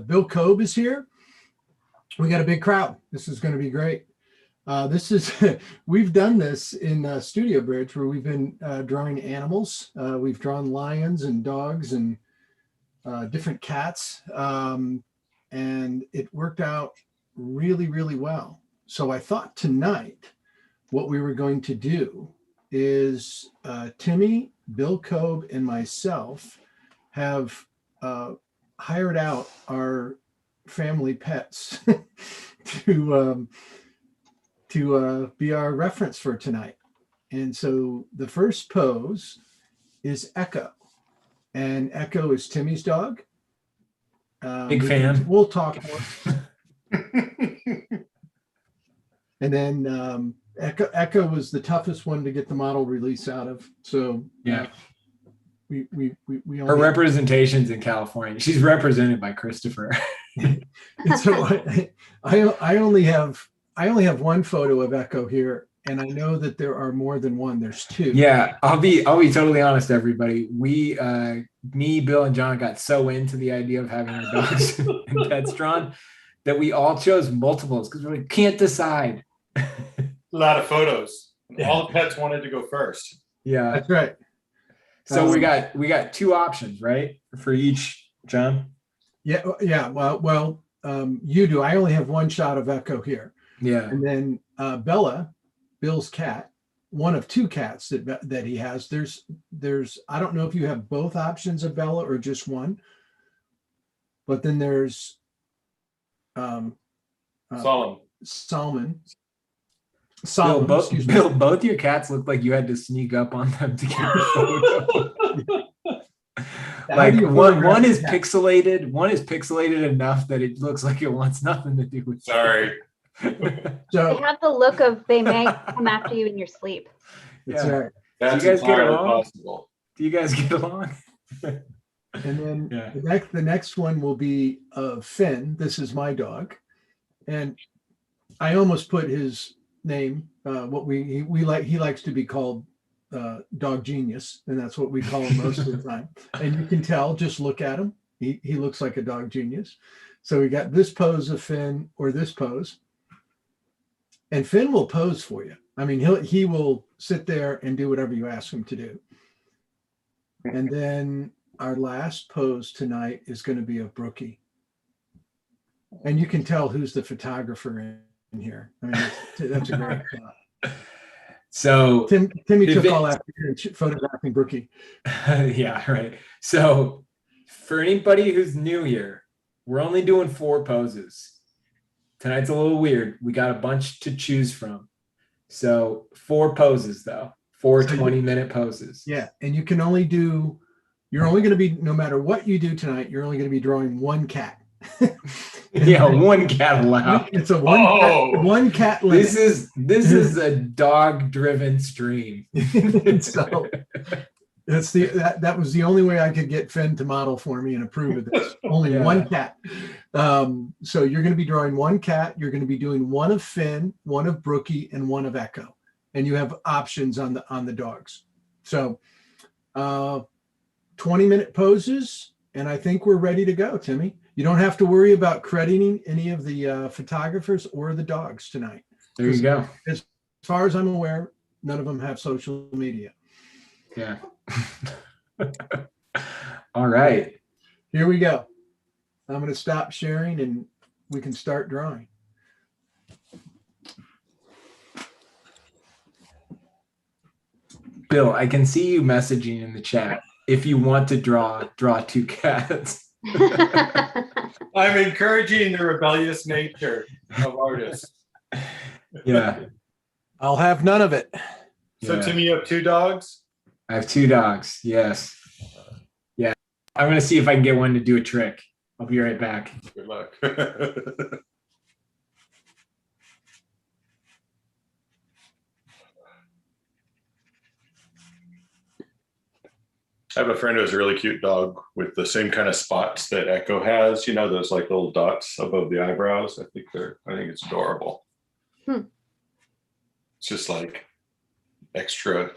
Bill Cobb is here. We got a big crowd. This is going to be great. We've done this in Studio Bridge where we've been drawing animals. We've drawn lions and dogs and different cats. And it worked out really, really well. So I thought tonight what we were going to do is Timmy, Bill Cobb, and myself have hired out our family pets to be our reference for tonight. And so the first pose is Echo, and Echo is Timmy's dog. Big fan. We'll talk more. And then Echo was the toughest one to get the model release out of. So yeah, we her representation's in California. She's represented by Christopher. And so I only have one photo of Echo here, and I know that there are more than one. There's two. Yeah, I'll be totally honest, everybody. We, me, Bill, and John got so into the idea of having our dogs and pets drawn that we all chose multiples because we can't decide. A lot of photos. Yeah. All the pets wanted to go first. Yeah, that's right. So we got two options, right, for each, John? Yeah. Well, you do. I only have one shot of Echo here. Yeah. And then Bella, Bill's cat, one of two cats that he has. There's I don't know if you have both options of Bella or just one. But then there's Solomon. Bill, both your cats look like you had to sneak up on them to get the photo. Like one is pixelated. One is pixelated enough that it looks like it wants nothing to do with. Sorry. They have the look of they may come after you in your sleep. That's right. That's do you guys get along? Possible. Do you guys get along? And then the next one will be Finn. This is my dog, and I almost put his name. He likes to be called Dog Genius, and that's what we call him most of the time. And you can tell, just look at him. He looks like a dog genius. So we got this pose of Finn or this pose, and Finn will pose for you. I mean, he will sit there and do whatever you ask him to do. And then our last pose tonight is going to be of Brookie. And you can tell who's the photographer in here. I mean, that's a great shot. So Timmy took all afternoon photographing Brookie. Yeah, right. So for anybody who's new here, we're only doing 4 poses. Tonight's a little weird. We got a bunch to choose from. So 4 poses though, 4 20-minute poses. Yeah, and you can only do, you're only going to be, no matter what you do tonight, you're only going to be drawing one cat. Yeah, one cat allowed. It's a one cat limit. This is a dog-driven stream. So that was the only way I could get Finn to model for me and approve of this. Only one cat. So you're going to be drawing one cat. You're going to be doing one of Finn, one of Brookie, and one of Echo. And you have options on the dogs. So 20-minute poses, and I think we're ready to go, Timmy. You don't have to worry about crediting any of the photographers or the dogs tonight. There you go. As far as I'm aware, none of them have social media. Yeah. All right. Here we go. I'm going to stop sharing and we can start drawing. Bill, I can see you messaging in the chat. If you want to draw 2 cats. I'm encouraging the rebellious nature of artists. Yeah. I'll have none of it. So Timmy, you have 2 dogs? I have 2 dogs. Yes. Yeah. I'm going to see if I can get one to do a trick. I'll be right back. Good luck. I have a friend who has a really cute dog with the same kind of spots that Echo has. You know, those like little dots above the eyebrows. I think it's adorable. It's just like extra,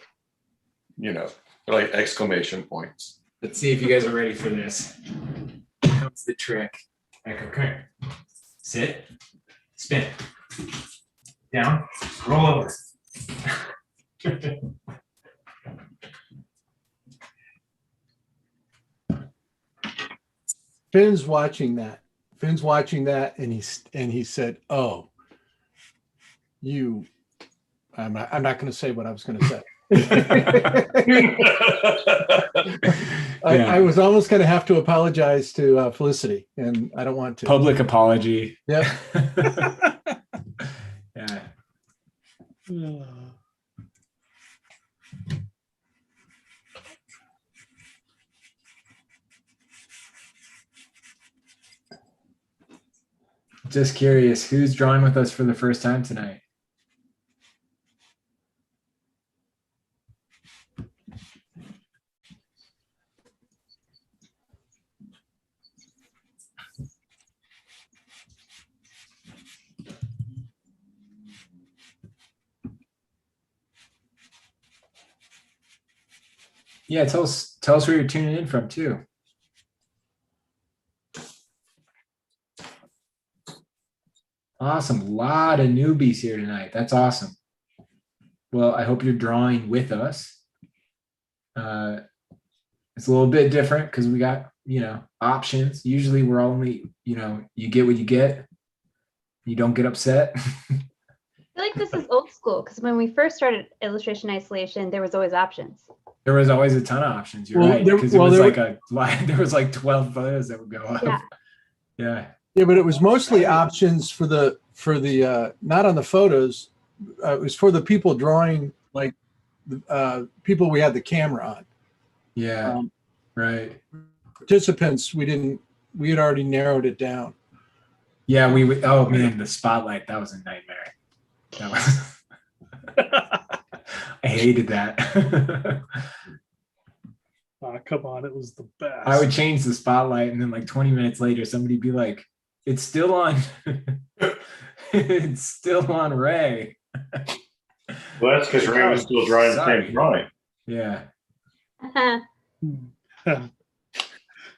like exclamation points. Let's see if you guys are ready for this. Here comes the trick. Echo, come here. Sit. Spin. Down. Roll over. Finn's watching that. And he said, "Oh, I'm not going to say what I was going to say." I was almost going to have to apologize to Felicity, and I don't want to. Public apology. Yep. Yeah. Just curious, who's drawing with us for the first time tonight? Yeah, tell us where you're tuning in from too. Awesome. A lot of newbies here tonight. That's awesome. Well, I hope you're drawing with us. It's a little bit different because we got, options. Usually we're only, you get what you get. You don't get upset. I feel like this is old school because when we first started illustration isolation, there was always options. There was always a ton of options. You're right. Because there was like 12 photos that would go up. Yeah. Yeah. Yeah, but it was mostly options for the not on the photos. It was for the people drawing, like people we had the camera on. Yeah. Right. Participants, we had already narrowed it down. Yeah, oh man, the spotlight, that was a nightmare. That was I hated that. Come on, it was the best. I would change the spotlight and then like 20 minutes later, somebody'd be like, it's still on. It's still on Ray. Well, that's because Ray was still drawing the same drawing. Yeah.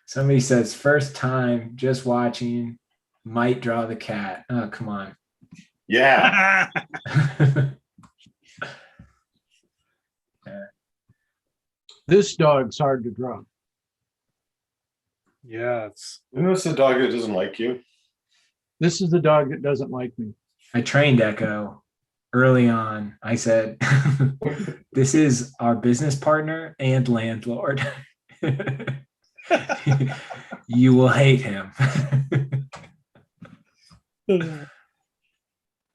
Somebody says, first time, just watching, might draw the cat. Oh, come on. Yeah. Yeah. This dog's hard to draw. Yeah, Isn't this the dog that doesn't like you? This is the dog that doesn't like me. I trained Echo early on. I said, this is our business partner and landlord. You will hate him.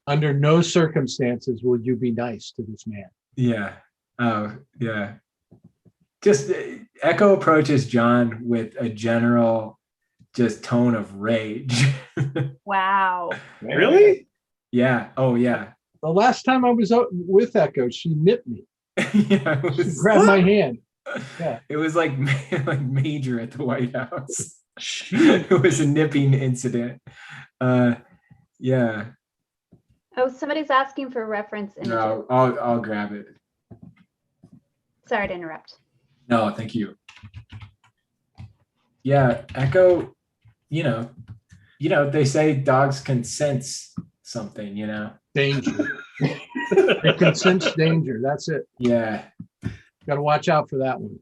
Under no circumstances would you be nice to this man. Yeah. Oh, yeah. Just Echo approaches John with a general just tone of rage. Wow. really? Yeah. Oh, yeah. The last time I was out with Echo, she nipped me. Yeah, She grabbed my hand. Yeah. It was like major at the White House. It was a nipping incident. Yeah. Oh, somebody's asking for reference images. No, I'll grab it. Sorry to interrupt. No, thank you. Yeah, Echo, they say dogs can sense something, Danger. They can sense danger. That's it. Yeah. Got to watch out for that one.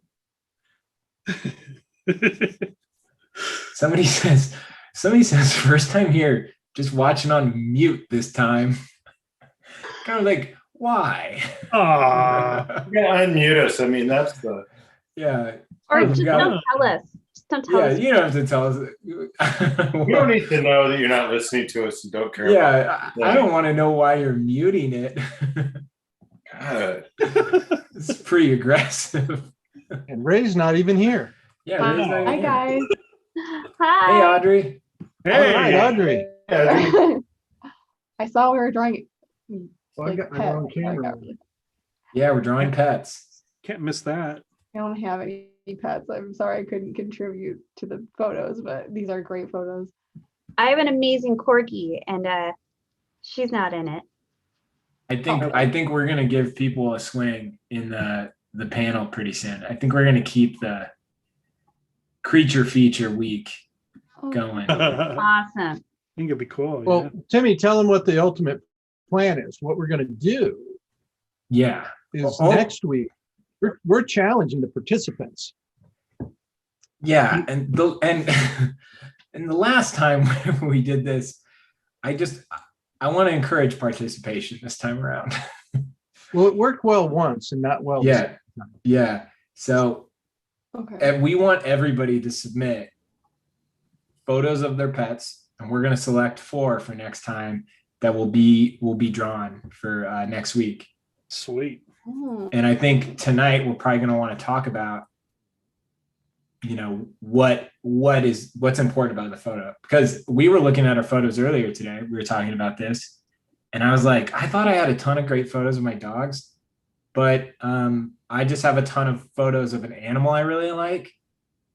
Somebody says, first time here, just watching on mute this time. Kind of like, why? Ah, Yeah, unmute us. I mean, that's the. Yeah. Or just don't tell us. Just don't tell us. You don't have to tell us. We don't need to know that you're not listening to us and don't care. Yeah, I don't want to know why you're muting it. God. It's pretty aggressive. And Ray's not even here. Yeah. Ray's not Hi, here. guys. Hey, Hi. Audrey. All right, Audrey. I saw we were drawing. Well, I got my wrong camera. Yeah, we're drawing pets. can't miss that. I don't have any pets. I'm sorry I couldn't contribute to the photos, but these are great photos. I have an amazing corgi, and she's not in it. I think we're gonna give people a swing in the panel pretty soon. I think we're gonna keep the creature feature week Oh, going. I Awesome. think it'd be cool. Well, Yeah. Timmy, tell them what the ultimate plan is. What we're going to do Yeah. is Oh. next week, we're challenging the participants. Yeah, and the and the last time we did this, I want to encourage participation this time around. Well, it worked well once and not well. the Yeah, second time. yeah. So okay. and we want everybody to submit photos of their pets, and we're going to select 4 for next time that will be drawn for next week. Sweet. Oh, And I think tonight we're probably going to want to talk about, you know, what's important about the photo, because we were looking at our photos earlier today. We were talking about this, and I was like, I thought I had a ton of great photos of my dogs, but I just have a ton of photos of an animal I really like.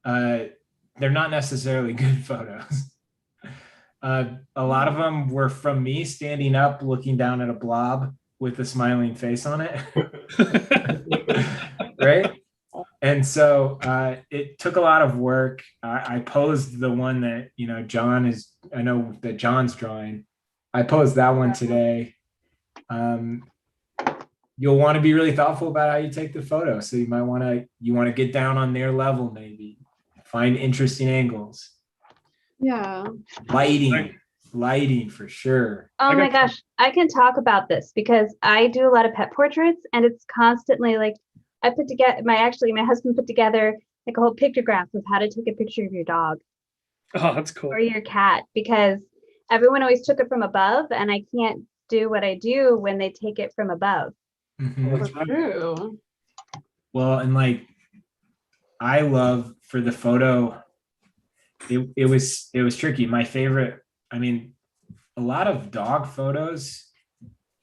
They're not necessarily good photos. A lot of them were from me standing up, looking down at a blob with a smiling face on it. Right. And so it took a lot of work. I posed the one that, you know, I know that John's drawing. I posed that one today. You'll want to be really thoughtful about how you take the photo. So you might want to get down on their level, maybe find interesting angles. yeah. Lighting for sure. Oh my gosh, I can talk about this because I do a lot of pet portraits, and it's constantly like I put together my husband put together like a whole pictograph of how to take a picture of your dog Oh, that's cool. or your cat, because everyone always took it from above, and I can't do what I do when they take it from above. Mhm. That's right. True. Well, and like I love for the photo, it was tricky. My favorite, I mean, a lot of dog photos,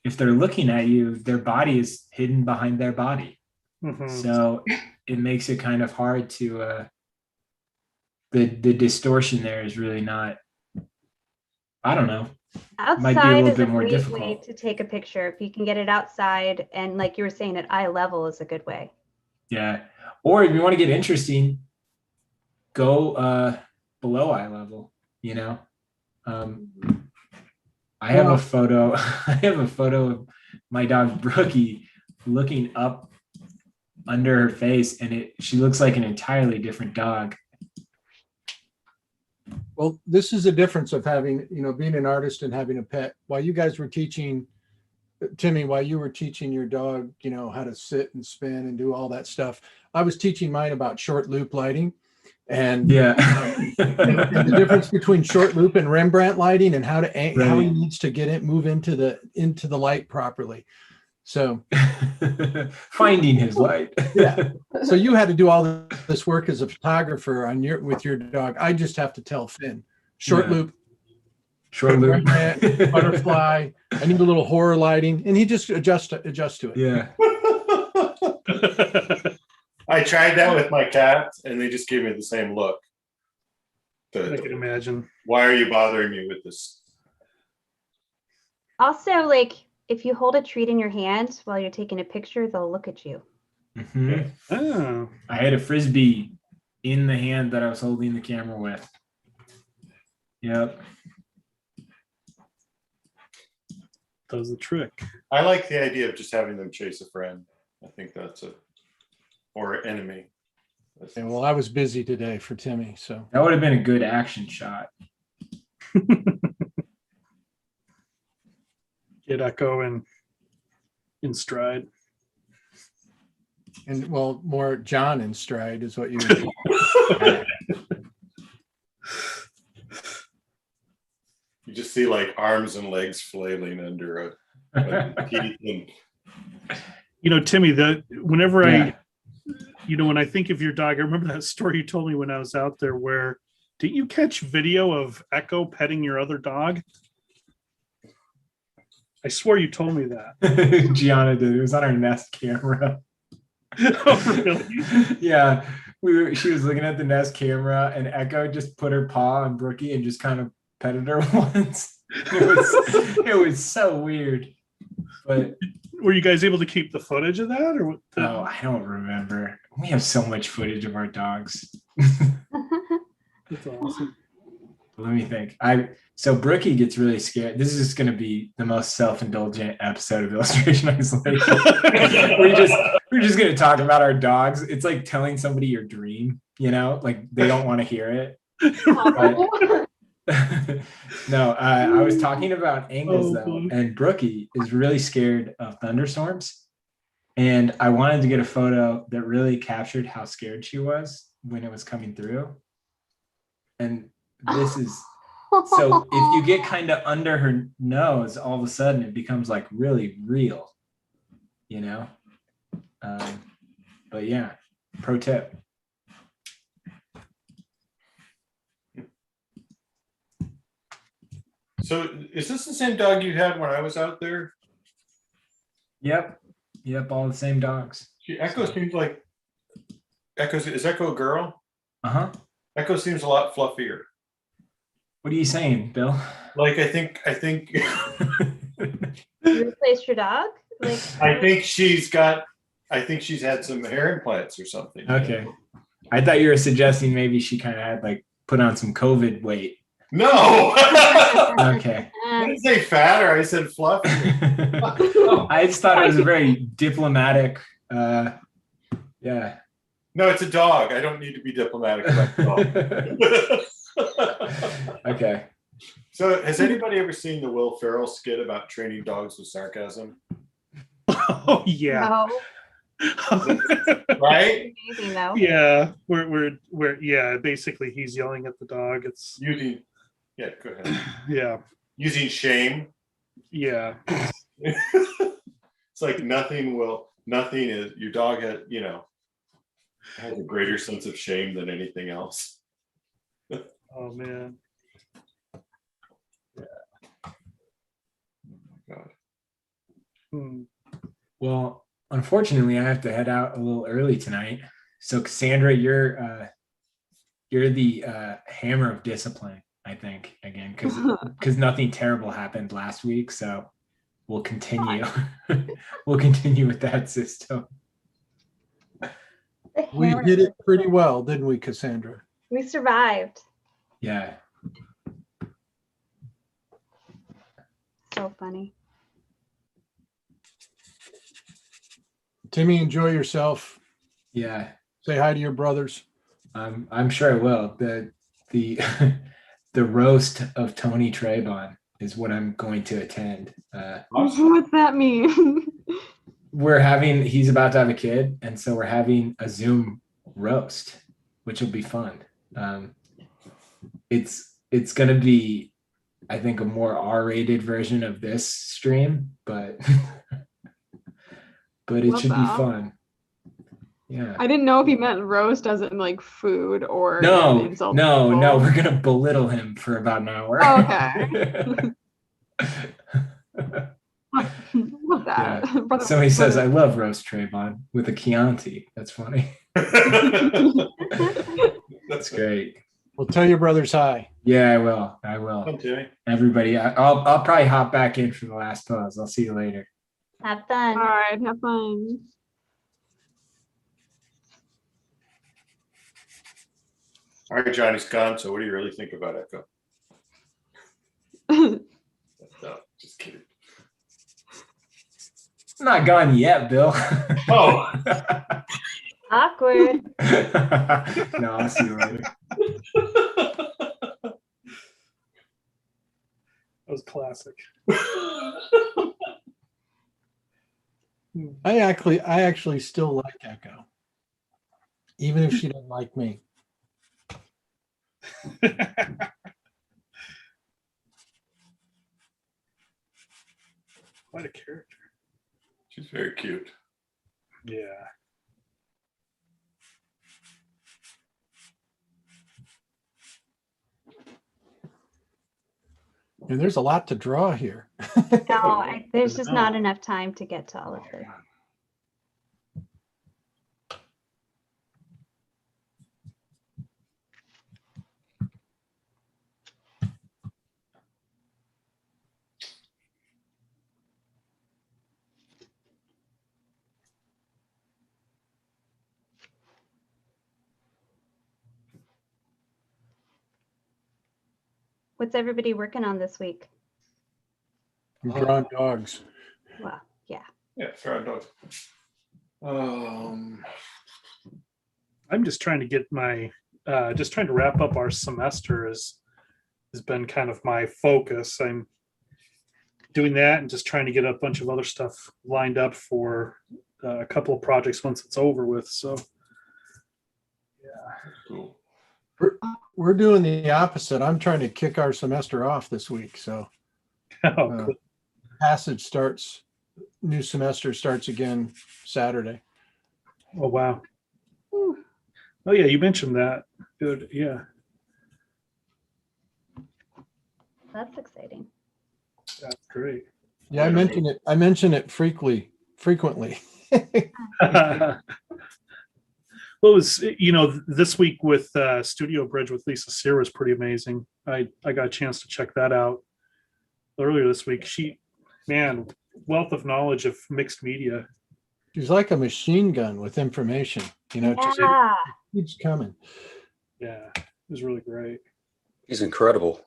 if they're looking at you, their body is hidden behind their body. Mhm. So it makes it kind of hard to the distortion there is really not, I don't know. Might be a Outside little is a bit more great way difficult. to take a picture. If you can get it outside, and like you were saying, at eye level is a good way. Yeah. Or if you want to get interesting, go below eye level, you know. I have a photo of my dog Brookie looking up under her face, and she looks like an entirely different dog. Well, this is the difference of having, you know, being an artist and having a pet. While you guys were teaching, Timmy, while you were teaching your dog, you know, how to sit and spin and do all that stuff, I was teaching mine about short loop lighting. And Yeah. and the difference between short loop and Rembrandt lighting, and how he Right. needs to get it, move into the light properly. So Finding his light. yeah. So you had to do all this work as a photographer with your dog. I just have to tell Finn, short Yeah. loop, Rembrandt. butterfly. I need a little horror lighting, and he just adjust to it. Yeah. I tried that with my cats, and they just gave me the same look. I can imagine. Why are you bothering me with this? Also, like if you hold a treat in your hand while you're taking a picture, they'll look at you. Mhm. Oh, I had a Frisbee in the hand that I was holding the camera with. Yep. does the trick. I like the idea of just having them chase a friend. I think that's or an enemy. And well, I was busy today for Timmy, so That would have been a good action shot. Get Echo in stride. and well, more John in stride is what you. You just see like arms and legs flailing under a teeth and You know, Timmy, whenever Yeah. when I think of your dog, I remember that story you told me when I was out there where didn't you catch video of Echo petting your other dog? I swore you told me that. Gianna did. It was on our Nest camera. Oh, really? Yeah. She was looking at the Nest camera, and Echo just put her paw on Brookie and just kind of petted her once. It was so weird. But Were you guys able to keep the footage of that, or what? oh, I don't remember. We have so much footage of our dogs. That's awesome. Let me think. So Brookie gets really scared. This is going to be the most self-indulgent episode of Illustration Isolation. we're just going to talk about our dogs. It's like telling somebody your dream, like they don't want to hear it. No, I was talking about Angus though, and Brookie is really scared of thunderstorms. And I wanted to get a photo that really captured how scared she was when it was coming through. And this is, so if you get kind of under her nose, all of a sudden it becomes like really real, but yeah, pro tip. So is this the same dog you had when I was out there? Yep, all the same dogs. Echo seems like is Echo a girl? Uh-huh. Echo seems a lot fluffier. What are you saying, Bill? Like I think You replaced your dog? Like I think she's had some hair implants or something. Okay. I thought you were suggesting maybe she kind of had like put on some COVID weight. No. Okay. I didn't say fat, or I said fluffy. I just thought it was a very diplomatic. Yeah. No, it's a dog. I don't need to be diplomatic about the dog. Okay. So, has anybody ever seen the Will Ferrell skit about training dogs with sarcasm? Oh yeah. no. Right? Amazing though. Yeah, we're basically he's yelling at the dog. It's Yeah, go ahead. Yeah. Using shame. Yeah. It's like nothing is, your dog has a greater sense of shame than anything else. Oh man. Yeah. Oh my God. Well, unfortunately, I have to head out a little early tonight. So Cassandra, you're the hammer of discipline, I think, again, because nothing terrible happened last week. So we'll continue. We'll continue with that system. We did it pretty well, didn't we, Cassandra? We survived. Yeah. So funny. Timmy, enjoy yourself. Yeah. Say hi to your brothers. I'm sure I will. The the roast of Tony Trayvon is what I'm going to attend. What's that mean? He's about to have a kid, and so we're having a Zoom roast, which will be fun. It's gonna be, I think, a more R-rated version of this stream, but it should be fun. Yeah. I didn't know if he meant roast as in like food or No, insult. we're gonna belittle him for about an hour. Oh, okay. Love that. Yeah. Somebody says, I love roast Trayvon with a Chianti. That's funny. That's great. Well, tell your brothers hi. Yeah, I will. Come to me. Everybody, I'll probably hop back in for the last pause. I'll see you later. Have fun. All right, have fun. All right, Johnny's gone. So, what do you really think about Echo? No, just kidding. I'm not gone yet, Bill. Oh. Awkward. No, I'll see you later. That was classic. I actually still like Echo, even if she doesn't like me. Quite a character. She's very cute. Yeah. And there's a lot to draw here. No, there's just not enough time to get to all of this. What's everybody working on this week? I'm drawing dogs. Well, yeah. Yeah, fair enough. I'm just trying to get my just trying to wrap up our semester has been kind of my focus. I'm doing that and just trying to get a bunch of other stuff lined up for a couple of projects once it's over with. So Cool. We're doing the opposite. I'm trying to kick our semester off this week. So cool. new semester starts again Saturday. Oh wow. Oh yeah, you mentioned that. Good. Yeah. That's exciting. That's great. Yeah, I mention it frequently. Well, it was, this week with Studio Bridge with Lisa Sear was pretty amazing. I got a chance to check that out earlier this week. Wealth of knowledge of mixed media. She's like a machine gun with information. It keeps coming. Yeah, it was really great. He's incredible.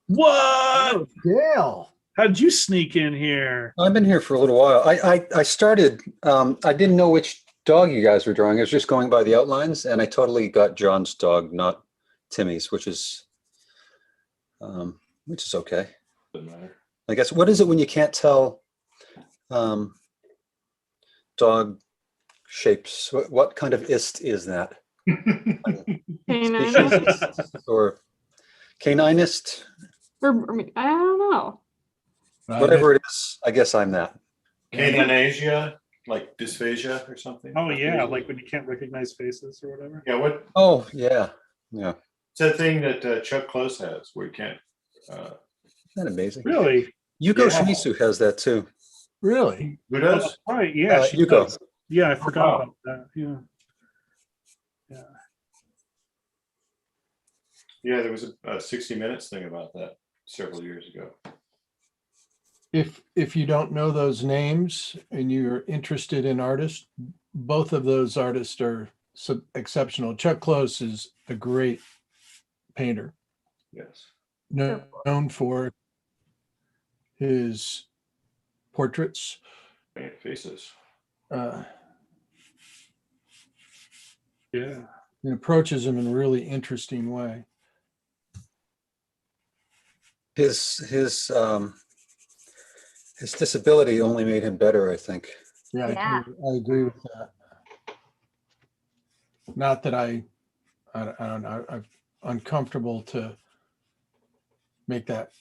What? Gail. How did you sneak in here? I've been here for a little while. I started, I didn't know which dog you guys were drawing. I was just going by the outlines, and I totally got John's dog, not Timmy's, which is okay. Doesn't matter. I guess, what is it when you can't tell dog shapes? What kind of ist is that? Canine. Or caninist? I don't know. Whatever it is, I guess I'm that. Caninasia, like dysphagia or something. Oh yeah, like when you can't recognize faces or whatever. Yeah, what? Oh, yeah. It's that thing that Chuck Close has where you can't. Isn't that amazing? Really? Yuko Yeah. Shimizu has that too. Really? Who does? Right, yeah. She Yuko. does. Yeah, I forgot wow. about that. Yeah. Yeah, there was a 60 Minutes thing about that several years ago. If you don't know those names and you're interested in artists, both of those artists are exceptional. Chuck Close is a great painter, Yes. known for his portraits. Paint faces. Yeah. And approaches them in a really interesting way. His disability only made him better, I think. Yeah, Yeah. I agree with that. Not that I don't know, I'm uncomfortable to make that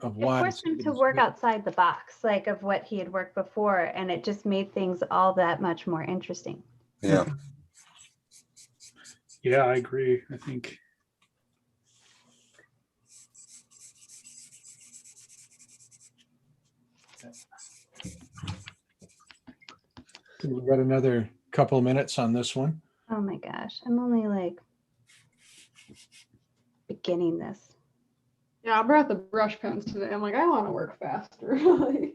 of It why. forced him to work outside the box, like of what he had worked before, and it just made things all that much more interesting. Yeah. Yeah, I agree. I think. We got another couple of minutes on this one. Oh my gosh, I'm only like beginning this. Yeah, I brought the brush pens today. I'm like, I want to work faster. Here,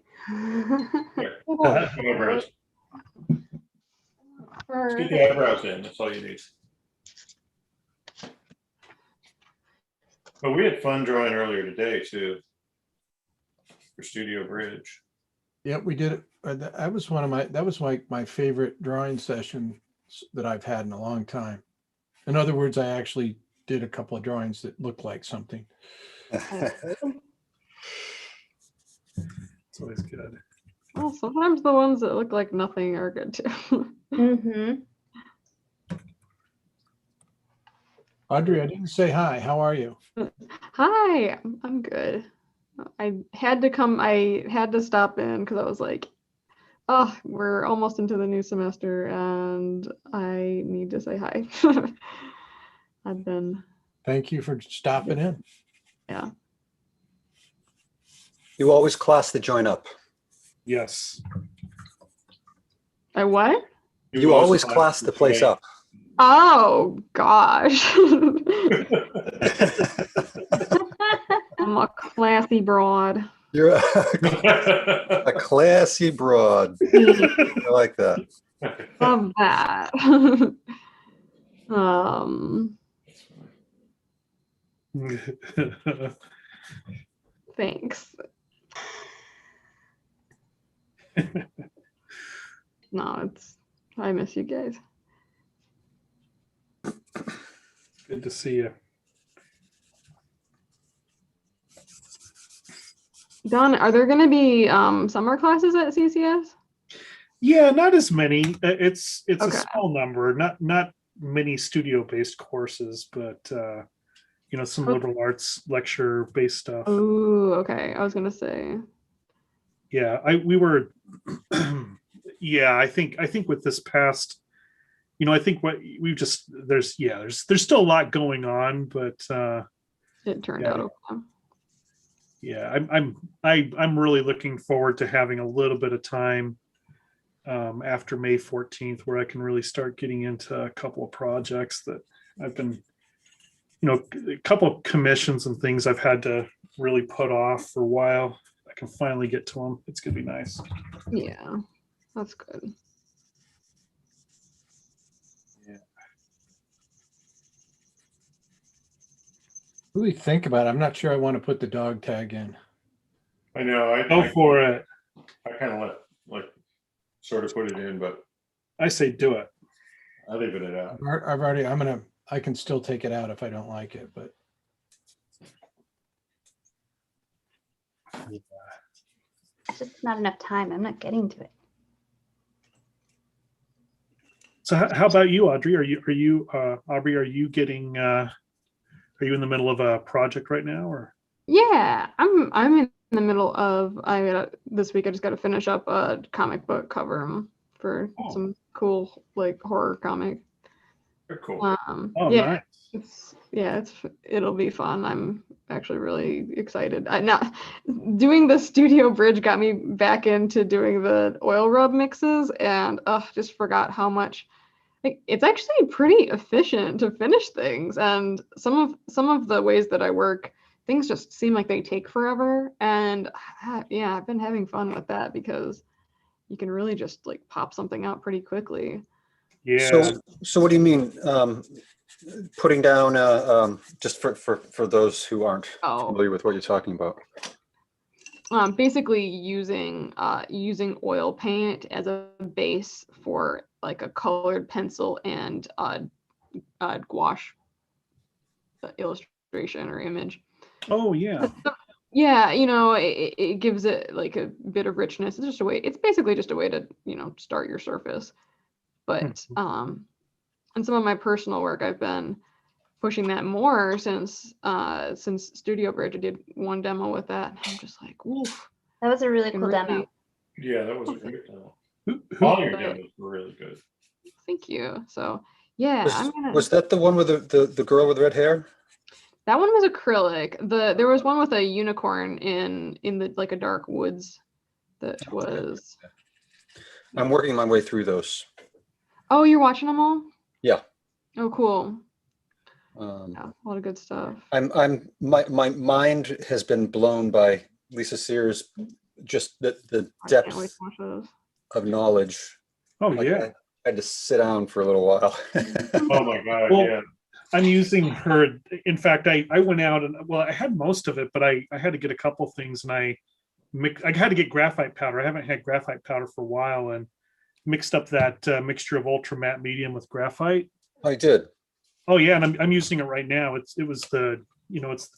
come over. Let's get the eyebrows in. That's all you need. But we had fun drawing earlier today too. For Studio Bridge. Yep, we did it. That was my favorite drawing session that I've had in a long time. In other words, I actually did a couple of drawings that looked like something. It's always good. Well, sometimes the ones that look like nothing are good too. Mm-hmm. Audrey, I didn't say hi. How are you? Hi, I'm good. I had to stop in because I was like, oh, we're almost into the new semester and I need to say hi. I've been, Thank you for stopping in. yeah. You always class the joint up. Yes. I what? You always class the place up. Oh gosh. I'm a classy broad. You're a classy broad. I like that. Love that. Thanks. No, I miss you guys. Good to see you. Don, are there going to be summer classes at CCS? Yeah, not as many. It's Okay. a small number, not many studio-based courses, but some liberal arts lecture-based stuff. Oh, okay. I was going to say. Yeah, yeah, I think with this past, I think what we've just there's still a lot going on, but It turned out okay. Yeah, I'm really looking forward to having a little bit of time after May 14th where I can really start getting into a couple of projects that I've been, a couple of commissions and things I've had to really put off for a while. I can finally get to them. It's gonna be nice. Yeah, that's good. Yeah. What do we think about it? I'm not sure I want to put the dog tag in. I know. Go for it. I kind of like sort of put it in, but I say do it. I leave it out. I can still take it out if I don't like it, but. It's just not enough time. I'm not getting to it. So how about you, Audrey? Aubrey, are you getting are you in the middle of a project right now, or? Yeah, I'm in the middle of this week I just got to finish up a comic book cover for some cool like horror comic. They're cool. Yeah, Nice. It'll be fun. I'm actually really excited. Doing the studio bridge got me back into doing the oil rub mixes, and just forgot how much. It's actually pretty efficient to finish things, and some of the ways that I work, things just seem like they take forever. And yeah, I've been having fun with that because you can really just like pop something out pretty quickly. Yeah. So what do you mean? Putting down just for those who aren't familiar with what you're talking about. Basically using oil paint as a base for like a colored pencil and gouache illustration or image. Oh yeah. Yeah, it gives it like a bit of richness. It's basically just a way to start your surface. But in some of my personal work, I've been pushing that more since Studio Bridge. I did one demo with that, and I'm just like, oof. That was a really cool demo. Yeah, that was a great demo. All your demos were really good. Thank you. So yeah, was that the one with the girl with red hair? That one was acrylic. There was one with a unicorn in the like a dark woods that was. I'm working my way through those. Oh, you're watching them all? Yeah. Oh, cool. Yeah, a lot of good stuff. My mind has been blown by Lisa Sears, just the depth of knowledge. Oh yeah. I had to sit down for a little while. Oh my God. Well, yeah. I'm using her. In fact, I went out and I had most of it, but I had to get a couple things, and I had to get graphite powder. I haven't had graphite powder for a while, and mixed up that mixture of ultra matte medium with graphite. I did. Oh yeah, and I'm using it right now. It's the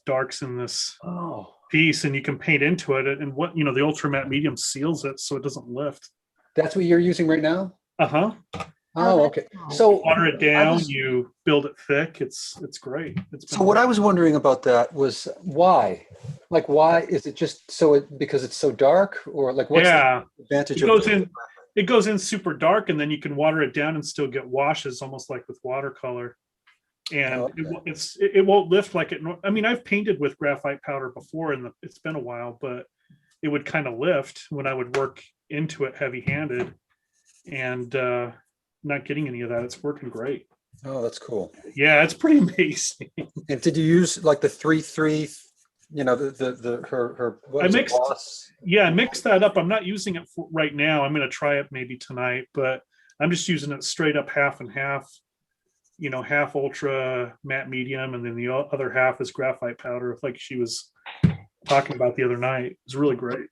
darks in this piece, and you can paint into it, and the ultra matte medium seals it so it doesn't lift. That's what you're using right now? Uh-huh. Oh, okay. So water it down, you build it thick. It's great. So what I was wondering about that was why? Like, why is it just because it's so dark, or like what's the advantage? It goes in super dark, and then you can water it down and still get washes, almost like with watercolor. And it won't lift like it. I mean, I've painted with graphite powder before, and it's been a while, but it would kind of lift when I would work into it heavy-handed, and not getting any of that. It's working great. Oh, that's cool. Yeah, it's pretty amazing. And did you use like the 3-3? Her. I mixed that up. I'm not using it right now. I'm going to try it maybe tonight, but I'm just using it straight up half and half. half ultra matte medium, and then the other half is graphite powder, like she was talking about the other night. It was really great.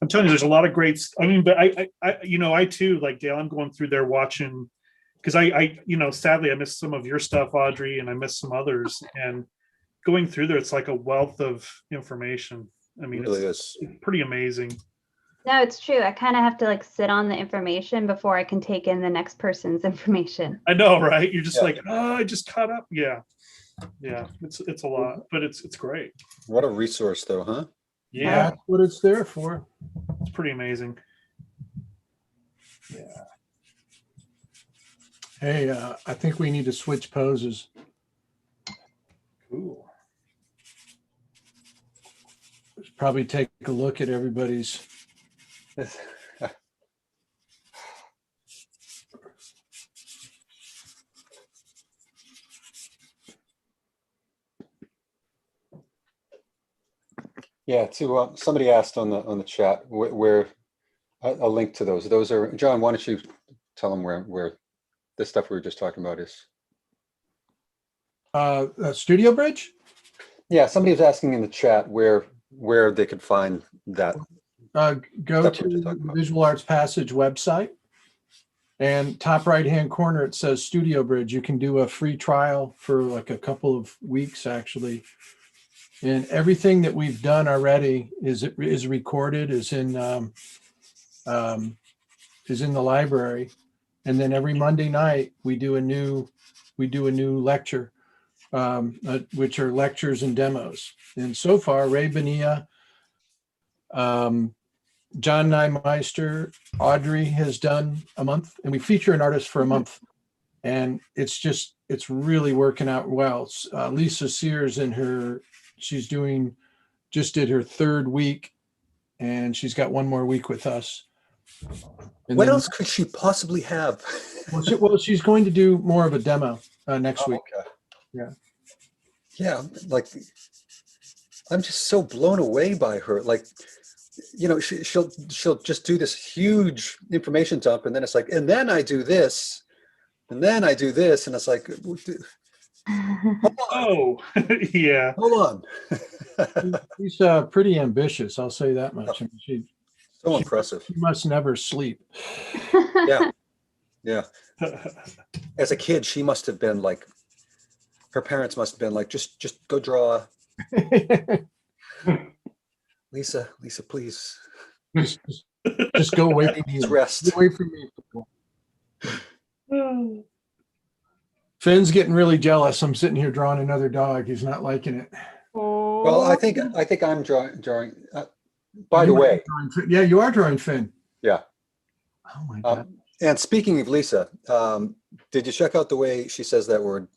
I'm telling you, there's a lot of great. But I too, like Dale, I'm going through there watching, because sadly I missed some of your stuff, Audrey, and I missed some others. And going through there, it's like a wealth of information. I mean, It really it's is. pretty amazing. No, it's true. I kind of have to like sit on the information before I can take in the next person's information. I know, right? You're just Yeah. like, oh, I just caught up. Yeah. It's a lot, but it's great. What a resource, though, huh? Yeah, That's what it's there for. it's pretty amazing. Yeah. Hey, I think we need to switch poses. Cool. Probably take a look at everybody's. Yeah. To somebody asked on the chat where a link to those. Those are John. Why don't you tell them where this stuff we were just talking about is? Studio Bridge? Yeah. Somebody was asking in the chat where they could find that. Go Stuff to we were just the talking about. Visual Arts Passage website, and top right-hand corner, it says Studio Bridge. You can do a free trial for like a couple of weeks, actually. And everything that we've done already is recorded, is in the library. And then every Monday night we do a new lecture, which are lectures and demos. And so far, Ray Bonilla, John Nymeister, Audrey has done a month, and we feature an artist for a month. And it's really working out well. Lisa Sears just did her third week, and she's got one more week with us. And What then- else could she possibly have? Well, she's going to do more of a demo next week. Okay. Yeah. Yeah, like I'm just so blown away by her. Like, she'll just do this huge information dump, and then it's like, and then I do this, and then I do this, and it's like, Oh, yeah. hold on. She's pretty ambitious, I'll say that much. I mean, So impressive. she must never sleep. Yeah. Yeah. As a kid, she must have been like, her parents must have been like, just go draw. Lisa, please. Just go away from Please me. rest. Get away from me. Finn's getting really jealous. I'm sitting here drawing another dog. He's not liking it. Oh, Well, I think I'm drawing. By the You might way, be drawing Finn. Yeah, you are drawing Finn. yeah. Oh my God. And speaking of Lisa, did you check out the way she says that word?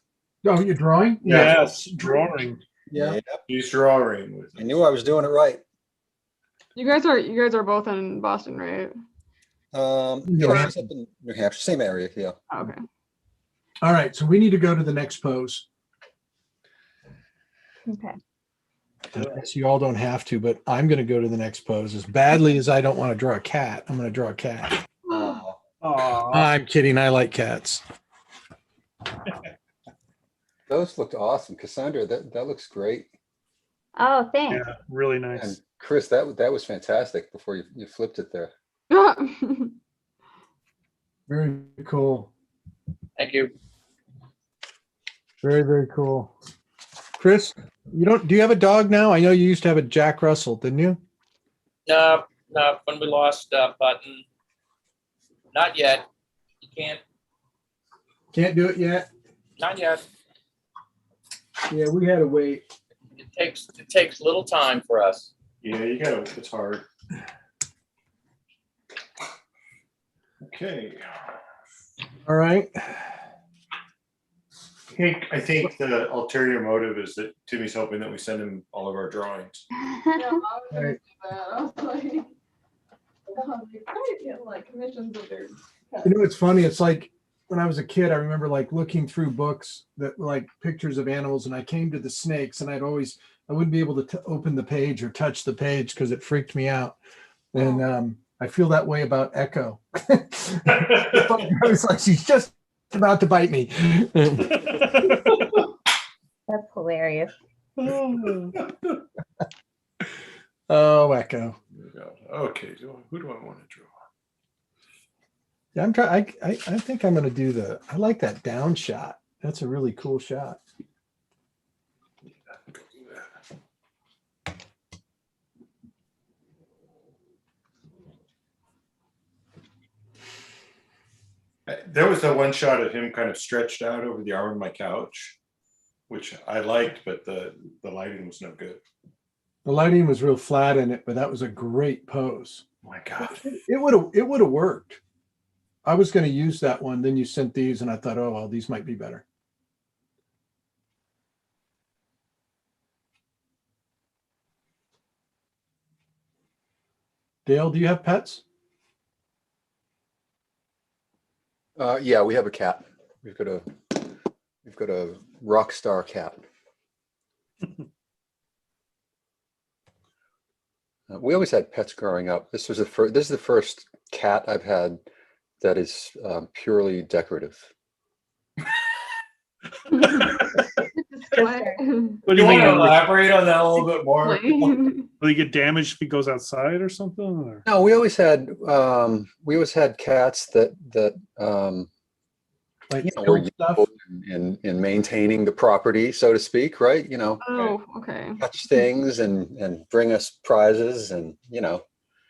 Oh, you're drawing? Yes, drawing. Yeah. He's drawing with I knew I was doing it right. you guys are both in Boston, right? New Yeah, Hampshire. she's up in New Hampshire, same area. Yeah. Oh, okay. All right. So we need to go to the next pose. Okay. I guess you all don't have to, but I'm going to go to the next pose. As badly as I don't want to draw a cat, I'm going to draw a cat. Oh, Aw. I'm kidding. I like cats. those looked awesome, Cassandra. That looks great. Oh, thanks. Yeah, really And nice. Chris, that was fantastic. Before you flipped it there. Very cool. Thank you. Very, very cool. Chris, do you have a dog now? I know you used to have a Jack Russell, didn't you? No, when we lost Button, not yet. You Can't do it yet. not yet. Yeah, we had to wait. It takes little time for us. Yeah, you gotta, it's hard. Okay. All right. I think the ulterior motive is that Timmy's hoping that we send him all of our drawings. Right. Commissions of their It's funny. It's like when I was a kid, I remember like looking through books that were like pictures of animals, and I came to the snakes, and I wouldn't be able to open the page or touch the page because it freaked me out. And I feel that way about Echo. It's like she's just about to bite me. That's hilarious. Oh, Echo. Okay, who do I want to draw? Yeah, I'm trying. I think I'm going to do I like that down shot. That's a really cool shot. There was that one shot of him kind of stretched out over the arm of my couch, which I liked, but the lighting was no good. The lighting was real flat in it, but that was a great pose. Oh my God. It would have worked. I was going to use that one. Then you sent these and I thought, oh, well, these might be better. Dale, do you have pets? Yeah, we have a cat. We've got a rock star cat. We always had pets growing up. This is the first cat I've had that is purely decorative. What? What do You you want to mean? elaborate on that a little bit more? Will he get damaged if he goes outside or something? Or? No, we always had cats that Like were build stuff? useful in maintaining the property, so to speak, right? Oh, okay. Catch things and bring us prizes, and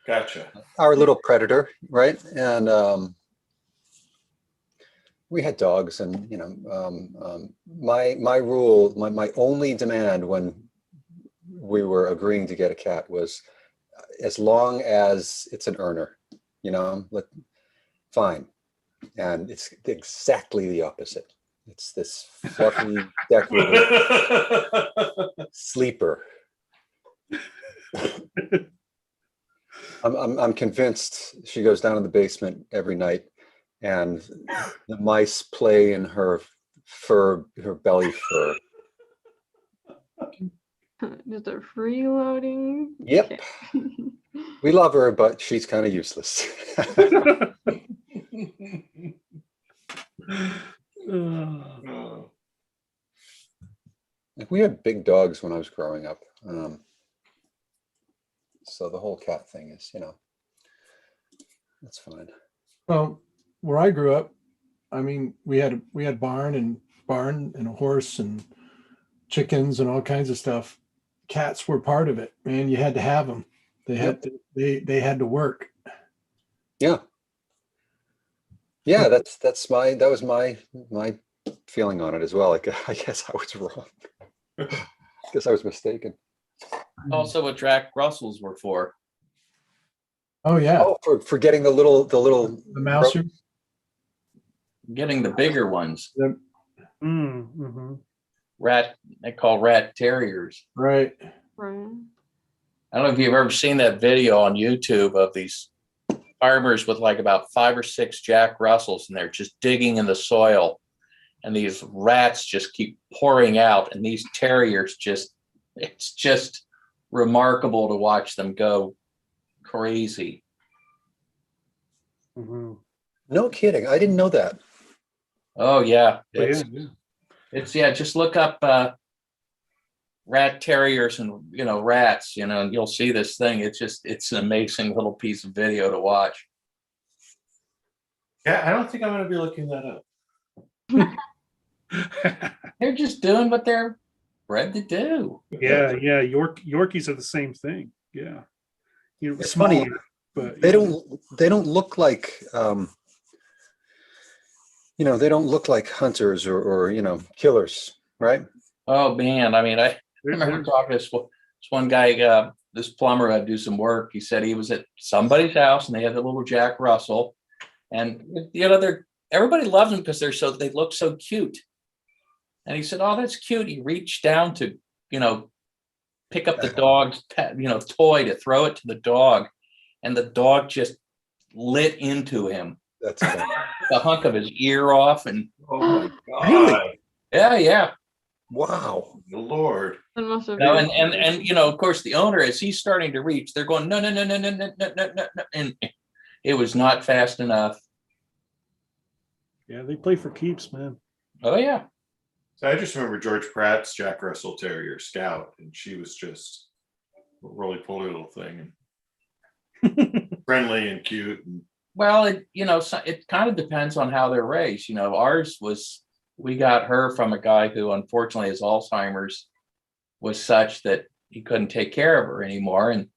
Gotcha. our little predator, right? And we had dogs, and my rule, my only demand when we were agreeing to get a cat was, as long as it's an earner, fine. And it's exactly the opposite. It's this fluffy, decorative sleeper. I'm convinced she goes down in the basement every night, and the mice play in her belly fur. Just a freeloading. Yep. cat. We love her, but she's kind of useless. Oh. We had big dogs when I was growing up. So the whole cat thing is, that's fine. Well, where I grew up, I mean, we had barn and a horse and chickens and all kinds of stuff. Cats were part of it, man. You had to have them. They had they had to work. Yeah. Yeah, that was my feeling on it as well. Like, I guess I was wrong. I guess I was mistaken. Also what Jack Russells were for. Oh yeah, Oh, for getting the little the mousers. Getting the bigger ones. Mm-hmm. They call rat terriers. Right. Right. I don't know if you've ever seen that video on YouTube of these farmers with like about 5 or 6 Jack Russells, and they're just digging in the soil, and these rats just keep pouring out, and these terriers it's just remarkable to watch them go crazy. Mm-hmm. No kidding. I didn't know that. Oh yeah. Yeah. Just look up rat terriers and rats, and you'll see this thing. It's an amazing little piece of video to watch. Yeah, I don't think I'm going to be looking that up. They're just doing what they're bred to do. Yeah. Yorkies are the same thing. Yeah. It's smaller, funny, but they don't look like they don't look like hunters or killers, right? Oh man, I mean, I remember talking to this one guy, this plumber had to do some work. He said he was at somebody's house and they had a little Jack Russell, and everybody loves them because they look so cute. And he said, "Oh, that's cute." He reached down to pick up the dog's pet, toy to throw it to the dog, and the dog just lit into him. That's funny. The hunk of his ear off, and Oh my God. Really? yeah. Wow. The Lord. That must have No, been. and of course the owner, as he's starting to reach, they're going no, and it was not fast enough. Yeah, they play for keeps, man. Oh yeah. So I just remember George Pratt's Jack Russell Terrier Scout, and she was just a roly-poly little thing, and friendly and cute. And Well, it kind of depends on how they're raised. Ours was, we got her from a guy who unfortunately his Alzheimer's was such that he couldn't take care of her anymore. And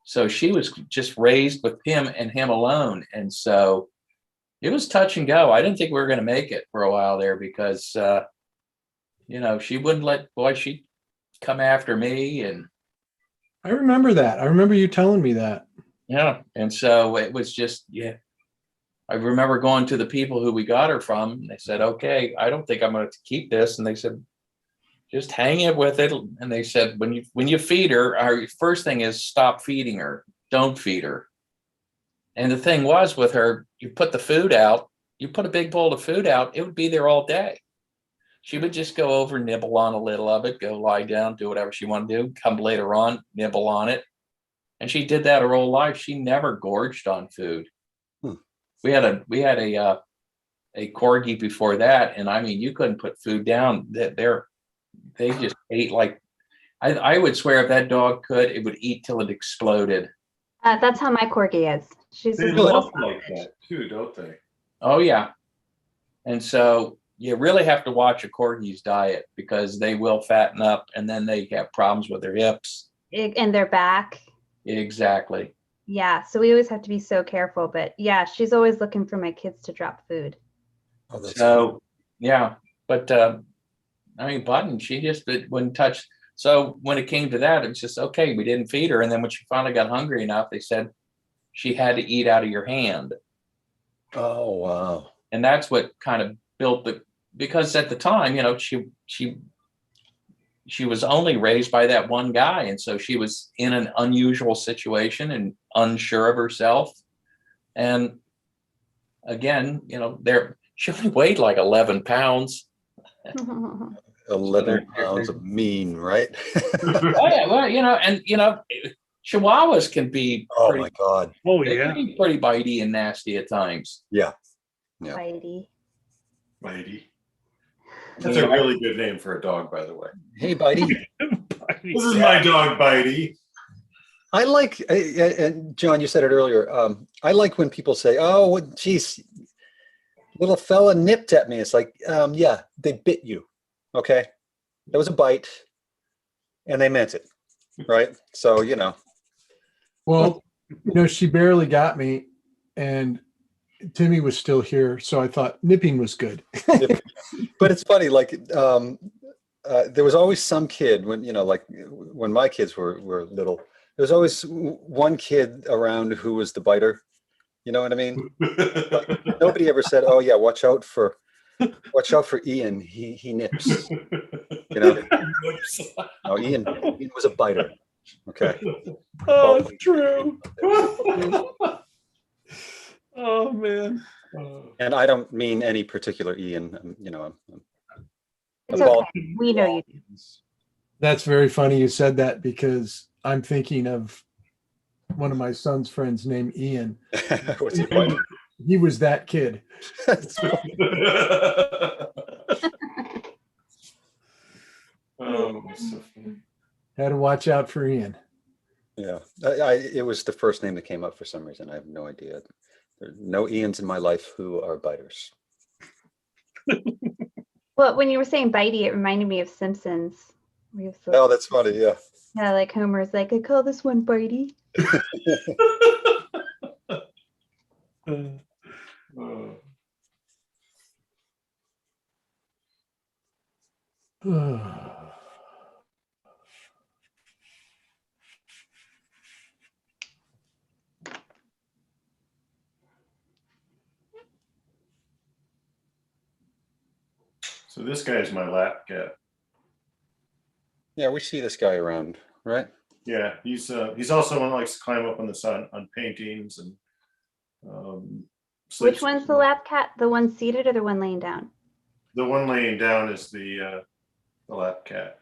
so she was just raised with him and him alone. And so it was touch and go. I didn't think we were going to make it for a while there because, she wouldn't she'd come after me. And I remember that. I remember you telling me that. yeah. And so it was just, yeah. I remember going to the people who we got her from. And they said, okay, I don't think I'm going to keep this. And they said, just hang it with it. And they said, when you feed her, our first thing is stop feeding her. Don't feed her. And the thing was with her, you put the food out, you put a big bowl of food out, it would be there all day. She would just go over, nibble on a little of it, go lie down, do whatever she wanted to do, come later on, nibble on it. And she did that her whole life. She never gorged on food. We had a corgi before that. And I mean, you couldn't put food down. They just ate like, I would swear if that dog could, it would eat till it exploded. That's how my corgi is. She's they a little. look like that too, don't they? Oh yeah. And so you really have to watch a corgi's diet because they will fatten up and then they have problems with their hips. And their back. Exactly. Yeah, so we always have to be so careful. But yeah, she's always looking for my kids to drop food. Oh, that's So yeah, but I mean, Button, she just wouldn't touch. So when it came to that, it was just okay. We didn't feed her, and then when she finally got hungry enough, they said she had to eat out of your hand. Oh, wow. And that's what kind of built because at the time, she was only raised by that one guy. And so she was in an unusual situation and unsure of herself. And again, she only weighed like 11 pounds. 11 pounds of mean, right? Oh, yeah, well, Chihuahuas can be Oh pretty, my God. Oh they yeah. can be pretty bitey and nasty at times. Yeah. Yeah. Bitey. Mighty. That's a really good name for a dog, by the way. Hey, Bitey. This is my dog, Bitey. I like, and John, you said it earlier. I like when people say, "Oh, geez, little fella nipped at me." It's like, yeah, they bit you. Okay, that was a bite, and they meant it, right? So Well, she barely got me, and Timmy was still here, so I thought nipping was good. But it's funny, like there was always some kid when my kids were little. There was always one kid around who was the biter. You know what I mean? Like, nobody ever said, "Oh yeah, watch out for Ian. He nips." No, Ian was a biter. Okay. Oh, it's true. Oh man. And I don't mean any particular Ian. It's okay. We know you do. That's very funny you said that because I'm thinking of one of my son's friends named Ian. What's he biter? He was that kid. Had to watch out for Ian. Yeah, it was the first name that came up for some reason. I have no idea. There are no Ians in my life who are biters. Well, when you were saying bitey, it reminded me of Simpsons. Oh, that's funny. Yeah. Yeah, like Homer's like, I call this one bitey. So this guy is my lap cat. Yeah, we see this guy around, right? Yeah, he's also one that likes to climb up on the sun on paintings and. Which one's the lap cat? The one seated or the one laying down? The one laying down is the lap cat.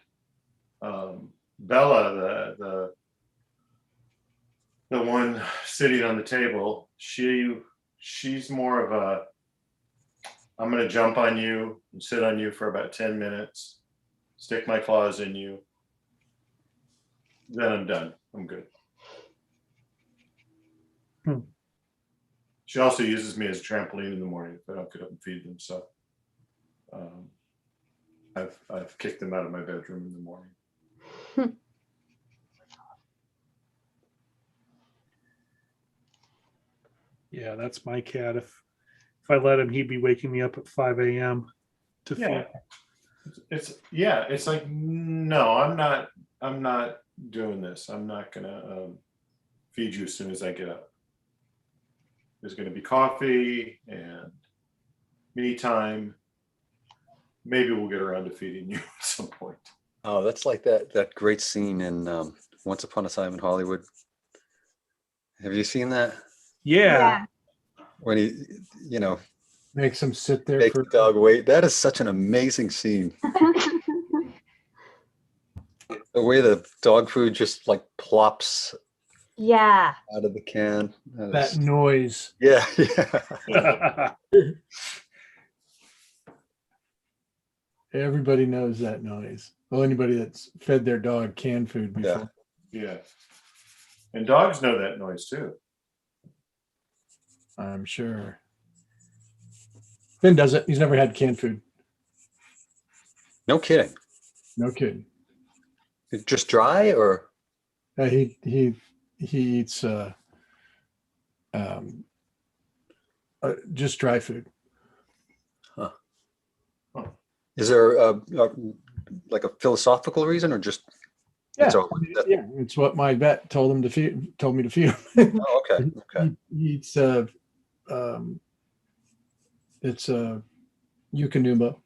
Bella, the one sitting on the table, she's more of I'm going to jump on you and sit on you for about 10 minutes, stick my claws in you. Then I'm done. I'm good. She also uses me as a trampoline in the morning if I don't get up and feed them. So I've kicked them out of my bedroom in the morning. Yeah, that's my cat. If I let him, he'd be waking me up at 5 a.m. to feed. It's like, no, I'm not doing this. I'm not gonna feed you as soon as I get up. There's gonna be coffee and me time. Maybe we'll get around to feeding you at some point. Oh, that's like that great scene in Once Upon a Time in Hollywood. Have you seen that? Yeah. When he, Makes him sit there make for the dog wait. That is such an amazing scene. The way the dog food just like plops Yeah. out of the can. that noise. Yeah. Everybody knows that noise. Well, anybody that's fed their dog canned food before. Yeah. And dogs know that noise too. I'm sure. Finn does it. He's never had canned food. No kidding. No kidding. Just dry or? He eats just dry food. Is there like a philosophical reason or just? Yeah, It's yeah. It's what my vet told me to feed him. Oh, okay. He eats it's Eukanuba.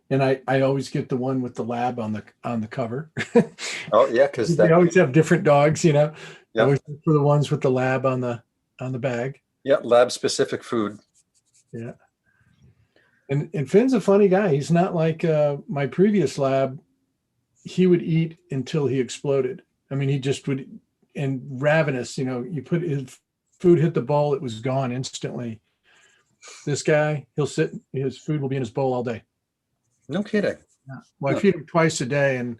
And I always get the one with the lab on the cover. Oh yeah, because they always have different dogs, Yeah. I always look for the ones with the lab on the bag. Yeah, lab specific food. Yeah. And Finn's a funny guy. He's not like my previous lab. He would eat until he exploded. I mean, he just would, and ravenous, you put his food hit the bowl, it was gone instantly. This guy, he'll sit, his food will be in his bowl all day. No kidding. Yeah. Well, I feed him twice a day, and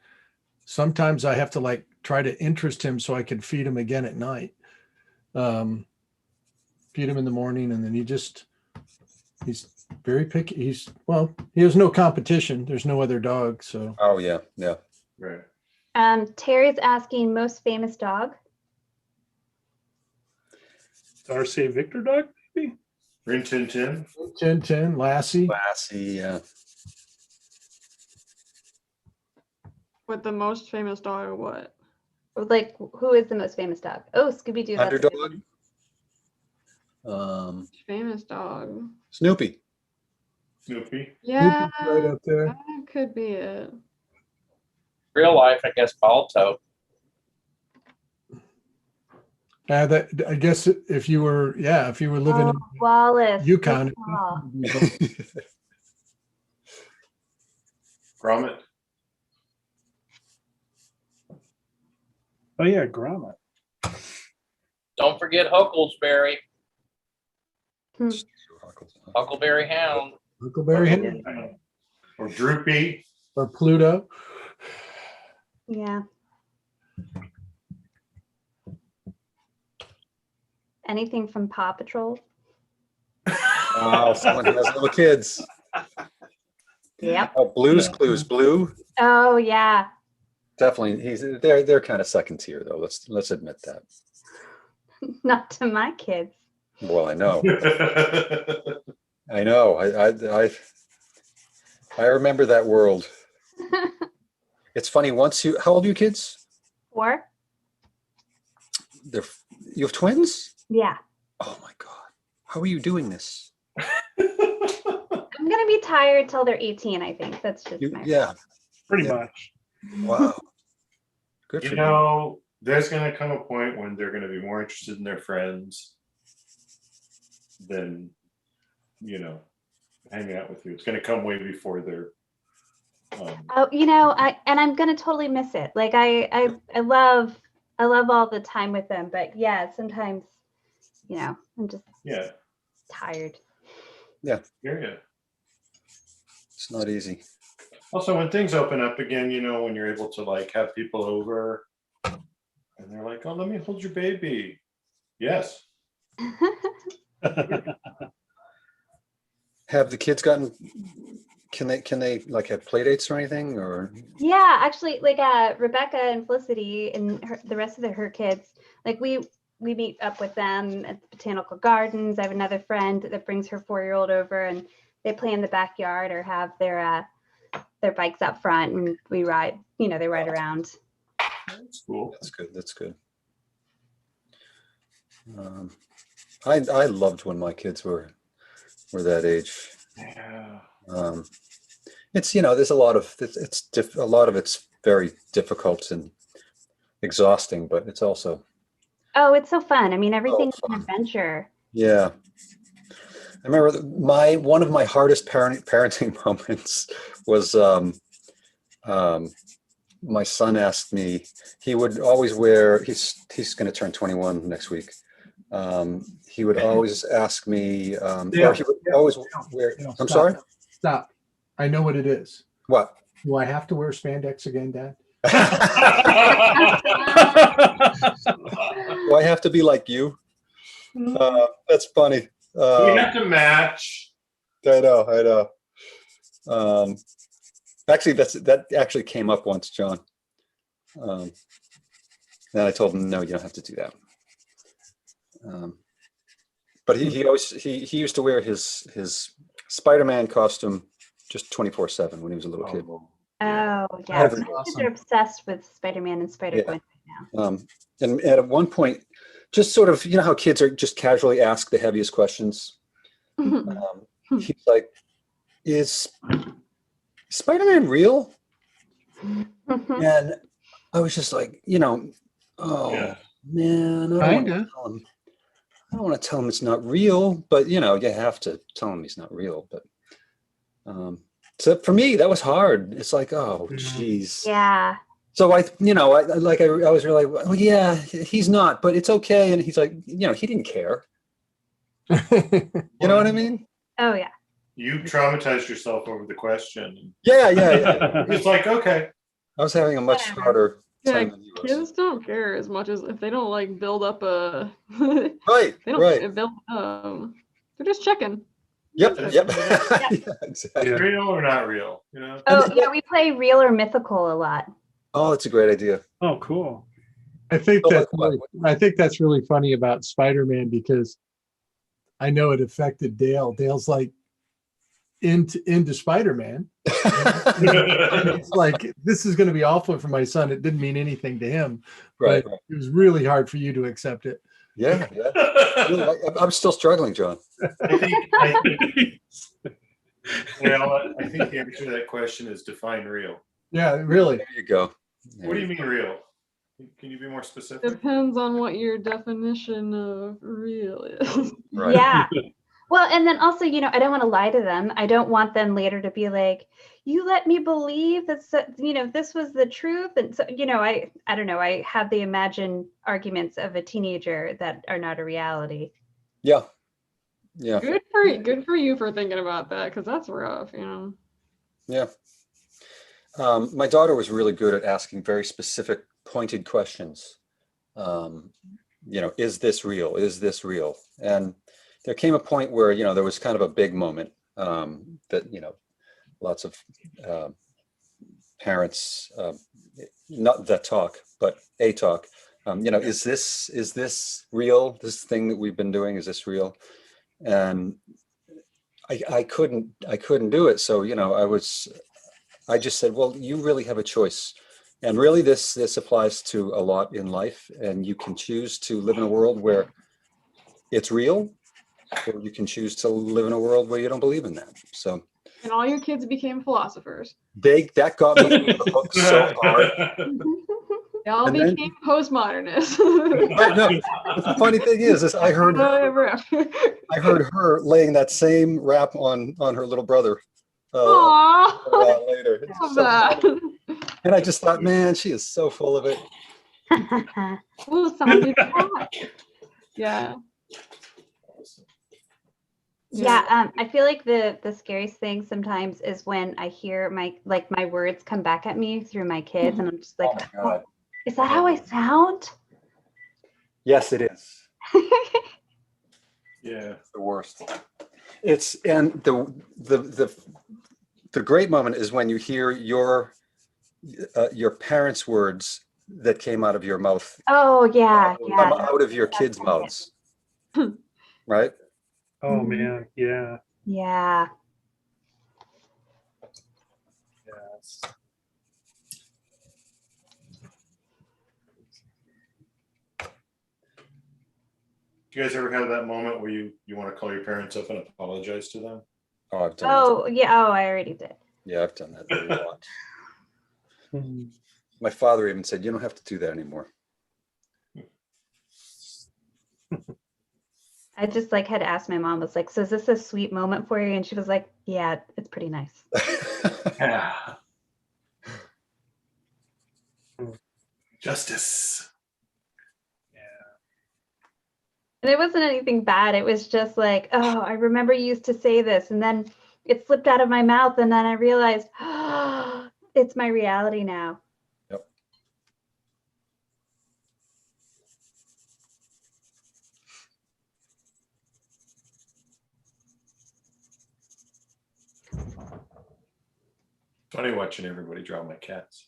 sometimes I have to try to interest him so I can feed him again at night. Feed him in the morning, and then he's very picky. He has no competition. There's no other dog, so. Oh yeah. Right. Terry's asking most famous dog. Darcy Victor dog, maybe? Rin Tin Tin. Tin, Lassie. Yeah. With the most famous dog or what? Who is the most famous dog? Oh, Scooby-Doo. That's a good Underdog. one. Famous dog. Snoopy. Yeah, Right up there. that could be it. Real life, I guess, Balto. I guess if you were living in Wallace. Yukon. Gromit. Oh yeah, Gromit. Don't forget Huckleberry. Huckleberry Hound. Huckleberry Hound. Or Droopy. Or Pluto. Yeah. Anything from Paw Patrol? Wow, someone who has little kids. Yep. Oh, Blue's Clues. Blue. Oh yeah. Definitely, they're kind of second tier though. Let's admit that. Not to my kids. Well, I know. I know. I remember that world. It's funny. How old are you kids? 4. You have twins? Yeah. Oh my God. How are you doing this? I'm gonna be tired till they're 18, I think. That's just yeah. Pretty much. Wow. Good for you. There's going to come a point when they're going to be more interested in their friends than, hanging out with you. It's going to come way before they're. I'm gonna totally miss it. I love all the time with them, but yeah, sometimes, I'm just tired. Hear you. It's not easy. Also, when things open up again, when you're able to like have people over and they're like, "Oh, let me hold your baby." Yes. Have the kids gotten? Can they like have play dates or anything or? Yeah, actually, like Rebecca and Felicity and the rest of her kids, like we meet up with them at the botanical gardens. I have another friend that brings her 4-year-old over, and they play in the backyard or have their bikes out front, and we ride. They ride around. That's cool. That's good. That's good. I loved when my kids were that age. Yeah. It's there's a lot of a lot of it's very difficult and exhausting, but it's also It's so fun. I mean, everything's an adventure. yeah. I remember one of my hardest parenting moments was my son asked me. He would always wear. He's going to turn 21 next week. He would always ask me. Or he would always wear. I'm sorry. Stop. I know what it is. What? Do I have to wear spandex again, Dad? Do I have to be like you? That's funny. We have to match. I know. Actually, that actually came up once, John. And I told him, no, you don't have to do that. But he used to wear his Spider-Man costume just 24/7 when he was a little kid. Oh yeah, Awesome. my kids are obsessed with Spider-Man and Spider-Gwen right now. And at one point, just sort of, how kids are just casually ask the heaviest questions. He's like, "Is Spider-Man real?" And I was just like, man, I don't want to tell him it's not real, but you have to tell him he's not real. But so for me, that was hard. It's like, oh, geez. Yeah. So I was really like, well, yeah, he's not, but it's okay. And he's like, he didn't care. You know what I mean? Oh yeah. You traumatized yourself over the question. Yeah. It's like, okay. I was having a much harder time than he was. Kids don't care as much as if they don't like build up a Right. they don't build they're just checking. Yep. Yeah. Exactly. Real or not real? Oh yeah, we play real or mythical a lot. Oh, it's a great idea. Oh, cool. I think that's really funny about Spider-Man because I know it affected Dale. Dale's like into Spider-Man. And it's like, this is going to be awful for my son. It didn't mean anything to him. Right. But it was really hard for you to accept it. Yeah. I'm still struggling, John. I think the answer to that question is define real. Yeah, really. There you go. What do you mean real? Can you be more specific? Depends on what your definition of real is. Right. Yeah. Well, and then also, I don't want to lie to them. I don't want them later to be like, you let me believe that, this was the truth. And so, I don't know. I have the imagined arguments of a teenager that are not a reality. Yeah. Yeah. Good for you for thinking about that, because that's rough, Yeah. My daughter was really good at asking very specific, pointed questions. Is this real? Is this real? And there came a point where, there was kind of a big moment that, lots of parents, not that talk, but a talk, is this real? This thing that we've been doing, is this real? And I couldn't do it. So, I just said, well, you really have a choice. And really this applies to a lot in life, and you can choose to live in a world where it's real, or you can choose to live in a world where you don't believe in that. So, and all your kids became philosophers. That got me in the hook so hard. They all became postmodernists. Right, no, the funny thing is I heard her laying that same rap on her little brother a while later. Love that. And I just thought, man, she is so full of it. Ooh, somebody talk. Yeah. Yeah, I feel like the scariest thing sometimes is when I hear my words come back at me through my kids, and I'm just like, Oh my God. is that how I sound? Yes, it is. Yeah. It's the worst. It's and the great moment is when you hear your parents' words that came out of your mouth Oh yeah, come yeah. out of your kids' mouths, right? Oh Mhm. man, yeah. Yeah. Yes. Do you guys ever have that moment where you want to call your parents up and apologize to them? Oh, I've done Oh yeah. Oh, I already did. that. Yeah, I've done that a lot. Hmm. My father even said, "You don't have to do that anymore." I just like had asked my mom, was like, so is this a sweet moment for you? And she was like, yeah, it's pretty nice. Yeah. Justice. And it wasn't anything bad. It was just like, oh, I remember you used to say this. And then it slipped out of my mouth. And then I realized, oh, it's my reality now. Yep. Funny watching everybody draw my cats.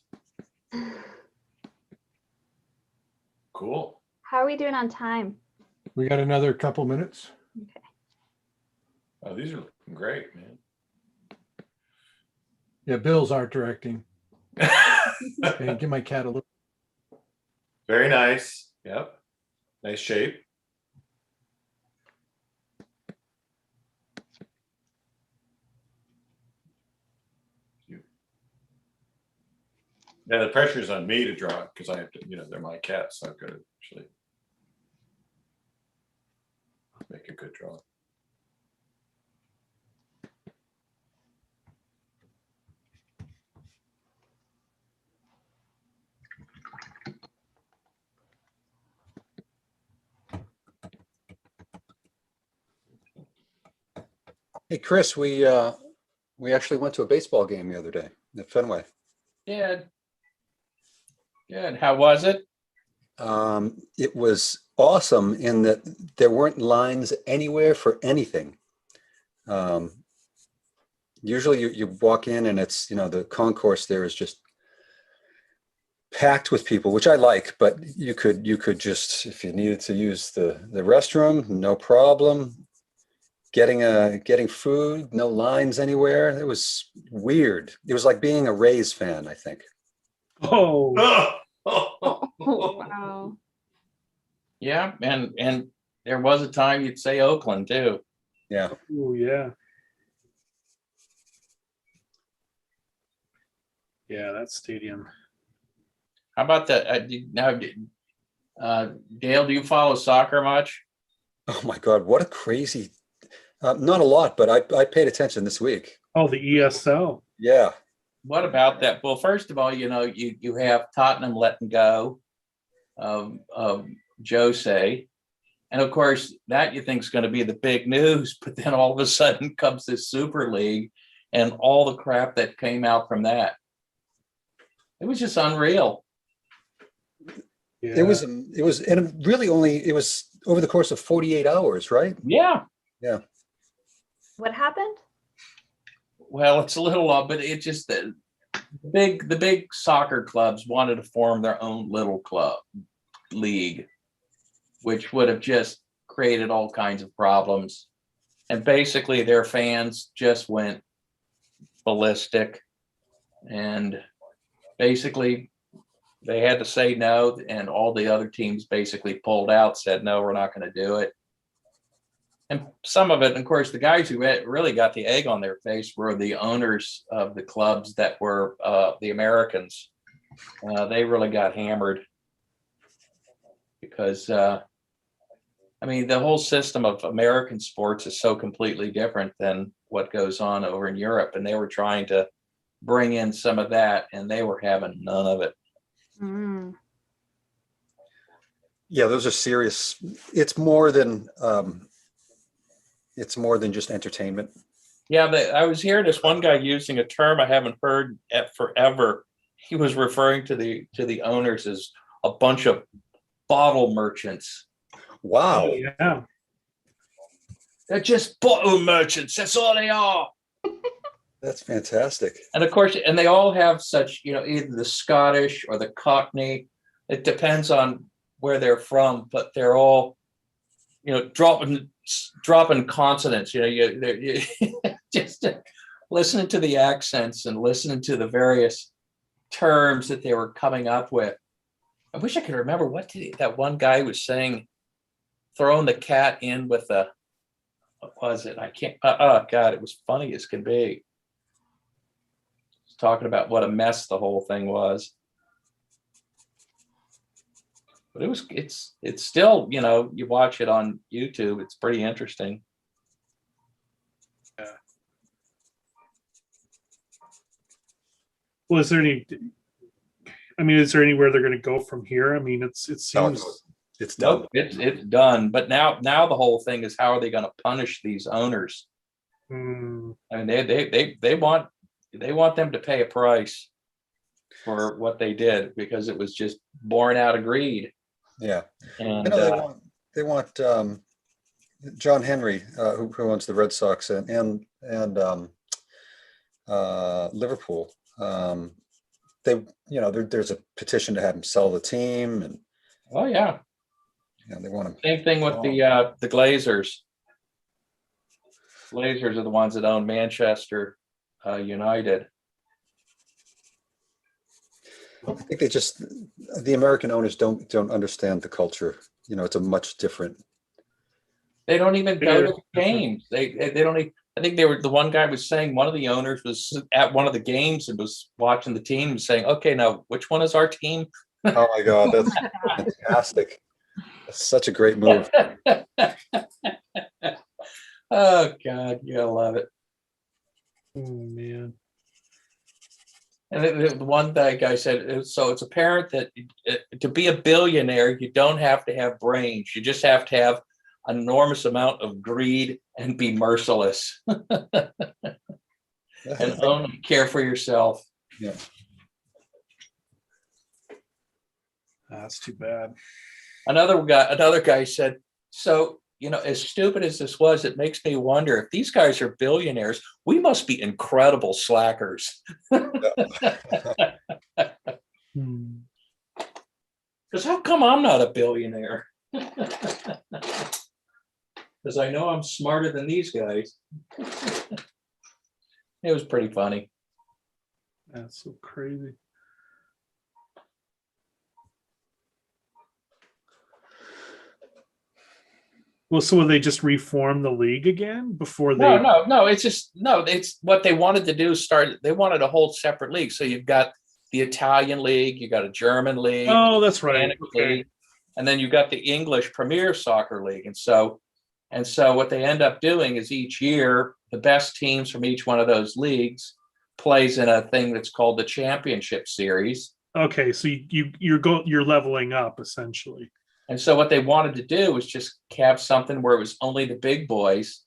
Cool. How are we doing on time? We got another couple minutes. Okay. Oh, these are looking great, man. Yeah, Bill's art directing. Okay, give my cat a look. Very nice. Yep. Nice shape. Yeah, the pressure's on me to draw it because I have to, they're my cats, so I've got to actually make a good drawing. Hey, Chris, we actually went to a baseball game the other day at Fenway. Yeah. Good. How was it? It was awesome in that there weren't lines anywhere for anything. Usually you walk in and it's, the concourse there is just packed with people, which I like, but you could just, if you needed to use the restroom, no problem. Getting food, no lines anywhere. It was weird. It was like being a Rays fan, I think. Oh, Oh, wow. Yeah, and there was a time you'd say Oakland too. Yeah. oh yeah. Yeah, that stadium. How about that? Dale, do you follow soccer much? Oh my God, what a crazy, not a lot, but I paid attention this week. Oh, the ESL. Yeah. What about that? Well, first of all, you have Tottenham letting go of Jose. And of course, that you think is going to be the big news, but then all of a sudden comes this Super League and all the crap that came out from that. It was just unreal. Yeah. It was, and it was over the course of 48 hours, right? Yeah. Yeah. What happened? Well, it's a little odd, but it just the big soccer clubs wanted to form their own little club league, which would have just created all kinds of problems. And basically their fans just went ballistic. And basically they had to say no, and all the other teams basically pulled out, said, no, we're not going to do it. And some of it, of course, the guys who really got the egg on their face were the owners of the clubs that were the Americans. They really got hammered because, the whole system of American sports is so completely different than what goes on over in Europe. And they were trying to bring in some of that, and they were having none of it. Mm. Yeah, those are serious. It's more than, it's more than just entertainment. Yeah, I was hearing this one guy using a term I haven't heard at forever. He was referring to the owners as a bunch of bottle merchants. Wow. Oh, yeah. They're just bottle merchants. That's all they are. That's fantastic. And of course, and they all have such, either the Scottish or the Cockney. It depends on where they're from, but they're all, dropping consonants. You just listening to the accents and listening to the various terms that they were coming up with. I wish I could remember that one guy was saying, throwing the cat in with what was it? I can't. Oh God, it was funny as can be. Talking about what a mess the whole thing was. But it's still, you watch it on YouTube, it's pretty interesting. Yeah. Well, is there anywhere they're going to go from here? I mean, it seems it's done. Nope, it's done. But now the whole thing is, how are they going to punish these owners? I mean, they want them to pay a price for what they did, because it was just born out of greed. Yeah. And I know they want John Henry, who owns the Red Sox and Liverpool. There's a petition to have him sell the team, and oh yeah, they want him. Same thing with the Glazers. Glazers are the ones that own Manchester United. I think the American owners don't understand the culture. It's a much different. They don't even go to the games. They don't even, I think the one guy was saying, one of the owners was at one of the games and was watching the team and saying, okay, now which one is our team? Oh my God, that's fantastic. That's such a great move. Oh God, you gotta love it. oh man. And the one guy said, so it's apparent that to be a billionaire, you don't have to have brains. You just have to have an enormous amount of greed and be merciless. And only care for yourself. Yeah. That's too bad. Another guy said, so, as stupid as this was, it makes me wonder if these guys are billionaires, we must be incredible slackers. Because how come I'm not a billionaire? Because I know I'm smarter than these guys. It was pretty funny. That's so crazy. Well, so will they just reform the league again before they? No. It's what they wanted to do. They wanted a whole separate league. So you've got the Italian league, you got a German league. Oh, that's right. Okay. League, and then you've got the English Premier Soccer League. And so what they end up doing is each year, the best teams from each one of those leagues plays in a thing that's called the Championship Series. Okay, so you're leveling up essentially. And so what they wanted to do was just have something where it was only the big boys.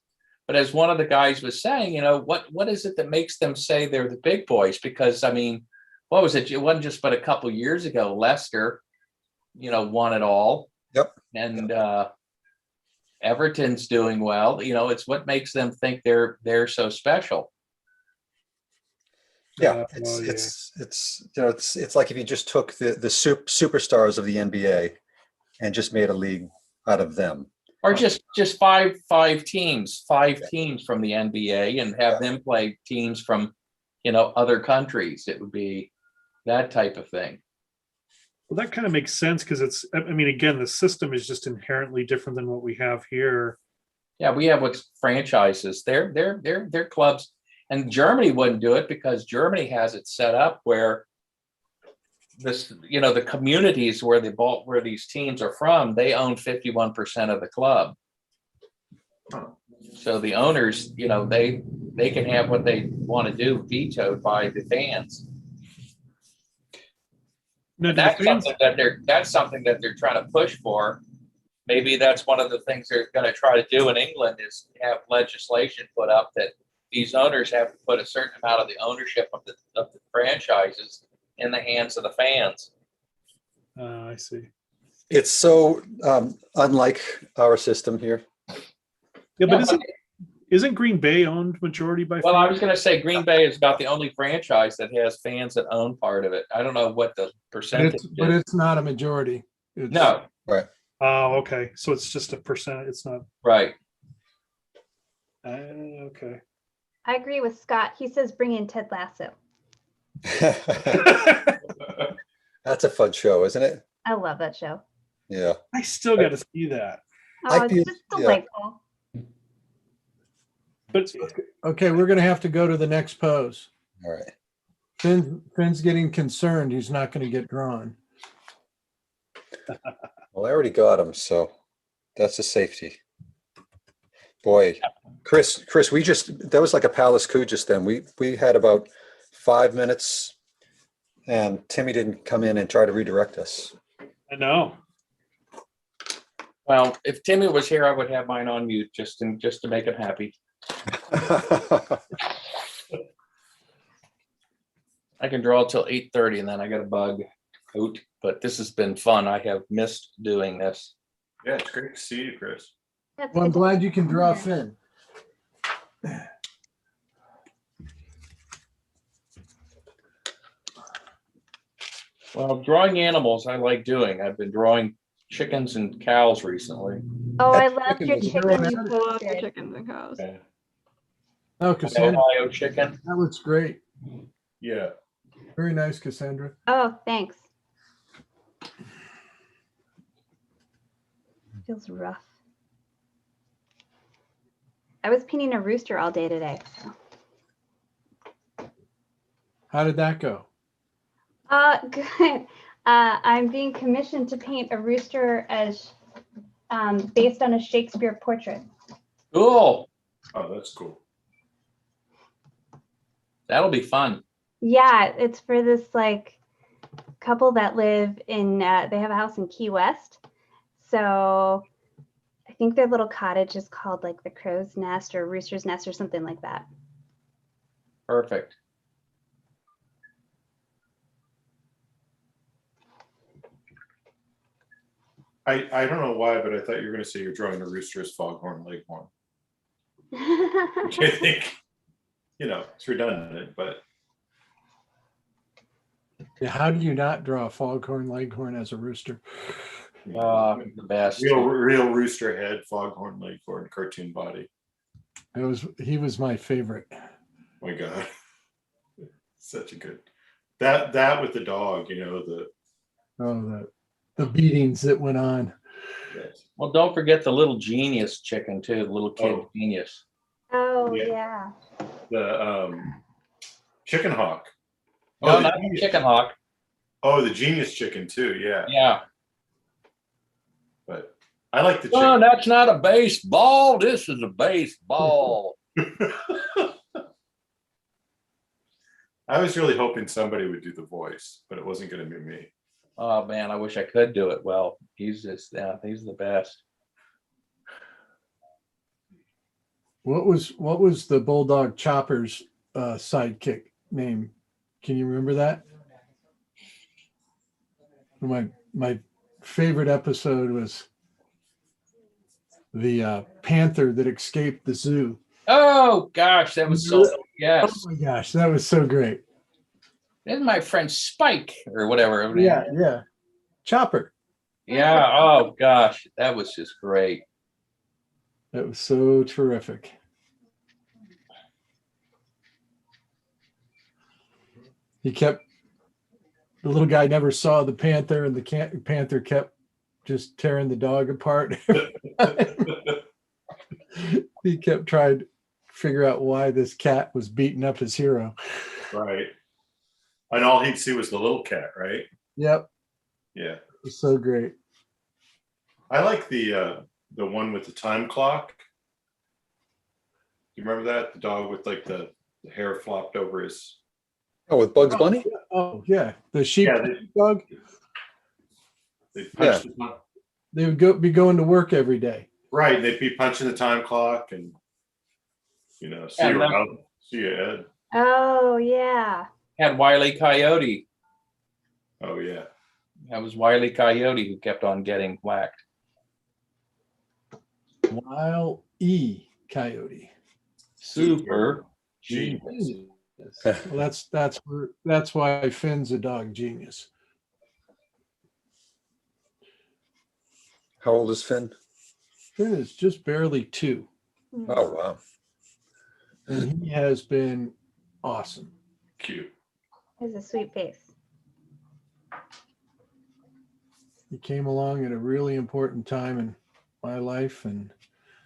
But as one of the guys was saying, what is it that makes them say they're the big boys? Because, I mean, what was it? It wasn't just but a couple years ago, Leicester, won it all. Yep. And Everton's doing well. It's what makes them think they're so special. Yeah, it's like if you just took the superstars of the NBA and just made a league out of them, or just five teams from the NBA, and have them play teams from other countries. It would be that type of thing. Well, that kind of makes sense, because again, the system is just inherently different than what we have here. Yeah, we have what's franchises. They're clubs, and Germany wouldn't do it because Germany has it set up where the communities where these teams are from, they own 51% of the club. So the owners, they can have what they want to do vetoed by the fans. No, That's something that they're trying to push for, maybe that's one of the things they're going to try to do in England is have legislation put up that these owners have to put a certain amount of the ownership of the franchises in the hands of the fans. I see. It's so unlike our system here. Yeah, but Yeah, isn't Green Bay owned majority by? Well, I fans? was going to say Green Bay is about the only franchise that has fans that own part of it. I don't know what the percentage But is. it's not a majority. It's, No, Oh, okay. So it's just a percent. It's not. right. Okay. I agree with Scott. He says bring in Ted Lasso. That's a fun show, isn't it? I love that show. Yeah. I still got to see that. Oh, I it's feel- just yeah. delightful. But okay, we're going to have to go to the next pose. All right. Finn's getting concerned. He's not going to get drawn. Well, I already got him, so that's a safety. Boy, Chris, that was like a palace coup just then. We had about 5 minutes and Timmy didn't come in and try to redirect us. I know. Well, if Timmy was here, I would have mine on mute just to make him happy. I can draw till 8:30 and then I got a bug out. But this has been fun. I have missed doing this. Yeah, it's great to see you, Chris. That's Well, I'm good to glad you can draw Yeah. Finn. Well, drawing animals I like doing. I've been drawing chickens and cows recently. Oh, I That love chicken your was chicken. really You nice. I love posted. chickens and cows. Okay. Oh, An Cassandra, Ohio chicken. that looks great. Yeah. Very nice, Cassandra. Oh, thanks. Feels rough. I was painting a rooster all day today. So. How did that go? Good. I'm being commissioned to paint a rooster as based on a Shakespeare portrait. Cool. Oh, that's cool. That'll be fun. Yeah, it's for this like couple that live in. They have a house in Key West, so I think their little cottage is called like the Crow's Nest or Rooster's Nest or something like that. Perfect. I don't know why, but I thought you were going to say you're drawing a rooster as foghorn leghorn, which I think, it's redundant, but Yeah, how do you not draw a foghorn leghorn as a rooster? The best. real rooster head, foghorn leghorn, cartoon body. He was my favorite. My God, such a good that with the dog, The beatings that went on. yes. Well, don't forget the little genius chicken too, the little kid Oh. genius. Oh Yeah. yeah. The chicken hawk. No, the not the genius- chicken hawk. Oh, the genius chicken too. Yeah, Yeah. but I like the No, chicken. that's not a baseball. This is a baseball. I was really hoping somebody would do the voice, but it wasn't going to be me. Oh man, I wish I could do it. Well, he's the best. What was the Bulldog Chopper's sidekick name? Can you remember that? My favorite episode was the panther that escaped the zoo. Oh gosh, that was so yes. Oh my gosh, that was so great. This is my friend Spike or whatever. Yeah. Chopper. Yeah. Oh gosh, that was just great. That was so terrific. The little guy never saw the panther, and the panther kept just tearing the dog apart. He kept trying to figure out why this cat was beating up his hero. Right. And all he'd see was the little cat, right? Yep, Yeah. it was so great. I like the one with the time clock. You remember that? The dog with like the hair flopped over his. Oh, with Bugs Bunny? Oh yeah, the sheep Yeah, dog. they punched him up. they would be going to work every day. Right. They'd be punching the time clock and, see you around. See you, Ed. Oh yeah. Had Wile E. Coyote. Oh, yeah. That was Wile E. Coyote who kept on getting whacked. Wile E. Coyote. Super Genius. Well, that's why Finn's a dog genius. How old is Finn? Finn is just barely 2, Oh, wow. and he has been awesome. Cute. Has a sweet face. He came along at a really important time in my life, and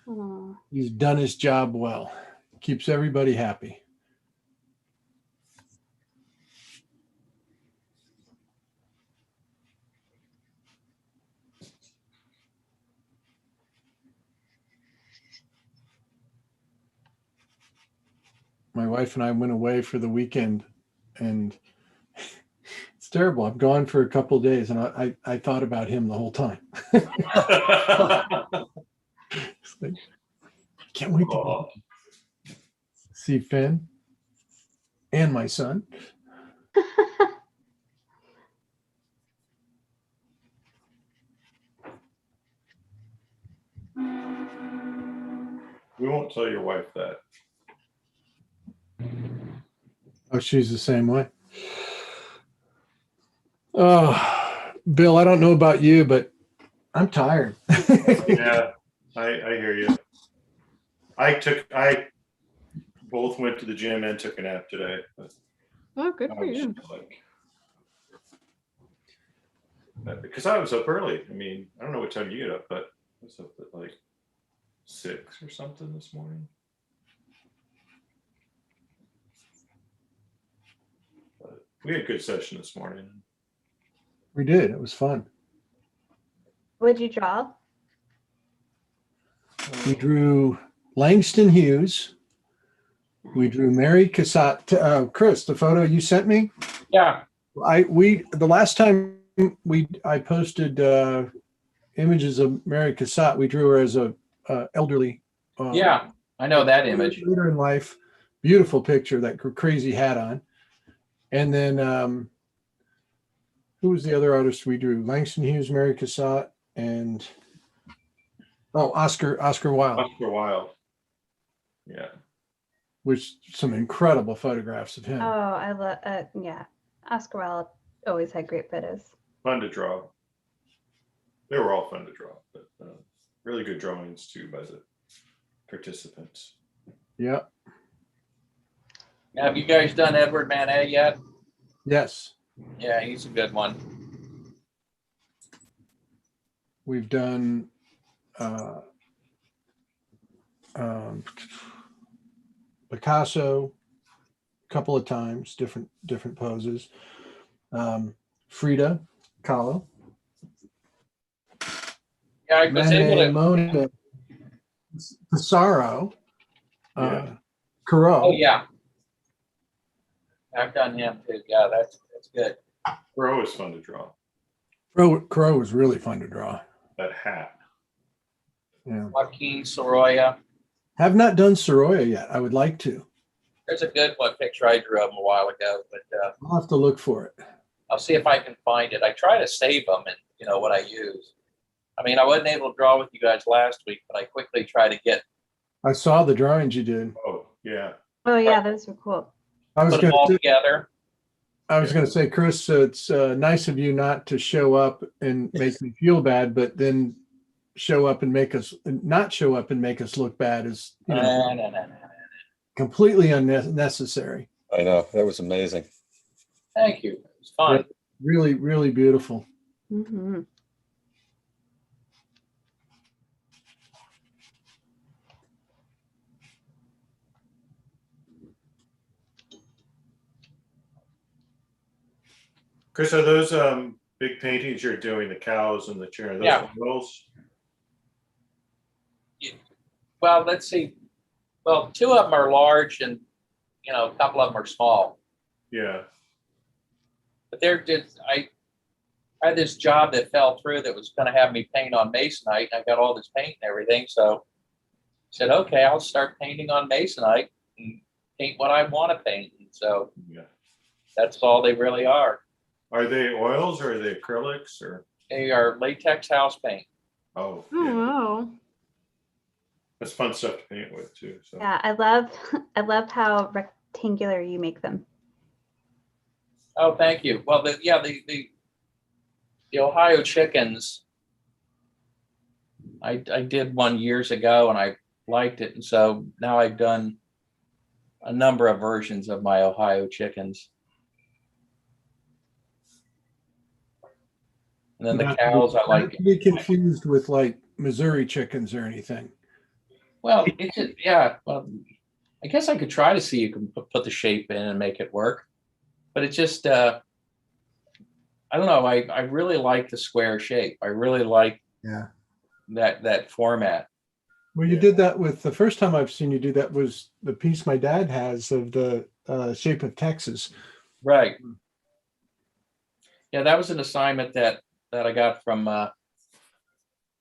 Aw. he's done his job well. Keeps everybody happy. My wife and I went away for the weekend, and it's terrible. I'm gone for a couple of days, and I thought about him the whole time. It's like, can't wait to see Finn and my son. We won't tell your wife that. Oh, she's the same way. Oh, Bill, I don't know about you, but I'm tired. Yeah, I hear you. I both went to the gym and took a nap today. But Oh, good I for was you. just because I was up early. I mean, I don't know what time you get up, but I was up at like 6 or something this morning. But we had a good session this morning. We did. It was fun. What'd you draw? We drew Langston Hughes. We drew Mary Cassatt. Chris, the photo you sent me. Yeah. The last time I posted images of Mary Cassatt, we drew her as a elderly. Yeah. I know that image. Later in life, beautiful picture, that crazy hat on. And then who was the other artist we drew? Langston Hughes, Mary Cassatt, and Oscar Wilde. Oscar Wilde. Yeah. Which some incredible photographs of him. Oh, I love. Yeah, Oscar Wilde always had great photos. Fun to draw. They were all fun to draw, but really good drawings too by the participants. Yeah. Have you guys done Edward Manet yet? Yes. Yeah, he's a good one. We've done Picasso a couple of times, different poses. Frida Kahlo. Yeah, I was able to. Mona, Pissarro, Yeah. Corot. Oh yeah, I've done him too. Yeah, that's good. They're always fun to draw. Corot was really fun to draw. That hat. Yeah. Joaquin Sorolla. Have not done Sorolla yet. I would like to. There's a good one picture I drew of him a while ago, but I'll have to look for it. I'll see if I can find it. I try to save them and what I use. I mean, I wasn't able to draw with you guys last week, but I quickly try to get. I saw the drawings you did. Oh, yeah. Oh yeah, those were cool. I was Put them all going together. to say, Chris, it's nice of you not to show up and make me feel bad, but then not show up and make us look bad is No. completely unnecessary. I know. That was amazing. Thank you. It's fun. Really, really beautiful. Mm-hmm. Chris, are those big paintings you're doing, the cows and the chair, are those Yeah. oils? Well, let's see. Well, 2 of them are large, and a couple of them are small. Yeah. But they're just I had this job that fell through that was going to have me paint on masonite. I got all this paint and everything. So I said, okay, I'll start painting on masonite and paint what I want to paint. And so that's all they really are. Are they oils or are they acrylics or? They are latex house paint. Oh, Oh, yeah. wow. That's fun stuff to paint with too. So. Yeah, I love how rectangular you make them. Oh, thank you. Well, the Ohio chickens, I did one years ago and I liked it. And so now I've done a number of versions of my Ohio chickens. And then the cows, I like. Not to be confused with like Missouri chickens or anything. Well, yeah. Well, I guess I could try to see you can put the shape in and make it work, but it just I don't know. I really like the square shape. I really like that format. Well, you did that with the first time I've seen you do that was the piece my dad has of the shape of Texas. Right. Yeah, that was an assignment that I got from the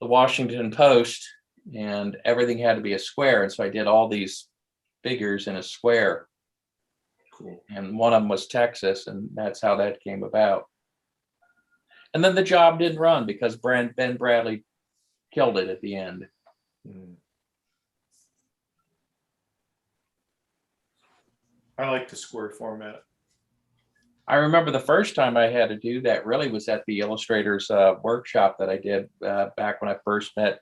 Washington Post, and everything had to be a square. And so I did all these figures in a square. Cool. And one of them was Texas, and that's how that came about. And then the job didn't run because Ben Bradley killed it at the end. I like the square format. I remember the first time I had to do that really was at the illustrators workshop that I did back when I first met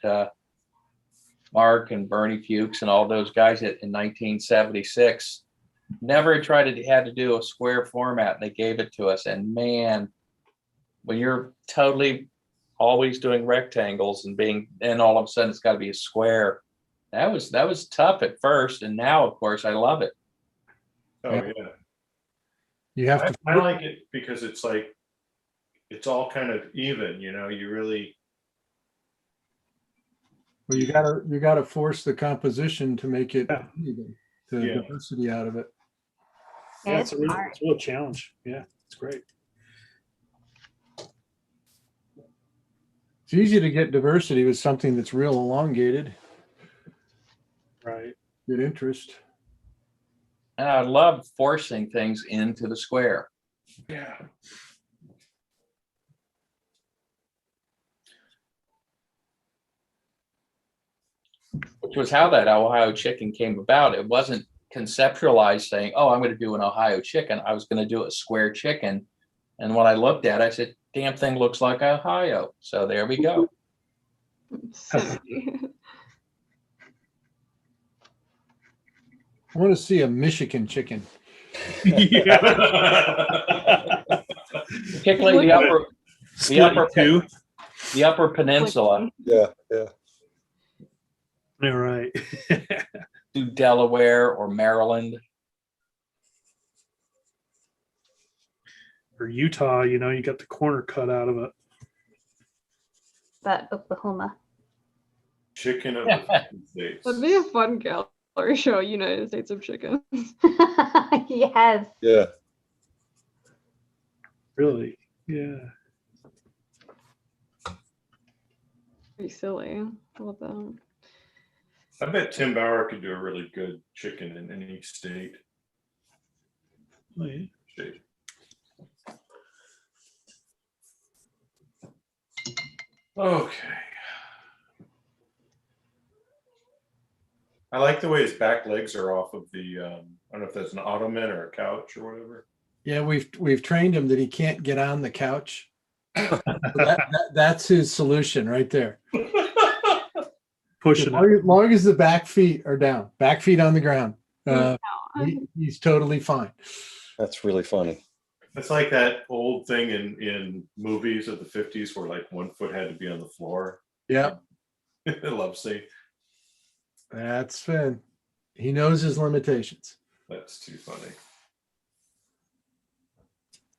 Mark and Bernie Fuchs and all those guys in 1976. Never had to do a square format, and they gave it to us. And man, when you're totally always doing rectangles and all of a sudden it's got to be a square, that was tough at first. And now, of course, I love it. Oh yeah. You have to. I like it because it's like it's all kind of even. You know, you really. Well, you gotta force the composition to make it even, the diversity out of it. Yeah, it's a real challenge. Yeah, it's great. It's easy to get diversity with something that's real elongated. Right. Good interest. And I love forcing things into the square. Yeah. Which was how that Ohio chicken came about. It wasn't conceptualized saying, oh, I'm going to do an Ohio chicken. I was going to do a square chicken. And when I looked at it, I said, damn thing looks like Ohio. So there we go. I want to see a Michigan chicken. Particularly the upper peninsula. Yeah. All right. To Delaware or Maryland. For Utah, you got the corner cut out of it. But Oklahoma. Chicken of the 50 states. That'd be a fun gallery show, United States of Chickens. Yes. Yeah. Really? Yeah. Pretty silly. I love that. I bet Tim Bauer could do a really good chicken in any state. Oh, yeah. State. Okay. I like the way his back legs are off of the, I don't know if that's an ottoman or a couch or whatever. Yeah, we've trained him that he can't get on the couch. So that's his solution right there. Pushing As long as the back feet are down, back feet on the ground, he's totally fine. That's really funny. It's like that old thing in movies of the 50s where like one foot had to be on the floor. Yeah. I love seeing. That's Finn. He knows his limitations. That's too funny.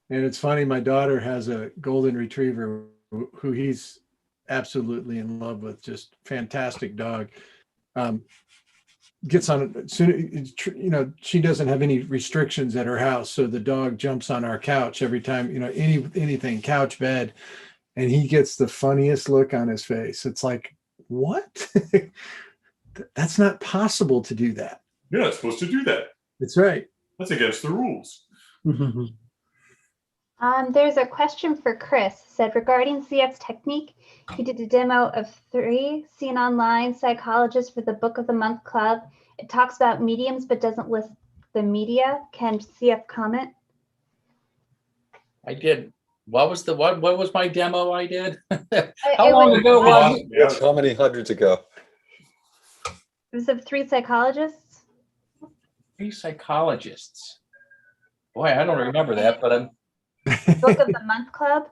And it's funny, my daughter has a golden retriever who he's absolutely in love with, just fantastic dog. gets on soon, you know, she doesn't have any restrictions at her house, so the dog jumps on our couch every time, you know, anything, couch, bed, and he gets the funniest look on his face. It's like, what? That's not possible to do that. You're not supposed to do that. That's right. That's against the rules. There's a question for Chris. Said regarding CF's technique, he did a demo of 3 seen online psychologists for the Book of the Month Club. It talks about mediums but doesn't list the media. Can CF comment? I did. What was my demo I did? It How long was- ago was it? That's how many hundreds ago? It was of 3 psychologists. 3 psychologists. Boy, I don't remember that, but Book of the Month Club.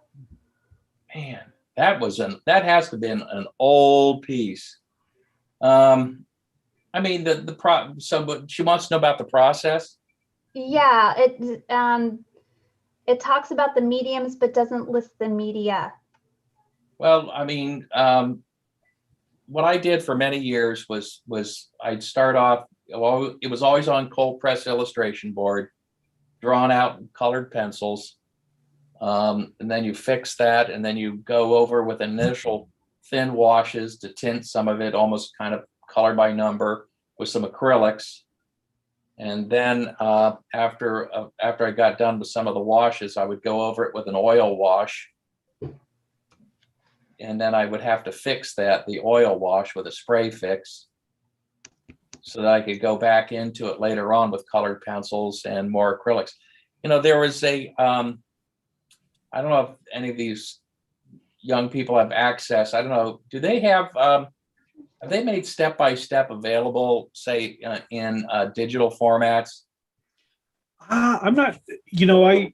man, that has to have been an old piece. I mean but she wants to know about the process. Yeah, it talks about the mediums but doesn't list the media. Well, I mean, what I did for many years was I'd start off, well, it was always on cold press illustration board, drawn out in colored pencils. And then you fix that, and then you go over with initial thin washes to tint some of it, almost kind of color by number, with some acrylics. And then after I got done with some of the washes, I would go over it with an oil wash. And then I would have to fix the oil wash with a spray fix, so that I could go back into it later on with colored pencils and more acrylics. You know, there was I don't know if any of these young people have access. I don't know. Do they have they made step-by-step available, say, in digital formats? I'm not, you know, I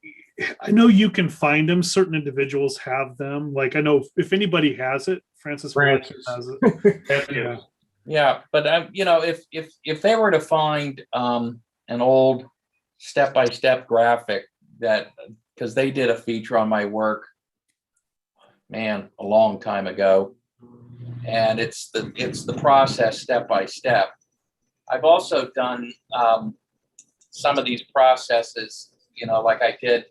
know you can find them. Certain individuals have them. Like, I know if anybody has it, Francis has it. Yeah, but you know, if they were to find an old step-by-step graphic that, because they did a feature on my work, man, a long time ago, and it's the process step by step. I've also done some of these processes, you know, like I did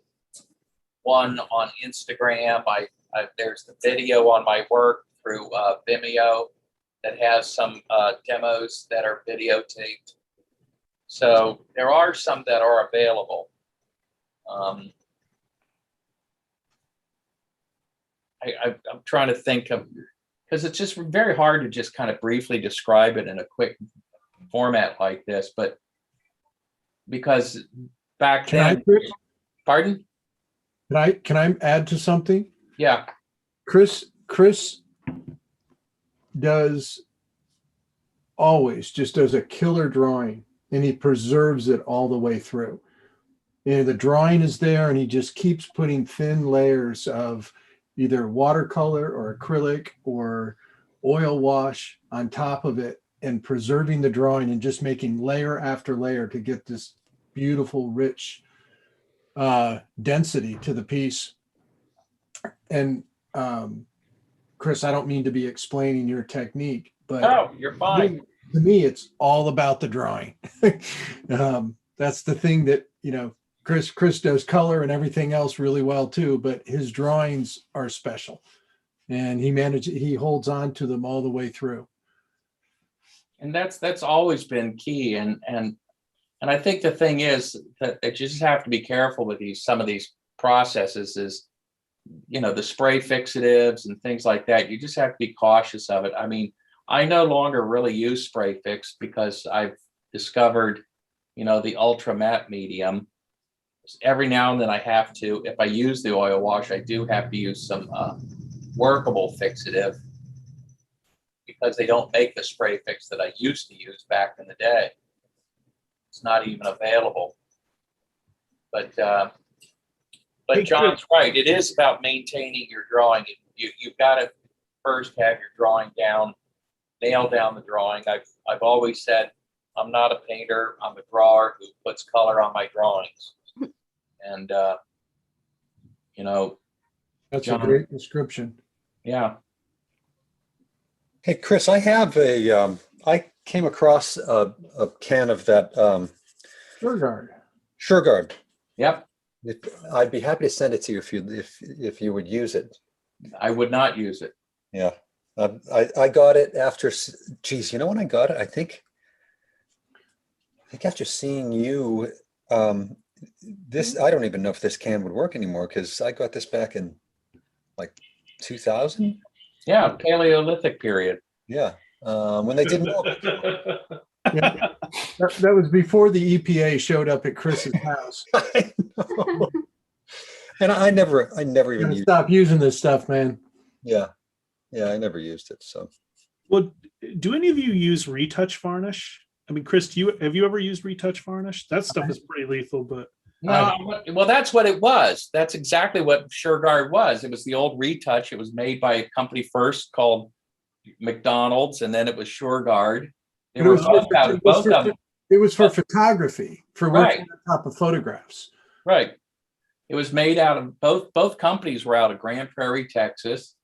one on Instagram. There's the video on my work through Vimeo that has some demos that are videotaped. So there are some that are available. I'm trying to think of, because it's just very hard to just kind of briefly describe it in a quick format like this, but because back then, pardon? Can I add to something? Yeah. Chris always does a killer drawing, and he preserves it all the way through. And the drawing is there, and he just keeps putting thin layers of either watercolor or acrylic or oil wash on top of it, and preserving the drawing and just making layer after layer to get this beautiful, rich density to the piece. And Chris, I don't mean to be explaining your technique, but oh, you're fine. To me, it's all about the drawing. That's the thing that, you know, Chris does color and everything else really well too, but his drawings are special, and he holds on to them all the way through. And that's always been key. And I think the thing is that you just have to be careful with some of these processes is, you know, the spray fixatives and things like that. You just have to be cautious of it. I mean, I no longer really use spray fix because I've discovered, you know, the ultra matte medium. Every now and then I have to, if I use the oil wash, I do have to use some workable fixative, because they don't make the spray fix that I used to use back in the day. It's not even available. But John's right. It is about maintaining your drawing. You've got to first have your drawing down, nail down the drawing. I've always said I'm not a painter. I'm a drawer who puts color on my drawings. And you know, That's John, a great description. Yeah. Hey, Chris, I have I came across a can of that SureGuard. SureGuard. Yep, I'd be happy to send it to you if you would use it. I would not use it. Yeah, I got it after. Geez, you know when I got it? I think after seeing you. This I don't even know if this can would work anymore because I got this back in like 2000. Yeah, Paleolithic period. Yeah, when they didn't know. Yeah. That was before the EPA showed up at Chris's house. I know. And I never even Gotta used. stop using this stuff, man. Yeah, I never used it. So Well, do any of you use retouch varnish? I mean, Chris, have you ever used retouch varnish? That stuff is pretty lethal, but No, well, that's what it was. That's exactly what SureGuard was. It was the old retouch. It was made by a company first called McDonald's, and then it was SureGuard. They were both of them. It was for photography, for working Right. on top of photographs. Right. It was made out of both companies were out of Grand Prairie, Texas.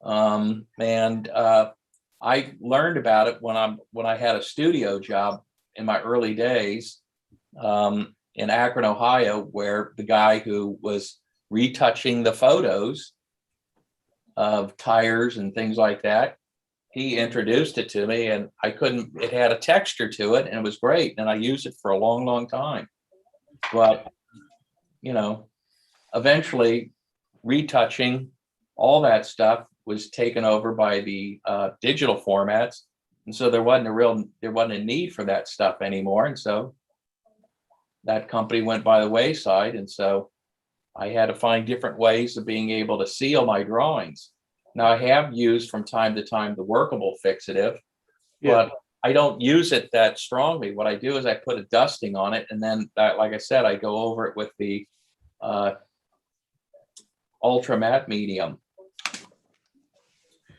I learned about it when I had a studio job in my early days in Akron, Ohio, where the guy who was retouching the photos of tires and things like that, he introduced it to me, and it had a texture to it, and it was great, and I used it for a long, long time. But eventually retouching, all that stuff was taken over by the digital formats, and so there wasn't a need for that stuff anymore, and so that company went by the wayside, and so I had to find different ways of being able to seal my drawings. Now I have used from time to time the Workable Fixative, but I don't use it that strongly. What I do is I put a dusting on it, and then like I said, I go over it with the ultra matte medium.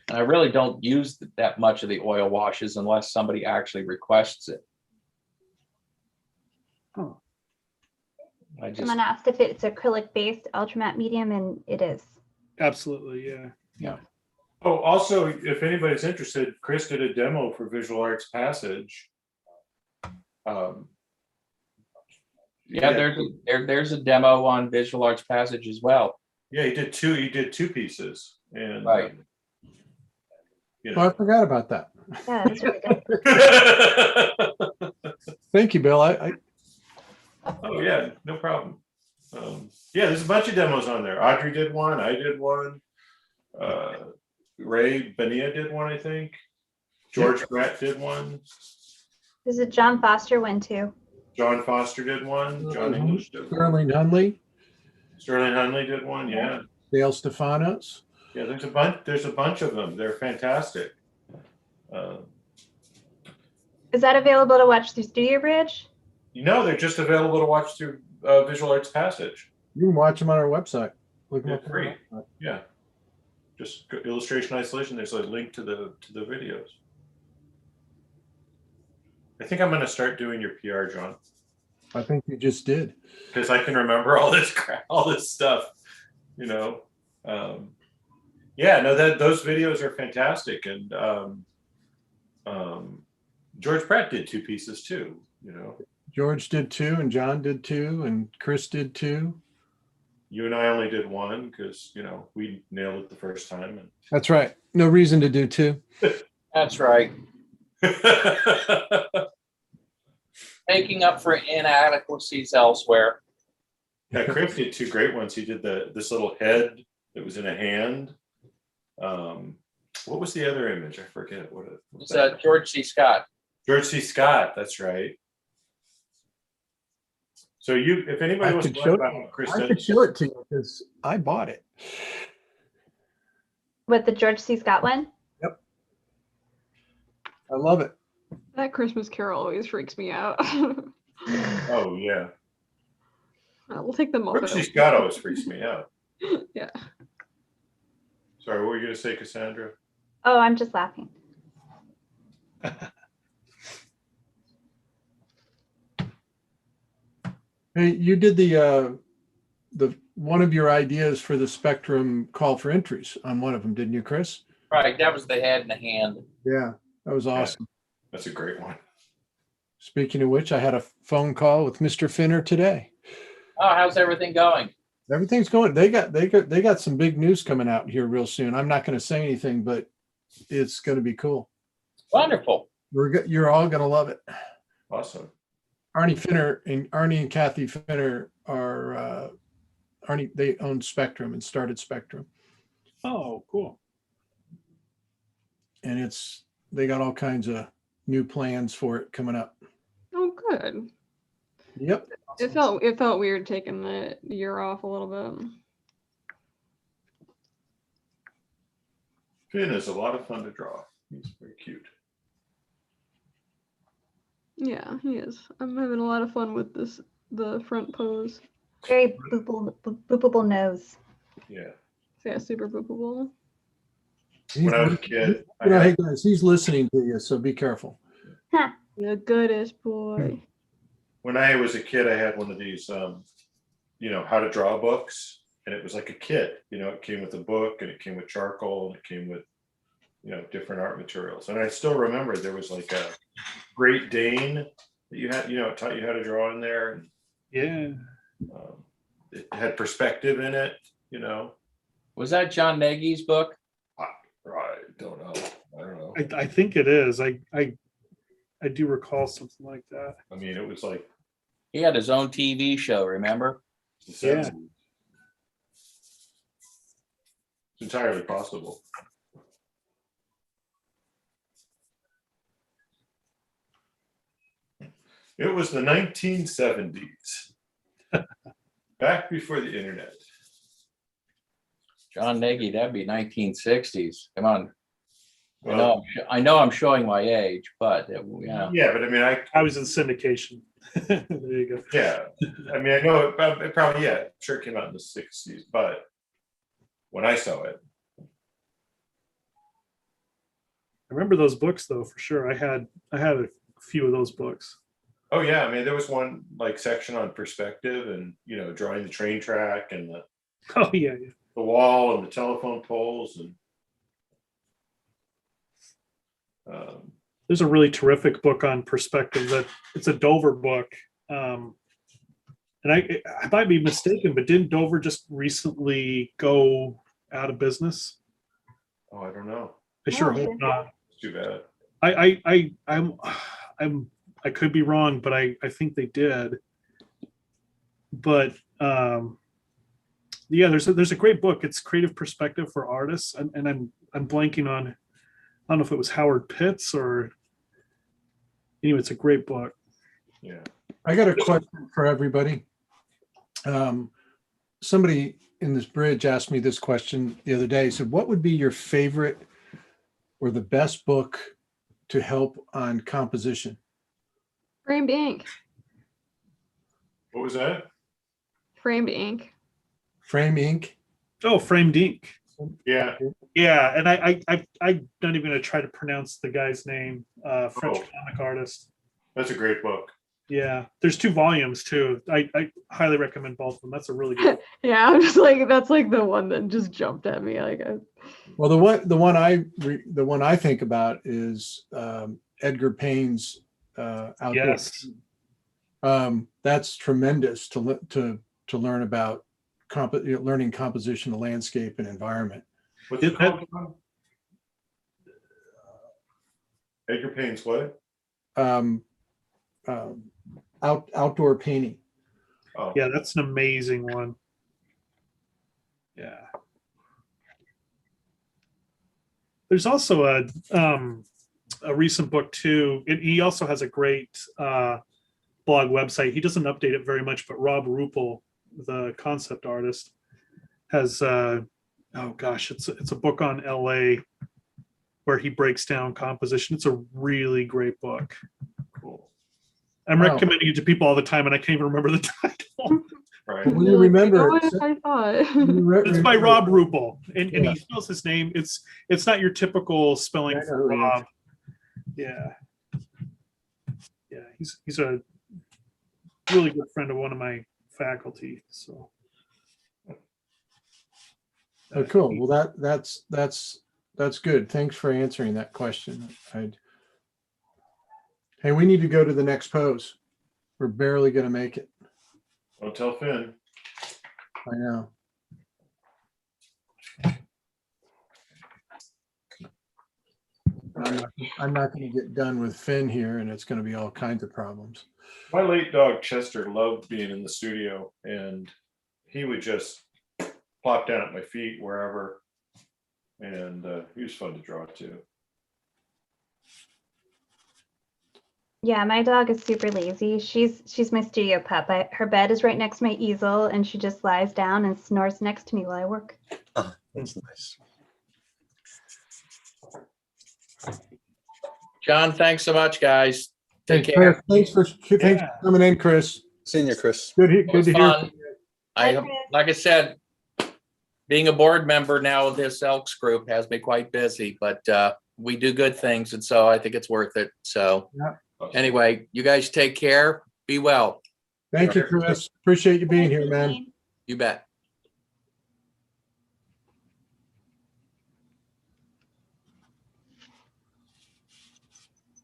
And I really don't use that much of the oil washes unless somebody actually requests it. Oh. Someone asked if it's acrylic based ultra matte medium, and it is. absolutely, yeah. Oh, also, if anybody's interested, Chris did a demo for Visual Arts Passage. There's a demo on Visual Arts Passage as well. Yeah, he did two pieces, and Right. Oh, I forgot about that. Yeah, that's really good. Thank you, Bill. Oh yeah, no problem. Yeah, there's a bunch of demos on there. Audrey did one. I did one. Ray Benia did one, I think. George Brett did one. There's a John Foster one too. John Foster did one. John English did one. Sterling Hunley, Sterling Hunley did one. Yeah. Dale Stefanos. Yeah, there's a bunch. There's a bunch of them. They're fantastic. Is that available to watch through Studio Bridge? They're just available to watch through Visual Arts Passage. You can watch them on our website. Look them Yeah, up on free. our website. Yeah, just go illustration isolation. There's a link to the videos. I think I'm going to start doing your PR, John, I think you just did. because I can remember all this crap, all this stuff. Yeah, no, those videos are fantastic, and George Pratt did two pieces too. George did two, and John did two, and Chris did two. You and I only did one because we nailed it the first time. That's right. No reason to do two. That's right. Making up for inadequacies elsewhere. Yeah, Chris did two great ones. He did this little head that was in a hand. What was the other image? I forget what it was. It's George C. Scott. George C. Scott. That's right. So if anybody wants to learn about what Chris I did, could show it to you because I bought it. What, the George C. Scott one? Yep. I love it. That Christmas Carol always freaks me out. oh yeah, We'll take them off. George C. Scott always freaks me out. Yeah. Sorry, what were you going to say, Cassandra? Oh, I'm just laughing. Hey, you did the one of your ideas for the Spectrum call for entries on one of them, didn't you, Chris? Right, that was the head and the hand. Yeah, that was awesome. That's a great one. Speaking of which, I had a phone call with Mr. Finner today. Oh, how's everything going? Everything's going. They got some big news coming out here real soon. I'm not going to say anything, but it's going to be cool. Wonderful. You're all going to love it. Awesome. Arnie and Kathy Finner are Arnie. They own Spectrum and started Spectrum, Oh, cool. and they got all kinds of new plans for it coming up. Oh, good. Yep. It felt weird taking the year off a little bit. Finn is a lot of fun to draw. He's very cute. Yeah, he is. I'm having a lot of fun with the front pose. Very boopable nose. Yeah. Yeah, super boopable. When I was a kid, Hey guys, he's listening to you, so be careful. The goodest boy. when I was a kid, I had one of these, how to draw books, and it was like a kit. It came with a book, and it came with charcoal, and it came with, different art materials. And I still remember there was like a Great Dane that you had, it taught you how to draw in there. Yeah. It had perspective in it. Was that John Nagy's book? I don't know. I don't know. I think it is. I do recall something like that. I mean, it was like He had his own TV show, remember? the Yeah. 70s. It's entirely possible. It was the 1970s, back before the internet. John Nagy, that'd be 1960s. Come on. Well, I know I'm showing my age, but yeah. yeah, but I mean, I was in syndication. There you go. yeah, I mean, I know it probably, yeah, sure it came out in the 60s, but when I saw it, I remember those books though, for sure. I had a few of those books. oh yeah, I mean, there was one like section on perspective and drawing the train track and Oh yeah, yeah. the wall and the telephone poles and There's a really terrific book on perspective that it's a Dover book. And I might be mistaken, but didn't Dover just recently go out of business? oh, I don't know. I sure Oh, hope did not. It's too bad. I could be wrong, but I think they did. But yeah, there's a great book. It's Creative Perspective for Artists, and I'm blanking on. I don't know if it was Howard Pitts or. Anyway, it's a great book. Yeah. I got a question for everybody. Somebody in this bridge asked me this question the other day. He said, what would be your favorite or the best book to help on composition? Framed ink. What was that? Framed ink. Frame ink? Oh, Framed Ink. Yeah. Yeah, and I'm not even going to try to pronounce the guy's name. French comic artist. That's a great book. Yeah, there's 2 volumes too. I highly recommend both of them. That's a really good. Yeah, I'm just like, that's like the one that just jumped at me. Well, the one I think about is Edgar Payne's Outdoor. Yes. That's tremendous to learn about learning composition of landscape and environment. What's it called? Edgar Payne's what? Outdoor painting. Oh, Yeah, that's an amazing one. Yeah. There's also a recent book too. He also has a great blog website. He doesn't update it very much, but Rob Ruppel, the concept artist, has it's a book on LA where he breaks down composition. It's a really great book. cool. I'm Wow. recommending it to people all the time, and I can't even remember the title. Right. When you remember, What I thought. It's by Rob Ruppel, and Yeah. he spells his name. It's not your typical spelling I know for who he is. Rob. Yeah, he's a really good friend of one of my faculty. So. Oh, cool. Well, that's good. Thanks for answering that question. Hey, we need to go to the next pose. We're barely going to make it. Don't tell Finn. I know. I'm not going to get done with Finn here, and it's going to be all kinds of problems. My late dog Chester loved being in the studio, and he would just plop down at my feet wherever, and he was fun to draw too. Yeah, my dog is super lazy. She's my studio pup. Her bed is right next to my easel, and she just lies down and snores next to me while I work. Oh, that's nice. John, thanks so much, guys. Take Hey, care. Chris, thanks for coming in, Chris. Seeing you, Chris. Good It was to hear. fun. Like I said, being a board member now of this Elks group has me quite busy, but we do good things, and so I think it's worth it. So anyway, you guys take care. Be well. Thank you, Chris. Appreciate you being here, man. You bet.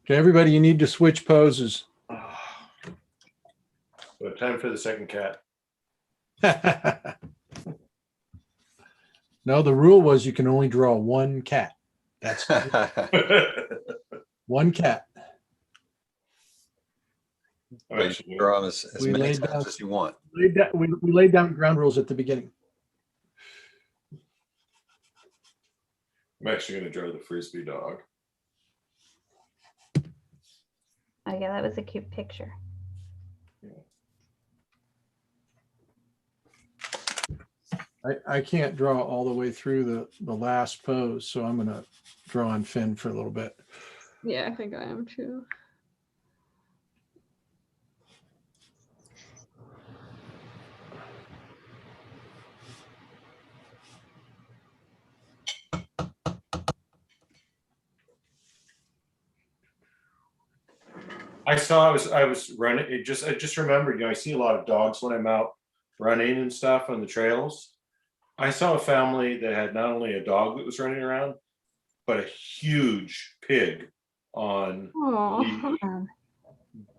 Okay, everybody, you need to switch poses. But time for the second cat. No, the rule was you can only draw one cat. That's one cat. You can draw them as We many laid times down- as you want. We laid down ground rules at the beginning. I'm actually going to draw the frisbee dog. Oh yeah, that was a cute picture. I can't draw all the way through the last pose, so I'm gonna draw on Finn for a little bit. Yeah, I think I am too. I was running. I just remembered, I see a lot of dogs when I'm out running and stuff on the trails. I saw a family that had not only a dog that was running around, but a huge pig on Oh,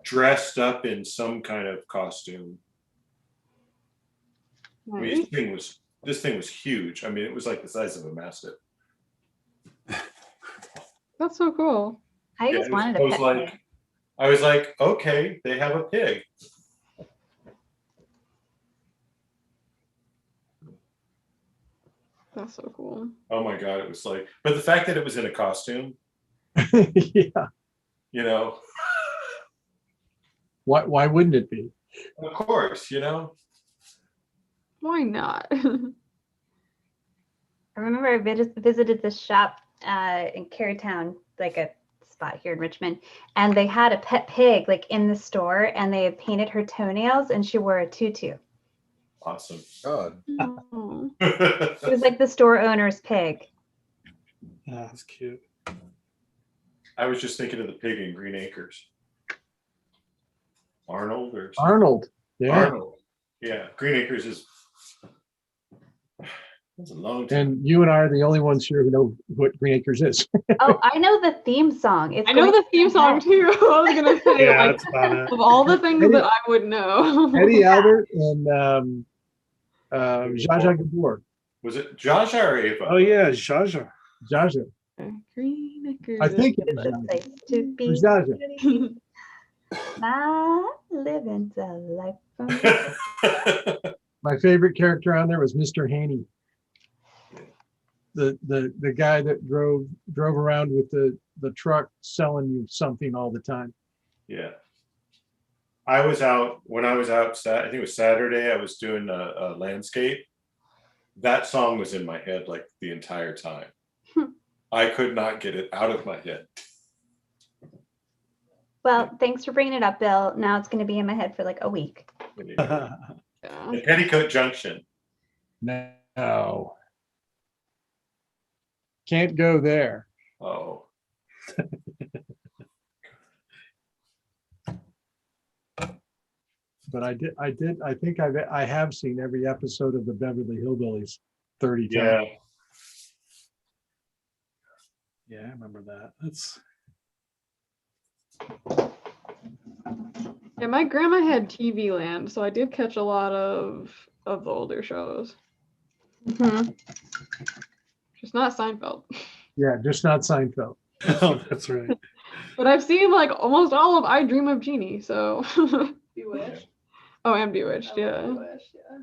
dressed up in some kind of costume. I mean, nice. this thing was huge. I mean, it was like the size of a mastiff. That's so cool. I Yeah, just wanted a pet pig. I was like, okay, they have a pig. That's so cool. Oh my God, it was like, but the fact that it was in a costume, Yeah. you know, Why wouldn't it be? of course, you know. Why not? I remember I visited this shop in Carytown, like a spot here in Richmond, and they had a pet pig like in the store, and they had painted her toenails, and she wore a tutu. Awesome. God. Oh, It was like the store owner's pig. Yeah, that's cute. I was just thinking of the pig in Green Acres. Arnold or something? Arnold. Yeah. Arnold. Yeah, Green Acres is. That's a long time. And you and I are the only ones here who know what Green Acres is. Oh, I know the theme song. It's I know going the theme song too. I was gonna say, Yeah, like, that's about it. of all the things Eddie- that I would know. Eddie Albert and Zsa Zsa Gabor. Was it Jaja or Ava? Oh yeah, Zsa Zsa. Zsa Zsa. Green Acres. I think it to was the Zsa place to Zsa. be. Zsa Zsa. My living's a life. From My favorite character on there was Mr. Haney. The guy that drove around with the truck selling you something all the time. Yeah. I was out I think it was Saturday, I was doing a landscape. That song was in my head like the entire time. I could not get it out of my head. Well, thanks for bringing it up, Bill. Now it's going to be in my head for like a week. Yeah. The Petticoat Junction. No. Can't go there. Oh. But I think I have seen every episode of the Beverly Hillbillies 30 times. Yeah. Yeah, I remember that. That's Yeah, my grandma had TV Land, so I did catch a lot of the older shows. Mhm. Just not Seinfeld. Yeah, just not Seinfeld. Oh, that's right. But I've seen like almost all of I Dream of Jeannie, so Bewitched. oh, and Bewitched, I love yeah. Bewitched, yeah.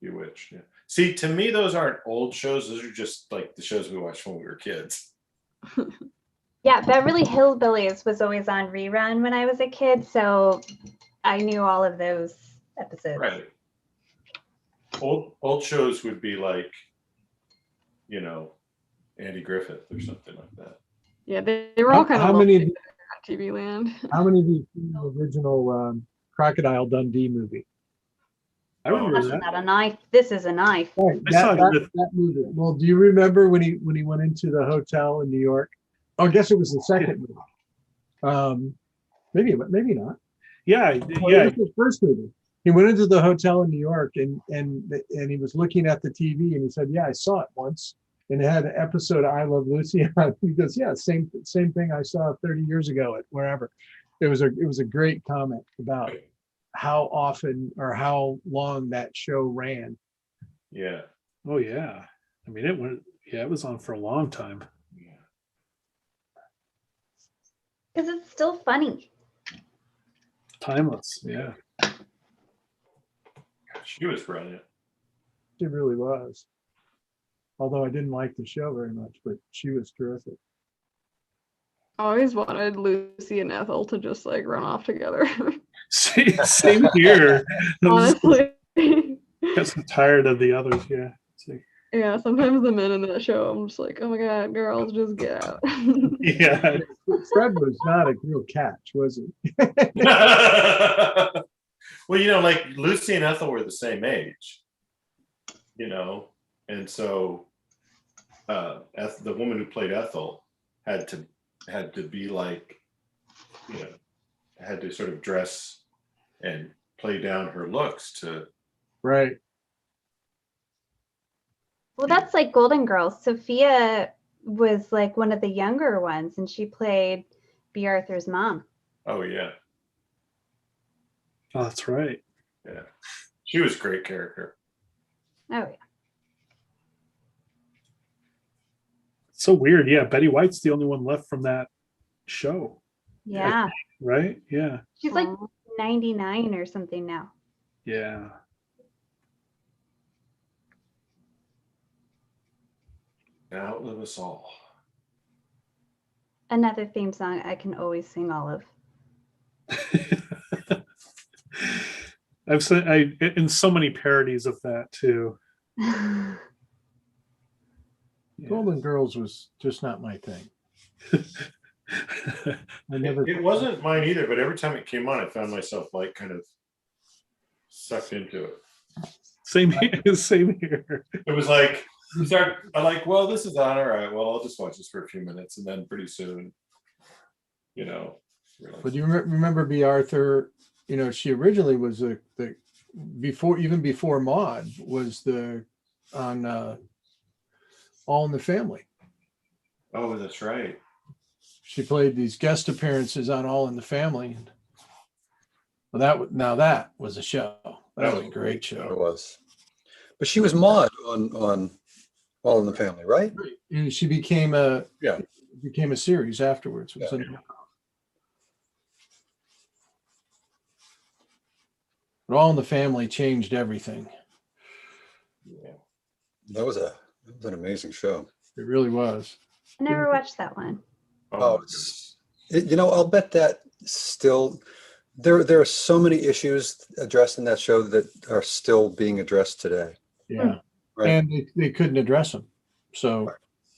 Bewitched. Yeah. See, to me, those aren't old shows. Those are just like the shows we watched when we were kids. Yeah, Beverly Hillbillies was always on rerun when I was a kid, so I knew all of those episodes. Right. Old shows would be like, you know, Andy Griffith or something like that. Yeah, they were all kind of How many on TV Land. How many of you seen the original Crocodile Dundee movie? I remember That's that. not a knife. This is a knife. Right, I saw that, it with- that movie. Well, do you remember when he went into the hotel in New York? Oh, I guess it was the second movie. Maybe not. Yeah, Well, yeah. it was the first movie. He went into the hotel in New York and he was looking at the TV and he said, "Yeah, I saw it once." And it had an episode of I Love Lucy. He goes, "Yeah, same thing I saw 30 years ago at wherever." It was a great comment about how often or how long that show ran. Yeah. Oh yeah. I mean, it was on for a long time. Because it's still funny. Timeless. Yeah. She was brilliant. She really was. Although I didn't like the show very much, but she was terrific. I always wanted Lucy and Ethel to just like run off together. Same here. Honestly. I'm so tired of the others. Yeah. It's like, Yeah, sometimes the men in that show, I'm just like, oh my god, girls, just get out. yeah. Fred was not a real catch, was he? Well, you know, like Lucy and Ethel were the same age, you know, and so the woman who played Ethel had to be like, you know, had to sort of dress and play down her looks to. Right. Well, that's like Golden Girls. Sophia was like one of the younger ones, and she played B. Arthur's mom. Oh yeah, Oh, that's right. yeah, she was a great character. Oh yeah. So weird. Yeah. Betty White's the only one left from that show. Yeah. Right? Yeah. She's like Aw. 99 or something now. Yeah. Outlive us all. Another theme song I can always sing all of. I've said in so many parodies of that too. Yeah. Golden Girls was just not my thing. I never. It wasn't mine either, but every time it came on, I found myself like kind of sucked into it. Same here. Same here. It was like I'm like, well, this is on, all right. Well, I'll just watch this for a few minutes, and then pretty soon, you know. But you remember B. Arthur? You know, she originally was before Maude was on All in the Family. Oh, that's right. She played these guest appearances on All in the Family. Well, that was a show. That was a great It show. was. But she was Maude on All in the Family, right? And she became a series afterwards. It was Yeah. But All in the Family changed everything. That was an amazing show. It really was. I never watched that one. Oh, I'll bet that still there are so many issues addressed in that show that are still being addressed today. Yeah. Right. And they couldn't address them. So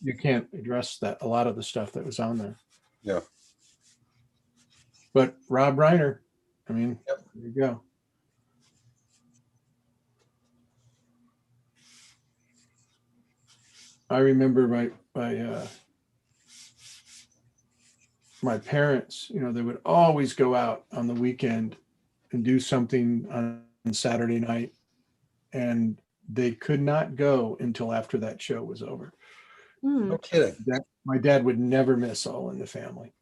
you can't address a lot of the stuff that was on there. Yeah. But Rob Reiner, I mean, There you go. I remember my parents, you know, they would always go out on the weekend and do something on Saturday night, and they could not go until after that show was over. Hmm. No kidding. My dad would never miss All in the Family.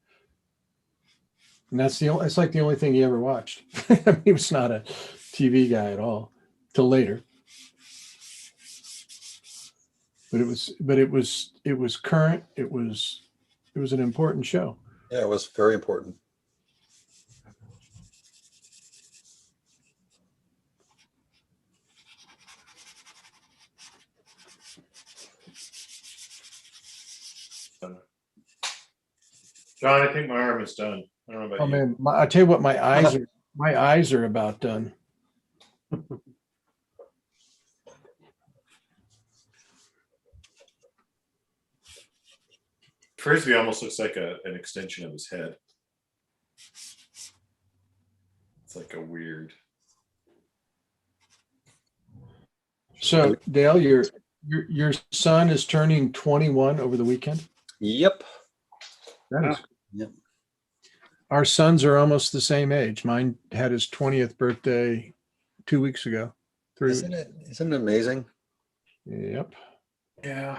And it's like the only thing he ever watched. I mean, he was not a TV guy at all till later. But it was current. It was an important show. Yeah, it was very important. John, I think my arm is done. I don't know about Oh you. man, I tell you what, my eyes are about done. Frisbee almost looks like an extension of his head. It's like a weird. So Dale, your son is turning 21 over the weekend. Yep. That is. Yep. Our sons are almost the same age. Mine had his 20th birthday 2 weeks ago. Isn't it amazing? Yep. Yeah.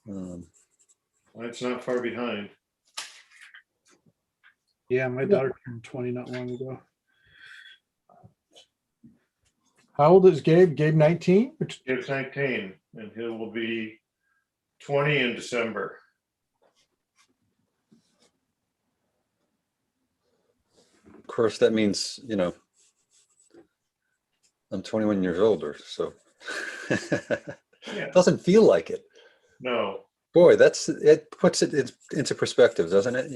Um, It's not far behind. Yeah, my daughter turned 20 not long ago. How old is Gabe? Gabe 19? Gabe's 19, and he will be 20 in December. of course, that means, I'm 21 years older, so Yeah. doesn't feel like it. No. Boy, it puts it into perspective, doesn't it?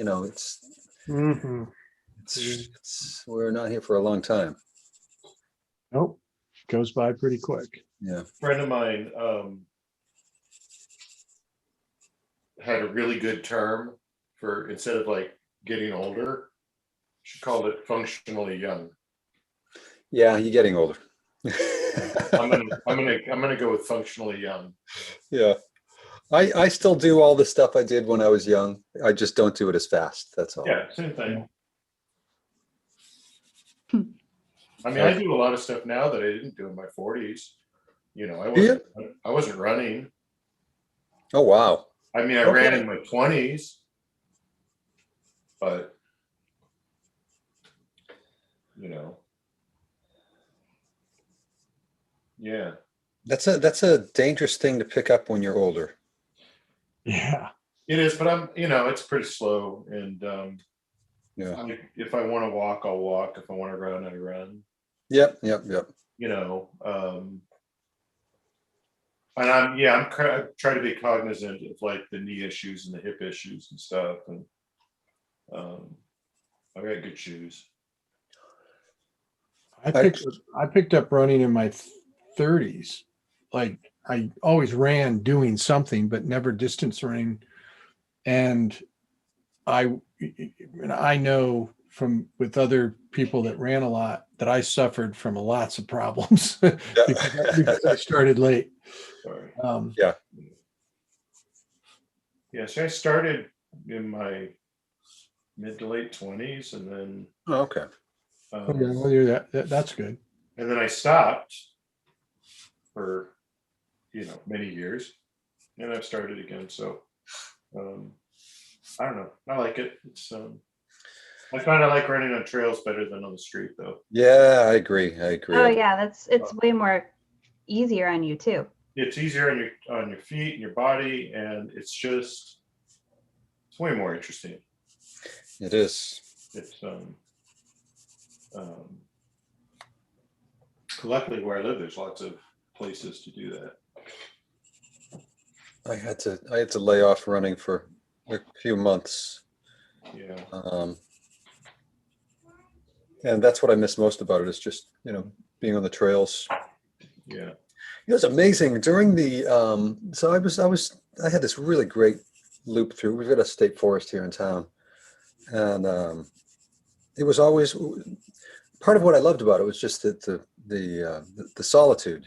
Mm-hmm. We're not here for a long time. Nope. Goes by pretty quick. Yeah. A friend of mine had a really good term for, instead of like getting older, she called it functionally young. Yeah, you're getting older. I'm gonna go with functionally young. Yeah. I still do all the stuff I did when I was young. I just don't do it as fast. That's all. Yeah, same thing. I mean, I do a lot of stuff now that I didn't do in my 40s. I wasn't running. Oh, wow. I mean, I ran in my 20s, but yeah. That's a dangerous thing to pick up when you're older. Yeah. It is, but it's pretty slow. And Yeah. if I want to walk, I'll walk. If I want to run, I run. Yep. And I'm trying to be cognizant of like the knee issues and the hip issues and stuff. And I've got good shoes. I picked up running in my 30s. Like I always ran doing something, but never distance running. And I know from with other people that ran a lot that I suffered from lots of problems because I started late. Sorry. Yeah. Yeah. So I started in my mid to late 20s, and then Okay. That's good. And then I stopped for many years, and I've started again. So I don't know. I like it. It's I find I like running on trails better than on the street, though. Yeah, I agree. Oh yeah, it's way more easier on you too. It's easier on your feet and your body, and it's way more interesting. It is. It's luckily where I live, there's lots of places to do that. I had to lay off running for a few months. Yeah. And that's what I miss most about it is just, being on the trails. Yeah. It was amazing during the, so I had this really great loop through. We've got a state forest here in town. And it was always, part of what I loved about it was just the solitude,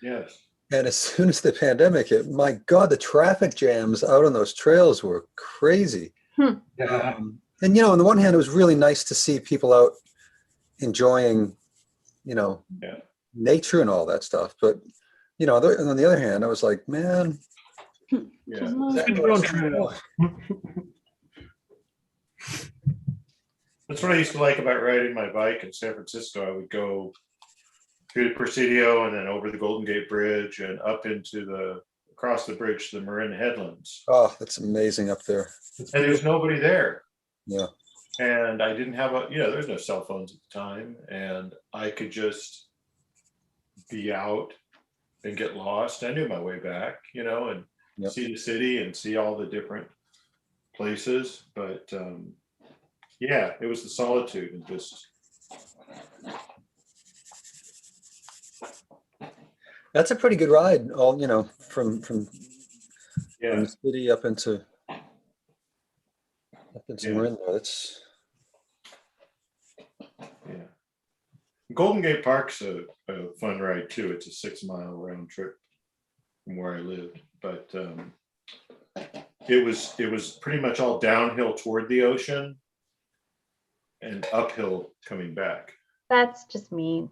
Yes. And as soon as the pandemic hit, my God, the traffic jams out on those trails were crazy. Yeah. And, on the one hand, it was really nice to see people out enjoying, nature and all that stuff. But, on the other hand, I was like, man, Yeah. Your own trail. That's what I used to like about riding my bike in San Francisco. I would go through the Presidio and then over the Golden Gate Bridge and up into across the bridge to the Marin Headlands. Oh, that's amazing up there. And there's nobody there. Yeah. And I didn't have there's no cell phones at the time. And I could just be out and get lost. I knew my way back, and see the city and see all the different places. But it was the solitude and just. That's a pretty good ride. All from Yeah. the city up into Marin. That's Golden Gate Park's a fun ride too. It's a 6-mile round trip from where I lived, but it was pretty much all downhill toward the ocean and uphill coming back. That's just mean.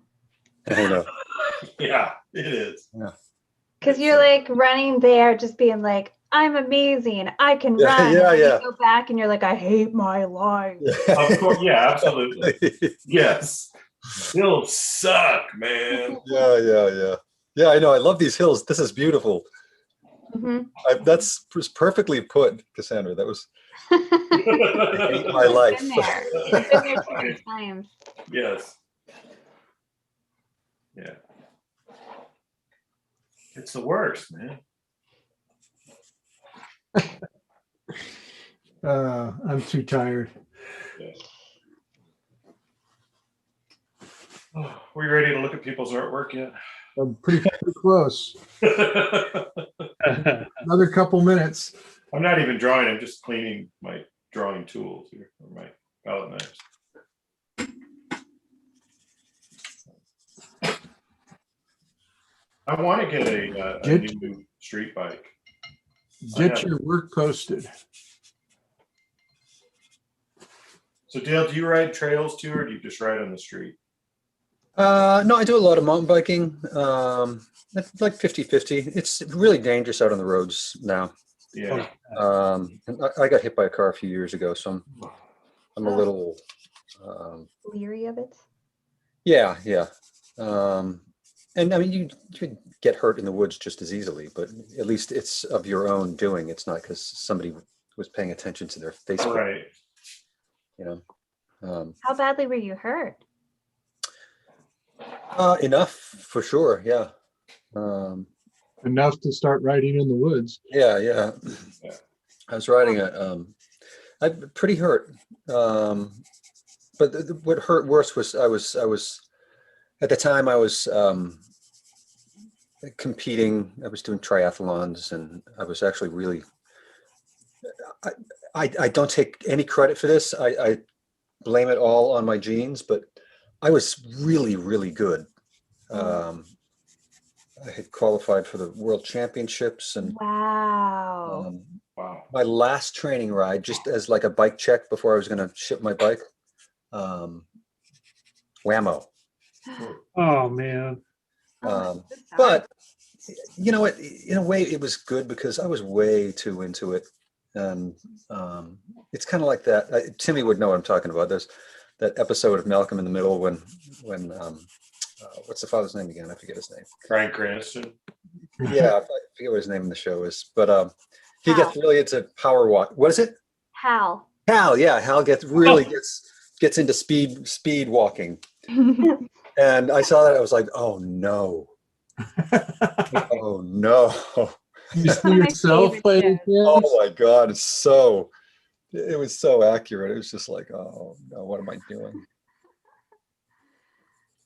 I know. Yeah, it is. Yeah. Because you're like running there, just being like, I'm amazing. I can run. Yeah, and yeah. You go back and you're like, I hate my life. Of course, yeah, absolutely. Yes. Hills suck, man. Yeah, I know. I love these hills. This is beautiful. Mhm. That's perfectly put, Cassandra. That was I hate my life. Been there. I've been there too many times. Yes. Yeah. It's the worst, man. I'm too tired. Oh, we ready to look at people's artwork yet? I'm pretty close. Another couple minutes. I'm not even drawing. I'm just cleaning my drawing tools here, or my palette knives. I want to get a new street bike. Get your work posted. So Dale, do you ride trails too, or do you just ride on the street? No, I do a lot of mountain biking. It's like 50-50. It's really dangerous out on the roads now. Yeah. And I got hit by a car a few years ago, so I'm a little Leery of it. yeah. And I mean, you could get hurt in the woods just as easily, but at least it's of your own doing. It's not because somebody was paying attention to their Facebook. Right. How badly were you hurt? Enough for sure. Yeah. Enough to start riding in the woods. Yeah. I was riding I'm pretty hurt. But what hurt worse was I was at the time I was competing. I was doing triathlons, and I was actually really. I don't take any credit for this. I blame it all on my genes, but I was really, really good. I had qualified for the World Championships, and Wow. Wow. my last training ride, just as like a bike check before I was going to ship my bike, whammo. Oh man. But you know what? In a way, it was good because I was way too into it, and it's kind of like that. Timmy would know what I'm talking about. There's that episode of Malcolm in the Middle when what's the father's name again? I forget his name. Bryan Cranston. Yeah, I forget what his name in the show is, but he gets really into power walk. What is it? Hal. Hal. Yeah, Hal gets into speed walking. And I saw that, I was like, oh no. Oh no. You see One of my yourself favorite playing shows. piano? Oh my God. It was so accurate. It was just like, oh no, what am I doing?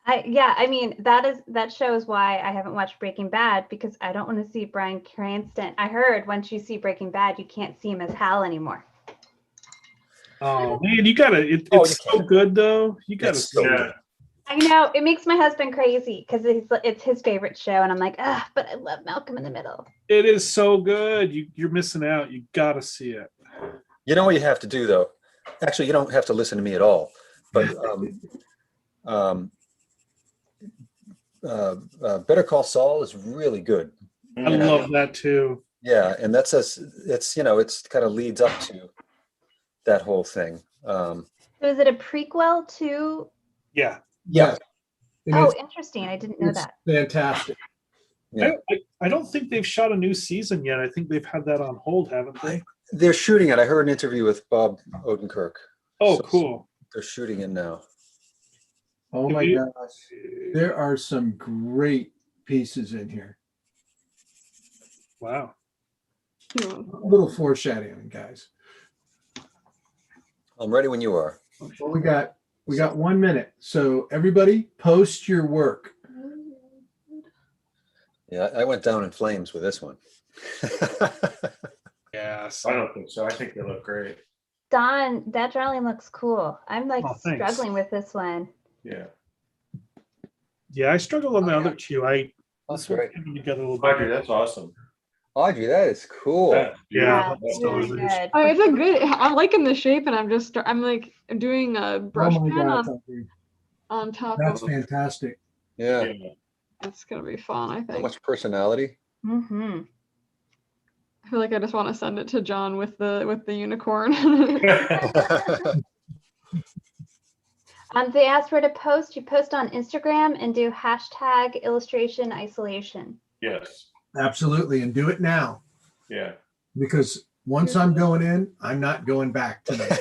I mean, that shows why I haven't watched Breaking Bad, because I don't want to see Bryan Cranston. I heard once you see Breaking Bad, you can't see him as Hal anymore. Oh man, you gotta. It's you so good though. You gotta. It's so see it. good. I know it makes my husband crazy because it's his favorite show, and I'm like, but I love Malcolm in the Middle. It is so good. You're missing out. You gotta see it. You know what you have to do though? Actually, you don't have to listen to me at all, but Better Call Saul is really good. I love that too. Yeah, and it's kind of leads up to that whole thing. Have So is it a prequel to? Yeah. Yes. And Oh, it's, interesting. I didn't know it's that. fantastic. Yeah. I don't think they've shot a new season yet. I think they've had that on hold, haven't they? They're shooting it. I heard an interview with Bob Odenkirk. Oh, So cool. they're shooting it now. Oh Have my you- gosh. There are some great pieces in here. Wow. A little foreshadowing, guys. I'm ready when you are. Well, we got 1 minute. So everybody post your work. Yeah, I went down in flames with this one. Yeah. I don't think so. I think they look great. Don, that drawing looks cool. I'm like Oh, thanks. struggling with this one. Yeah. Yeah, I struggle on the Oh, other yeah. two. I That's this one's great. coming together a little Audrey, bit. that's awesome. Audrey, that is cool. That's Yeah, beautiful. it's still really is. good. Oh, it's a good. I'm liking the shape, and I'm like doing a brush Oh my pen gosh, Audrey. on top That's of. fantastic. Yeah. It's gonna be fun. I So think. much personality. Mm-hmm. I feel like I just want to send it to John with the unicorn. They asked where to post. You post on Instagram and do hashtag illustration isolation. Yes. Absolutely. And do it now. Yeah. Because once I'm going in, I'm not going back tonight.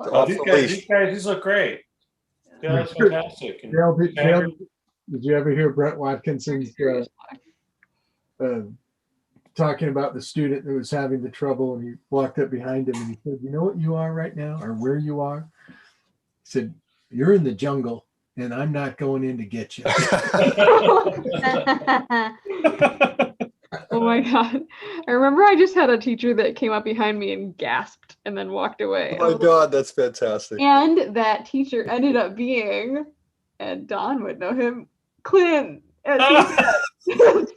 Oh, these look great. Yeah, that's fantastic. And Dale, did you ever hear Brett Watkinson's talking about the student that was having the trouble, and he walked up behind him and he said, "You know what you are right now, or where you are?" He said, "You're in the jungle, and I'm not going in to get you." Oh my god! I remember I just had a teacher that came up behind me and gasped and then walked away. Oh my god, that's fantastic. And that teacher ended up being, and Don would know him, Clint. As he said.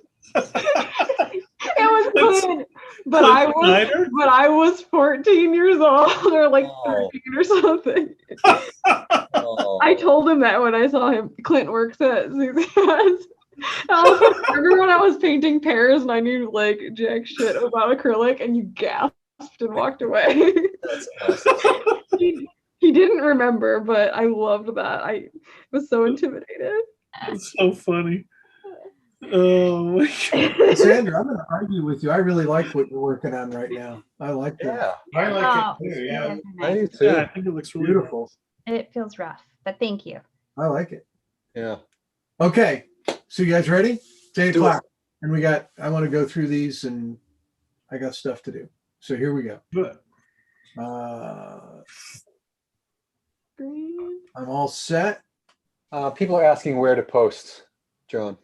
It was Clint, but I was 14 years old or like 13 or something. Oh. I told him that when I saw him. Clint works at CCS. Remember when I was painting pears and I knew like jack shit about acrylic and you gasped and walked away. That's awesome. He didn't remember, but I loved that. I was so intimidated. It's so funny. Oh my god. Sandra, I'm going to argue with you. I really like what you're working on right now. I like that. Yeah, I like Oh, it too. Yeah. it is I nice. do too. Yeah, I think it looks really Beautiful. It feels rough, but thank you. I like it. Yeah. Okay. So you guys ready? It's 8 Do o'clock. And I want to go through these, and I got stuff to do. So here we go. good. I'm all set. People are asking where to post, John.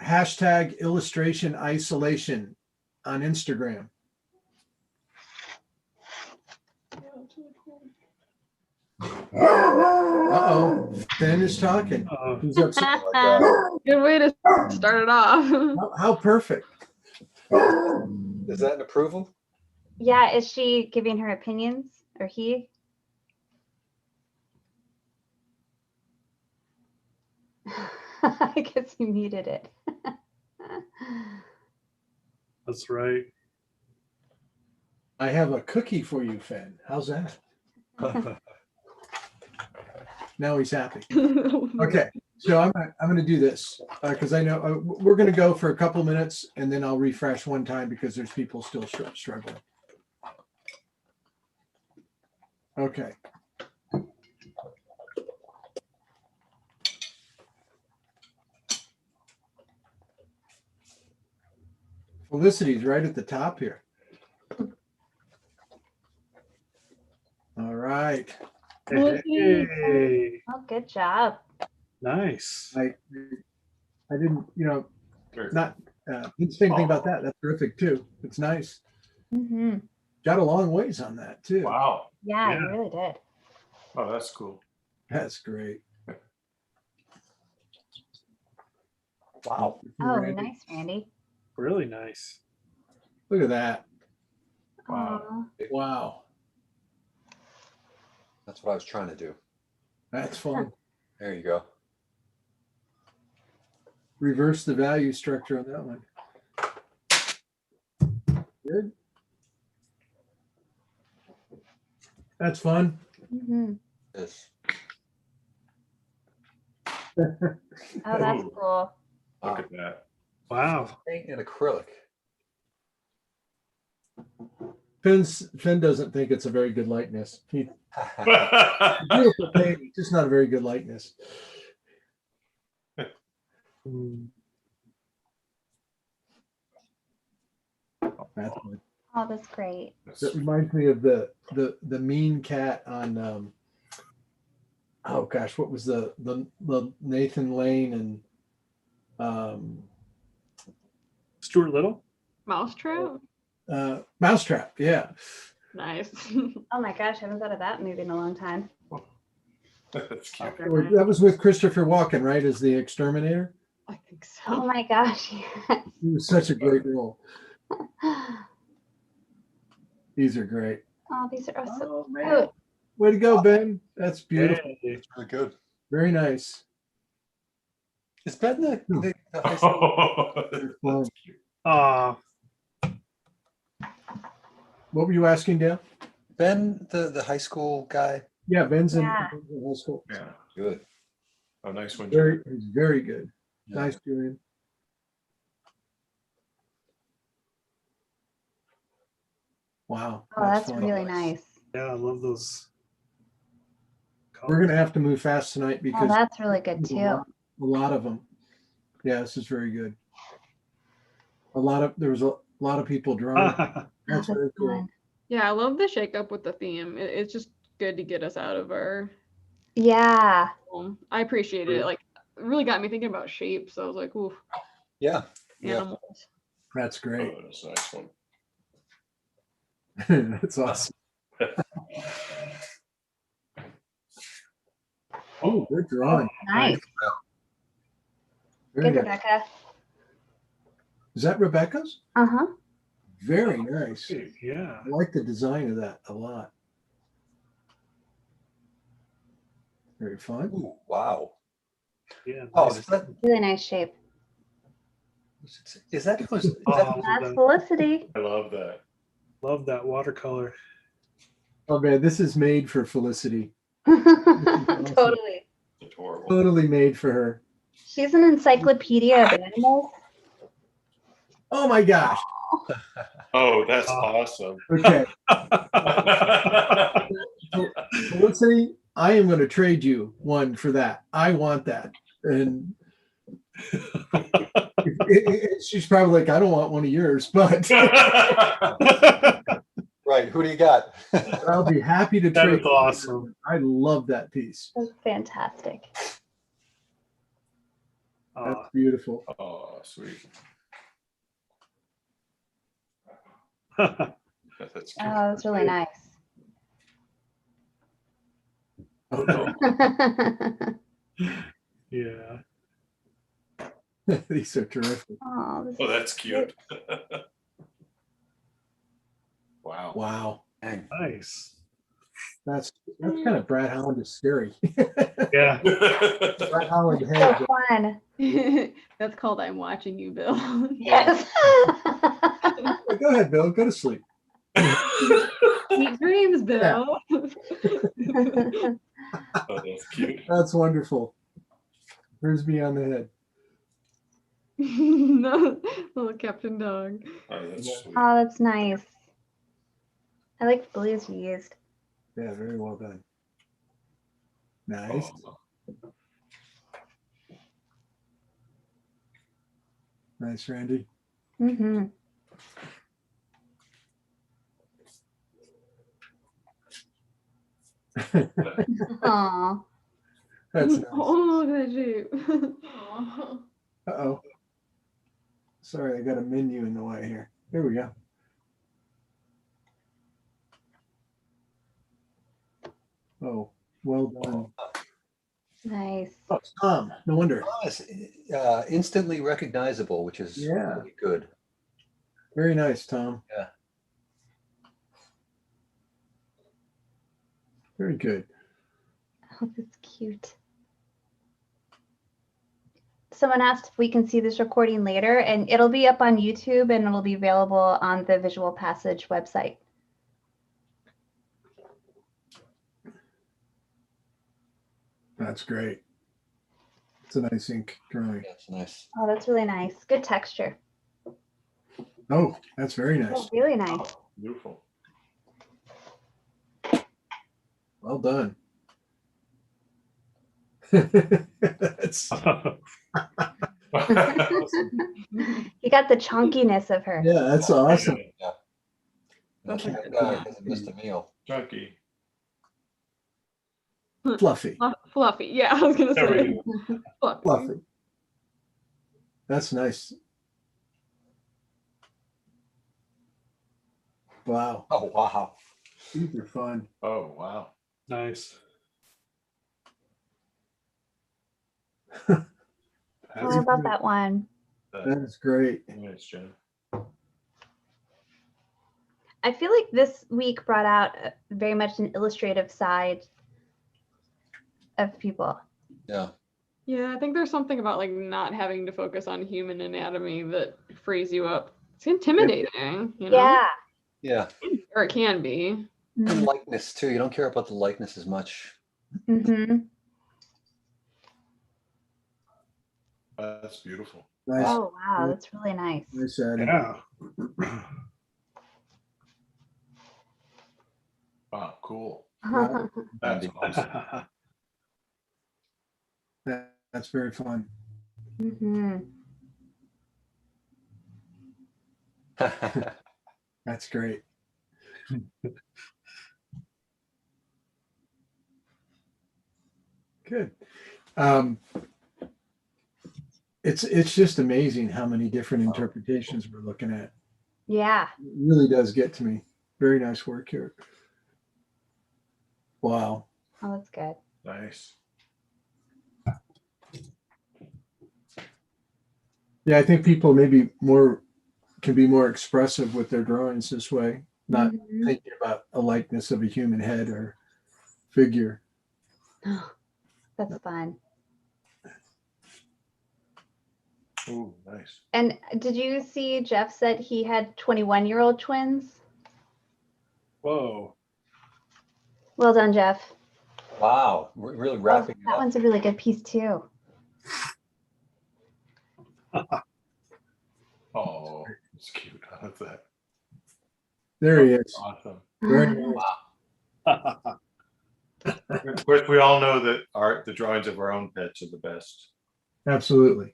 Hashtag illustration isolation on Instagram. Uh-oh. Finn is talking. He's upset. Oh my God. Good way to start it off. How perfect. Is that an approval? Yeah, is she giving her opinions or he? I guess he muted it. That's right. I have a cookie for you, Finn. How's that? Now he's happy. Okay, so I'm gonna do this because I know we're gonna go for a couple minutes and then I'll refresh one time because there's people still struggling. Okay. Felicity's right at the top here. All right. Hey, Oh, good job. nice. I didn't, didn't say anything about that. That's terrific too. It's nice. Mm-hmm. Got a long ways on that too. Wow. Yeah, Yeah. you really did. Oh, that's cool. That's great. Wow. Oh, Randy. nice, Randy. Really nice. Look at that. Wow. Aw. Wow. That's what I was trying to do. That's fun. There you go. Reverse the value structure on that one. Good. That's fun. Mhm. Yes. Oh, that's Ooh. cool. Look at that. Wow. Paint and acrylic. Finn doesn't think it's a very good likeness. Beautiful painting, just not a very good likeness. Mm. That's fun. Oh, that's great. That reminds me of the mean cat on oh gosh, what was the Nathan Lane and Stuart Little? Mousetrap. Mousetrap, yeah. Nice. Oh my gosh, I haven't thought of that movie in a long time. That's cute. That was with Christopher Walken, right, as the exterminator. I think so. Oh my gosh. He was such a great role. These are great. Oh, these are so Oh, man. cute. Way to go, Ben. That's beautiful. Hey. It's really good. Very nice. Is Ben the high school? Very fun. Aw, What were you asking, Dan? Ben the high school guy? Yeah, Ben's in Yeah. high school. Yeah. Good. Oh, nice one. He's very good. Yeah. Nice, Julian. Wow. Oh, that's fun. really nice. yeah, I love those. We're gonna have to move fast tonight Oh, because that's really good there's too. a lot of them. Yeah, this is very good. There was a lot of people drawing. Oh, That's very that's cool. fun. Yeah, I love the shake up with the theme. It's just good to get us out of our Yeah. home. I appreciated it. Like, it really got me thinking about shapes. I was like, ooh, Yeah. Yeah. animals. That's great. Oh, that's a nice one. That's awesome. Oh, good drawing. Nice. Very Good, good. Rebecca. Is that Rebecca's? Uh-huh. Very nice. Yeah. I like the design of that a lot. Very fun. Ooh, wow. Yeah. Oh, nice. is that Really nice shape. Oh, That's that- Felicity. I love that. love that watercolor. Oh man, this is made for Felicity. Totally. Adorable. Totally made for her. She's an encyclopedia of animals. Oh my gosh. Oh, that's awesome. Okay. Felicity, I am going to trade you one for that. I want that. And she's probably like, I don't want one of yours, but right? Who do you got? I'll be happy to That trade is awesome. I love that piece. That's fantastic. That's beautiful. Oh, sweet. That's cute. Oh, that's really nice. Oh, no. yeah. These are terrific. Oh, this Oh, is that's cute. Wow. Wow. Dang. Nice. That's kind of Brad Holland is scary. Yeah. Brad Holland so head. fun. That's called I'm watching you, Bill. Yes. Go ahead, Bill. Go to sleep. Sweet dreams, Bill. Oh, that's cute. That's wonderful. Frisbee on the head. No, little Captain Dog. Oh, that's sweet. Oh, that's nice. I like the blues you used. Yeah, very well done. Nice. Oh, Nice, Randy. Mm-hmm. Aw. That's nice. Oh, look at that shape. Aw. Uh-oh. Sorry, I got a menu in the way here. There we go. Oh, well done. Nice. Oh, Tom. No wonder. Oh, it's, instantly recognizable, which is Yeah. really good. Very nice, Tom. Yeah. Very good. Oh, that's cute. Someone asked if we can see this recording later, and it'll be up on YouTube and it'll be available on the Visual Passage website. That's great. It's a nice ink drawing. That's nice. Oh, that's really nice. Good texture. Oh, that's very nice. Oh, really nice. Beautiful. Well done. That's, You got the chunkiness of her. yeah, that's awesome. Yeah. That's That a guy good hasn't missed a meal. Chunky. Fluffy. Fluffy. Yeah, I was gonna There we say. Fluffy. Fluffy. That's nice. Wow. Oh, wow. These are fun. Oh, wow. Nice. Oh, I love that one. That is great. Nice, Jen. I feel like this week brought out very much an illustrative side of people. Yeah. Yeah, I think there's something about like not having to focus on human anatomy that frees you up. It's intimidating, you know? Yeah. Yeah. Or it can be. And likeness too. You don't care about the likeness as much. Mm-hmm. That's beautiful. Nice. Oh, wow. That's really nice. Nice adding. Yeah. Wow, cool. Wow. That's awesome. That's very fun. Mm-hmm. That's great. Good. It's just amazing how many different interpretations we're looking at. Yeah. It really does get to me. Very nice work here. Wow. Oh, that's good. Nice. Yeah, I think people maybe can be more expressive with their drawings this way, not Mhm. thinking about a likeness of a human head or figure. That's fun. Ooh, nice. And did you see Jeff said he had 21-year-old twins? Whoa. Well done, Jeff. Wow. We're really Oh, wrapping it that up. one's a really good piece too. Oh, it's cute. I love that. There he is. Awesome. Very nice. Of course, we all know that the drawings of our own pets are the best. Absolutely.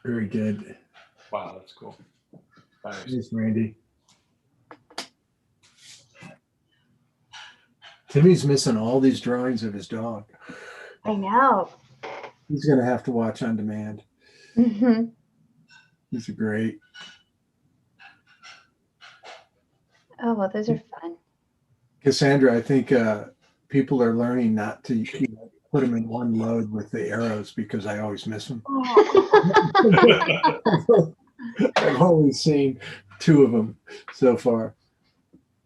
Very good. Wow, that's cool. Nice. Thanks, Randy. Timmy's missing all these drawings of his dog. I know. He's going to have to watch on demand. Mhm. These are great. Oh, well, those are fun. Cassandra, I think people are learning not to put them in one load with the arrows because I always miss them. I've only seen 2 of them so far.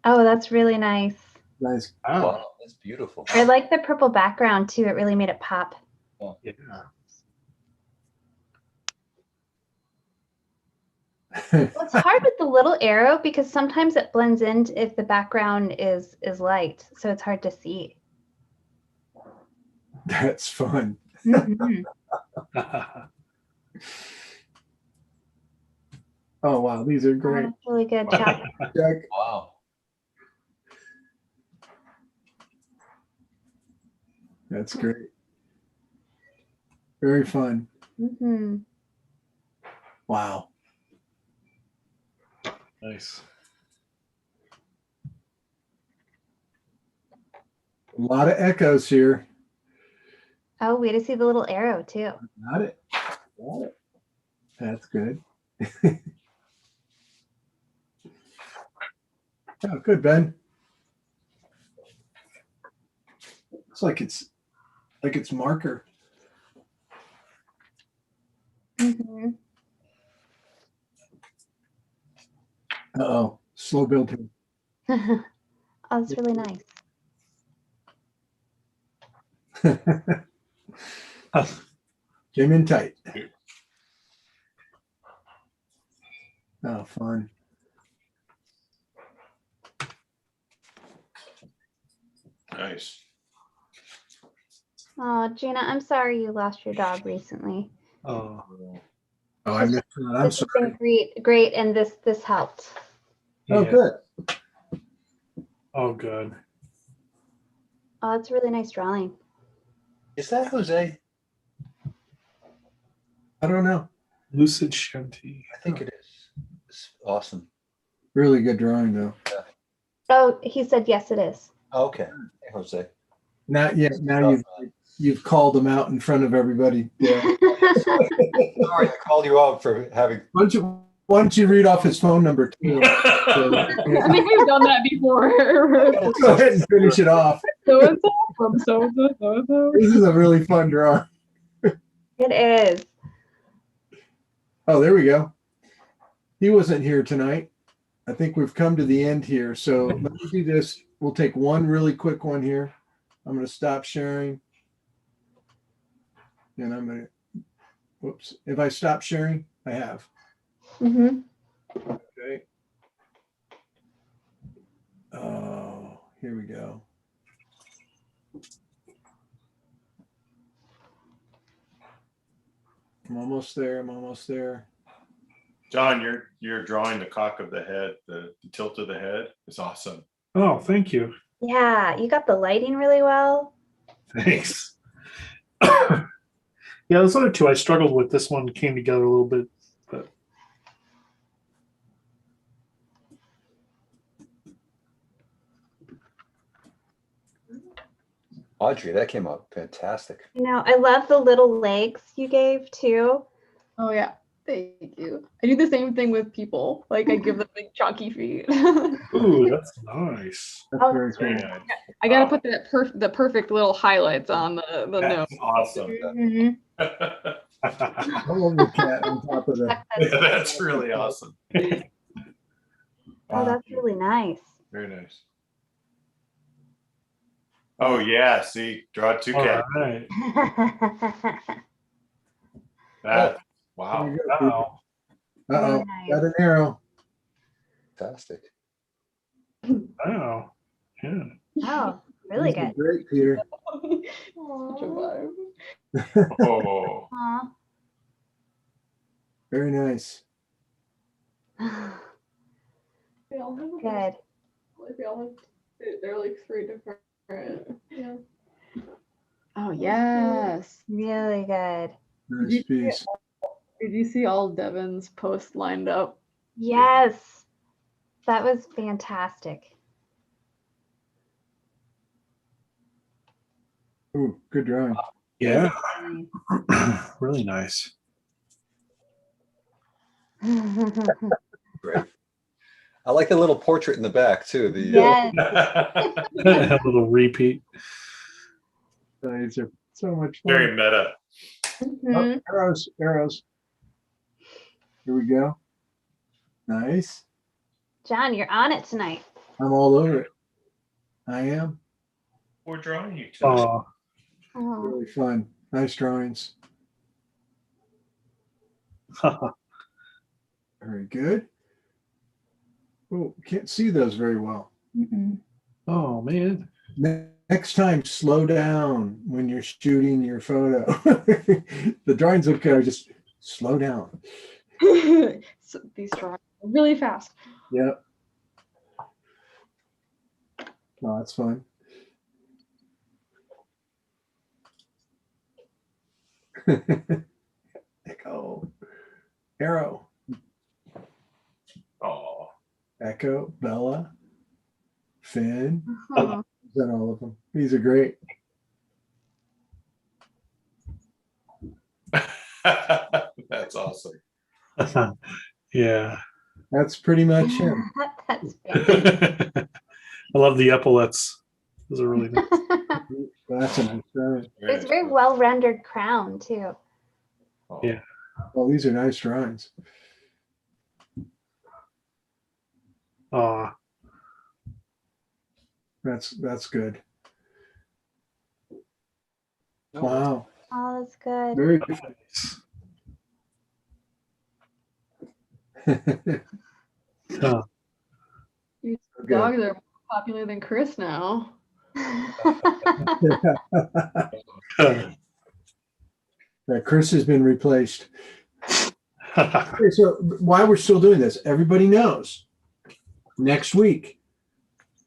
Oh, that's really nice. Nice. Wow. That's beautiful. I like the purple background too. It really made it pop. Yeah. Well, it's hard with the little arrow because sometimes it blends in if the background is light, so it's hard to see. That's fun. Mhm. Oh, wow. These are Oh, great. that's really good, Chuck. Jack, Wow. that's great. Very fun. Hmm. Wow. Nice. A lot of echoes here. Oh, way to see the little arrow too. Got it. Got it. That's good. Oh, good, Ben. Looks like it's marker. Hmm. Uh-oh. Slow build here. Oh, that's really nice. Came in tight. Oh, fun. Nice. Oh, Gina, I'm sorry you lost your dog recently. Oh, Oh, I missed that. I'm This has sorry. been great, and this helped. Oh, yeah. good. Oh, good. Oh, it's a really nice drawing. Is that Jose? I don't know. Lucid Shanti. I think it is. It's awesome. Really good drawing though. Oh, he said yes, it is. Okay. Hey, Jose. Now, yeah, now you've called them out in front of everybody. Yeah. Sorry, I called you out for having. Why don't you read off his phone number too? I think we've done that before. Go ahead and finish it off. So and so from so and so, so and so. This is a really fun drawing. It is. Oh, there we go. He wasn't here tonight. I think we've come to the end here. So let me do this. We'll take one really quick one here. I'm going to stop sharing. And I'm going to, whoops. If I stop sharing, I have. Mm-hmm. Okay. Oh, here we go. I'm almost there. I'm almost there. John, you're drawing the cock of the head, the tilt of the head is awesome. Oh, thank you. Yeah, you got the lighting really well. Thanks. Yeah, those other two I struggled with. This one came together a little bit, but Audrey, that came out fantastic. You know, I love the little legs you gave too. Oh yeah, thank you. I do the same thing with people. Like I give them big chunky feet. ooh, that's nice. That's Oh, very Very cool. nice. I gotta put the perfect little highlights on the note. That's awesome. Mhm. I love the cat on top of the. That's really awesome. Oh, that's really nice. Very nice. Oh yeah, see, draw two All cats. right. That, There wow. you go, Peter. Wow. Uh-oh, Really got nice. an arrow. Fantastic. Wow. Yeah. Oh, really These are good. great, Peter. Such a vibe. Oh, Aw. Very nice. They all have a Good. like they all have they're like three different. Yeah. Oh yes. Really good. Nice you- piece. Did you see all Devin's posts lined up? Yes. That was fantastic. Ooh, good drawing. Yeah. Really nice. Great. I like the little portrait in the back too. The Yes. A little repeat. These are so much fun. very meta. Mhm. Oh, arrows, arrows. Here we go. Nice. John, you're on it tonight. I'm all over it. I am. We're drawing you tonight. Oh, Oh. Really fun. Nice drawings. Very good. Oh, can't see those very well. Mm-mm. oh man. Next time, slow down when you're shooting your photo. The drawing's okay, just slow down. So these drawings are really fast. Yep. No, that's fun. Echo. Arrow. Oh, Echo. Bella. Finn. Uh-huh. And all of them. These are great. that's awesome. Yeah. That's pretty much him. That's fantastic. I love the epaulets. Those are really nice. That's a nice drawing. It's a very well rendered crown too. Oh. Yeah. Oh, these are nice drawings. Aw. That's good. No, Wow. Oh, that's good. Very good. Huh. These Good. dogs are more popular than Chris now. Chris has been replaced. Okay, so why we're still doing this, everybody knows next week,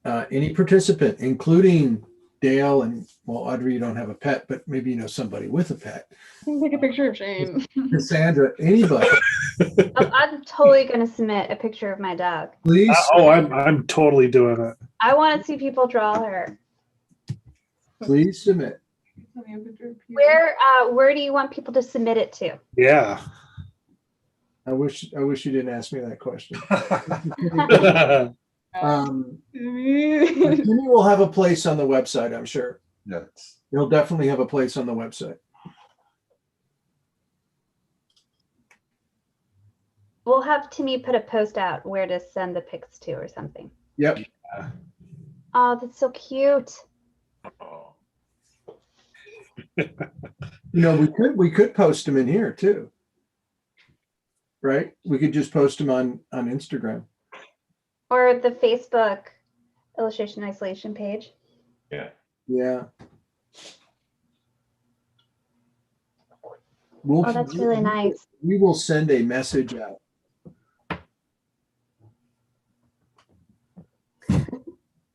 any participant, including Dale and, well, Audrey, you don't have a pet, but maybe you know somebody with a pet. Take a picture of Shane. Cassandra, anybody, I'm totally going to submit a picture of my dog. please. I'm totally doing it. I want to see people draw her. Please submit. Where do you want people to submit it to? Yeah. I wish you didn't ask me that question. Jimmy will have a place on the website, I'm sure. Yes. He'll definitely have a place on the website. We'll have Timmy put a post out where to send the pics to or something. Yep. Oh, that's so cute. You know, we could post them in here too. Right? We could just post them on Instagram. Or the Facebook illustration isolation page. Yeah. Yeah. Oh, that's really nice. We will send a message out.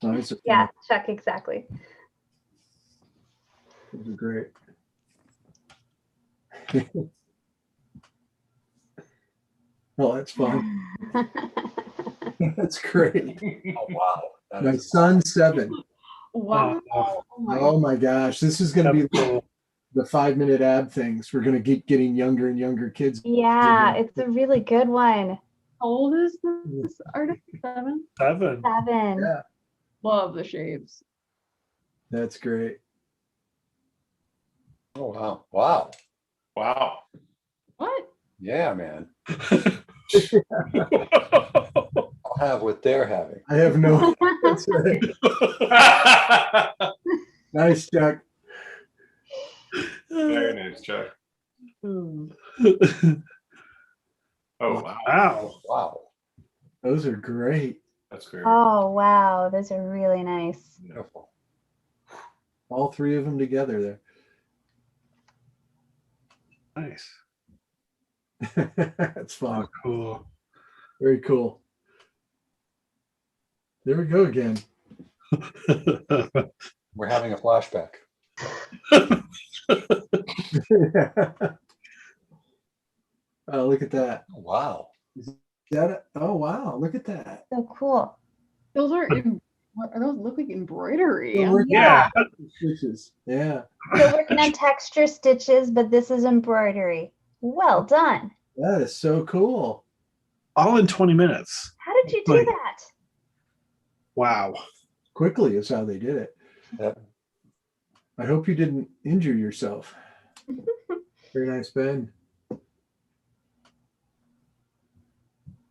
Oh, it's Yeah, Chuck, exactly. Those are great. Oh, that's fun. That's great. Oh, wow. That My is- son's 7. Wow. Oh my gosh, this is going to be the 5-minute ab things. We're going to keep getting younger and younger kids. Yeah, it's a really good one. How old is this artist? 7? 7. 7. Yeah, Love the shapes. that's great. Oh, wow. Wow. Wow. What? Yeah, man. I'll have what they're having. I have no. That's right. Nice, Chuck. Very nice, Chuck. Hmm. Oh, wow. Wow. Wow. Those are great. That's great. Oh, wow. Those are really nice. Beautiful. All 3 of them together there. Nice. That's fun. Oh, cool. Very cool. There we go again. We're having a flashback. Oh, look at that. Oh, wow. Oh, wow. Look at that. So cool. Those are what are those look like embroidery? So we're- Yeah. Stitches. Yeah. Still working on texture stitches, but this is embroidery. Well done. That is so cool. All in 20 minutes. How did you do that? Wow. Quickly is how they did it. Yep. I hope you didn't injure yourself. Very nice, Ben.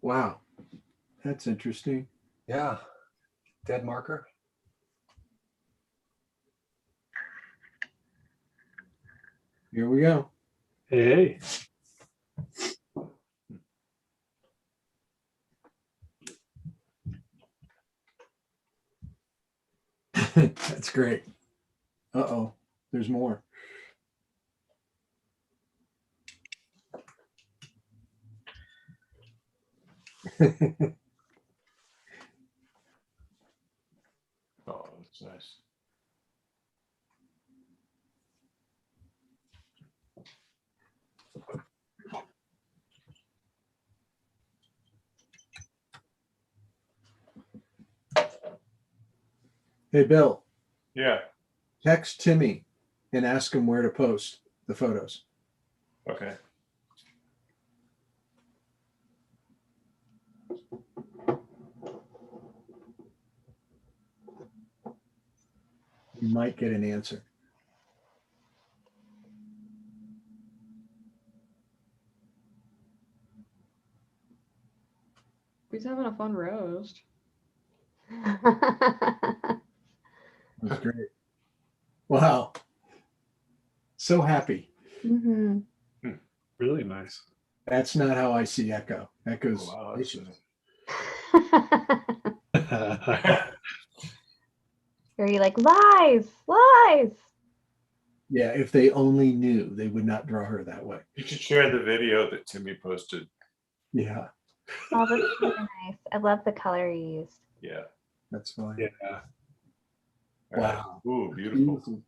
Wow. That's interesting. Yeah. Dead marker. Here we go. Hey. That's great. Uh-oh. There's more. Oh, that's nice. Hey, Bill, Yeah. text Timmy and ask him where to post the photos. Okay. You might get an answer. He's having a fun roast. That's great. Wow. So happy. Mhm. Really nice. That's not how I see Echo. Echo's. Oh, wow, that's nice. Or you like lies, lies. Yeah, if they only knew, they would not draw her that way. You should share the video that Timmy posted. Yeah, Oh, that's really nice. I love the color you used. Yeah. that's fine. Yeah. All right. Wow. Ooh, beautiful. Beautiful.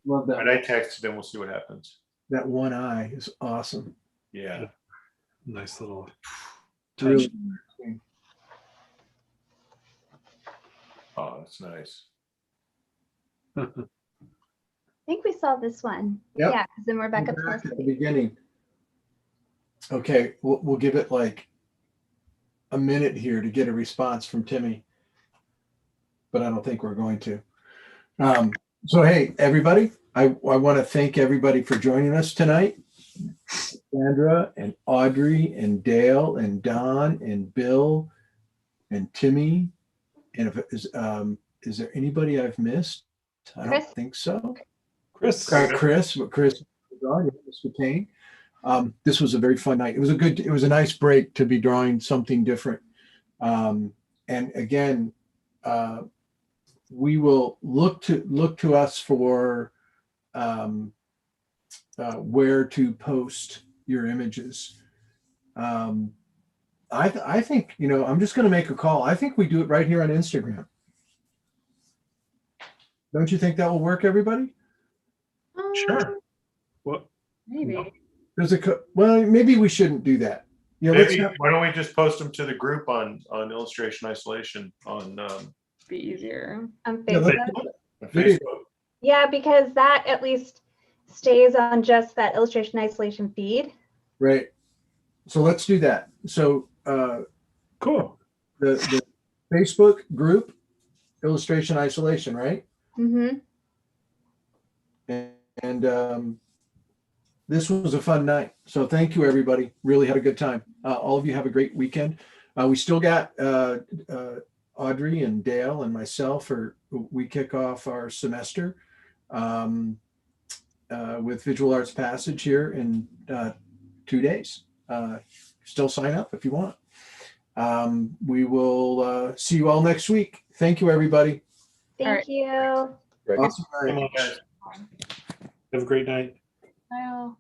Love And that. I texted him. We'll see what happens. That one eye is awesome. Yeah. Nice little Really. Oh, that's nice. I think we saw this one. Yep. Yeah, because then Rebecca Back posted at the it. beginning. Okay, we'll give it like a minute here to get a response from Timmy, but I don't think we're going to. So hey, everybody, I want to thank everybody for joining us tonight. Sandra and Audrey and Dale and Don and Bill and Timmy. And if is there anybody I've missed? I Chris. don't think so. Chris. Chris, Mr. Payne. This was a very fun night. It was a nice break to be drawing something different. And again, we will look to us for where to post your images. I think, I'm just going to make a call. I think we do it right here on Instagram. Don't you think that will work, everybody? Sure. What? Maybe. Well, maybe we shouldn't do that. Maybe why don't we just post them to the group on illustration isolation on Be easier. On Yeah, Facebook. Facebook? Yeah, because that at least stays on just that illustration isolation feed. Right. So let's do that. So Cool. the Facebook group, illustration isolation, right? Mm-hmm. And this was a fun night. So thank you, everybody. Really had a good time. All of you have a great weekend. We still got Audrey and Dale and myself, we kick off our semester with Visual Arts Passage here in 2 days. Still sign up if you want. We will see you all next week. Thank you, everybody. Thank All right. you. Awesome night. Have a great night. Well.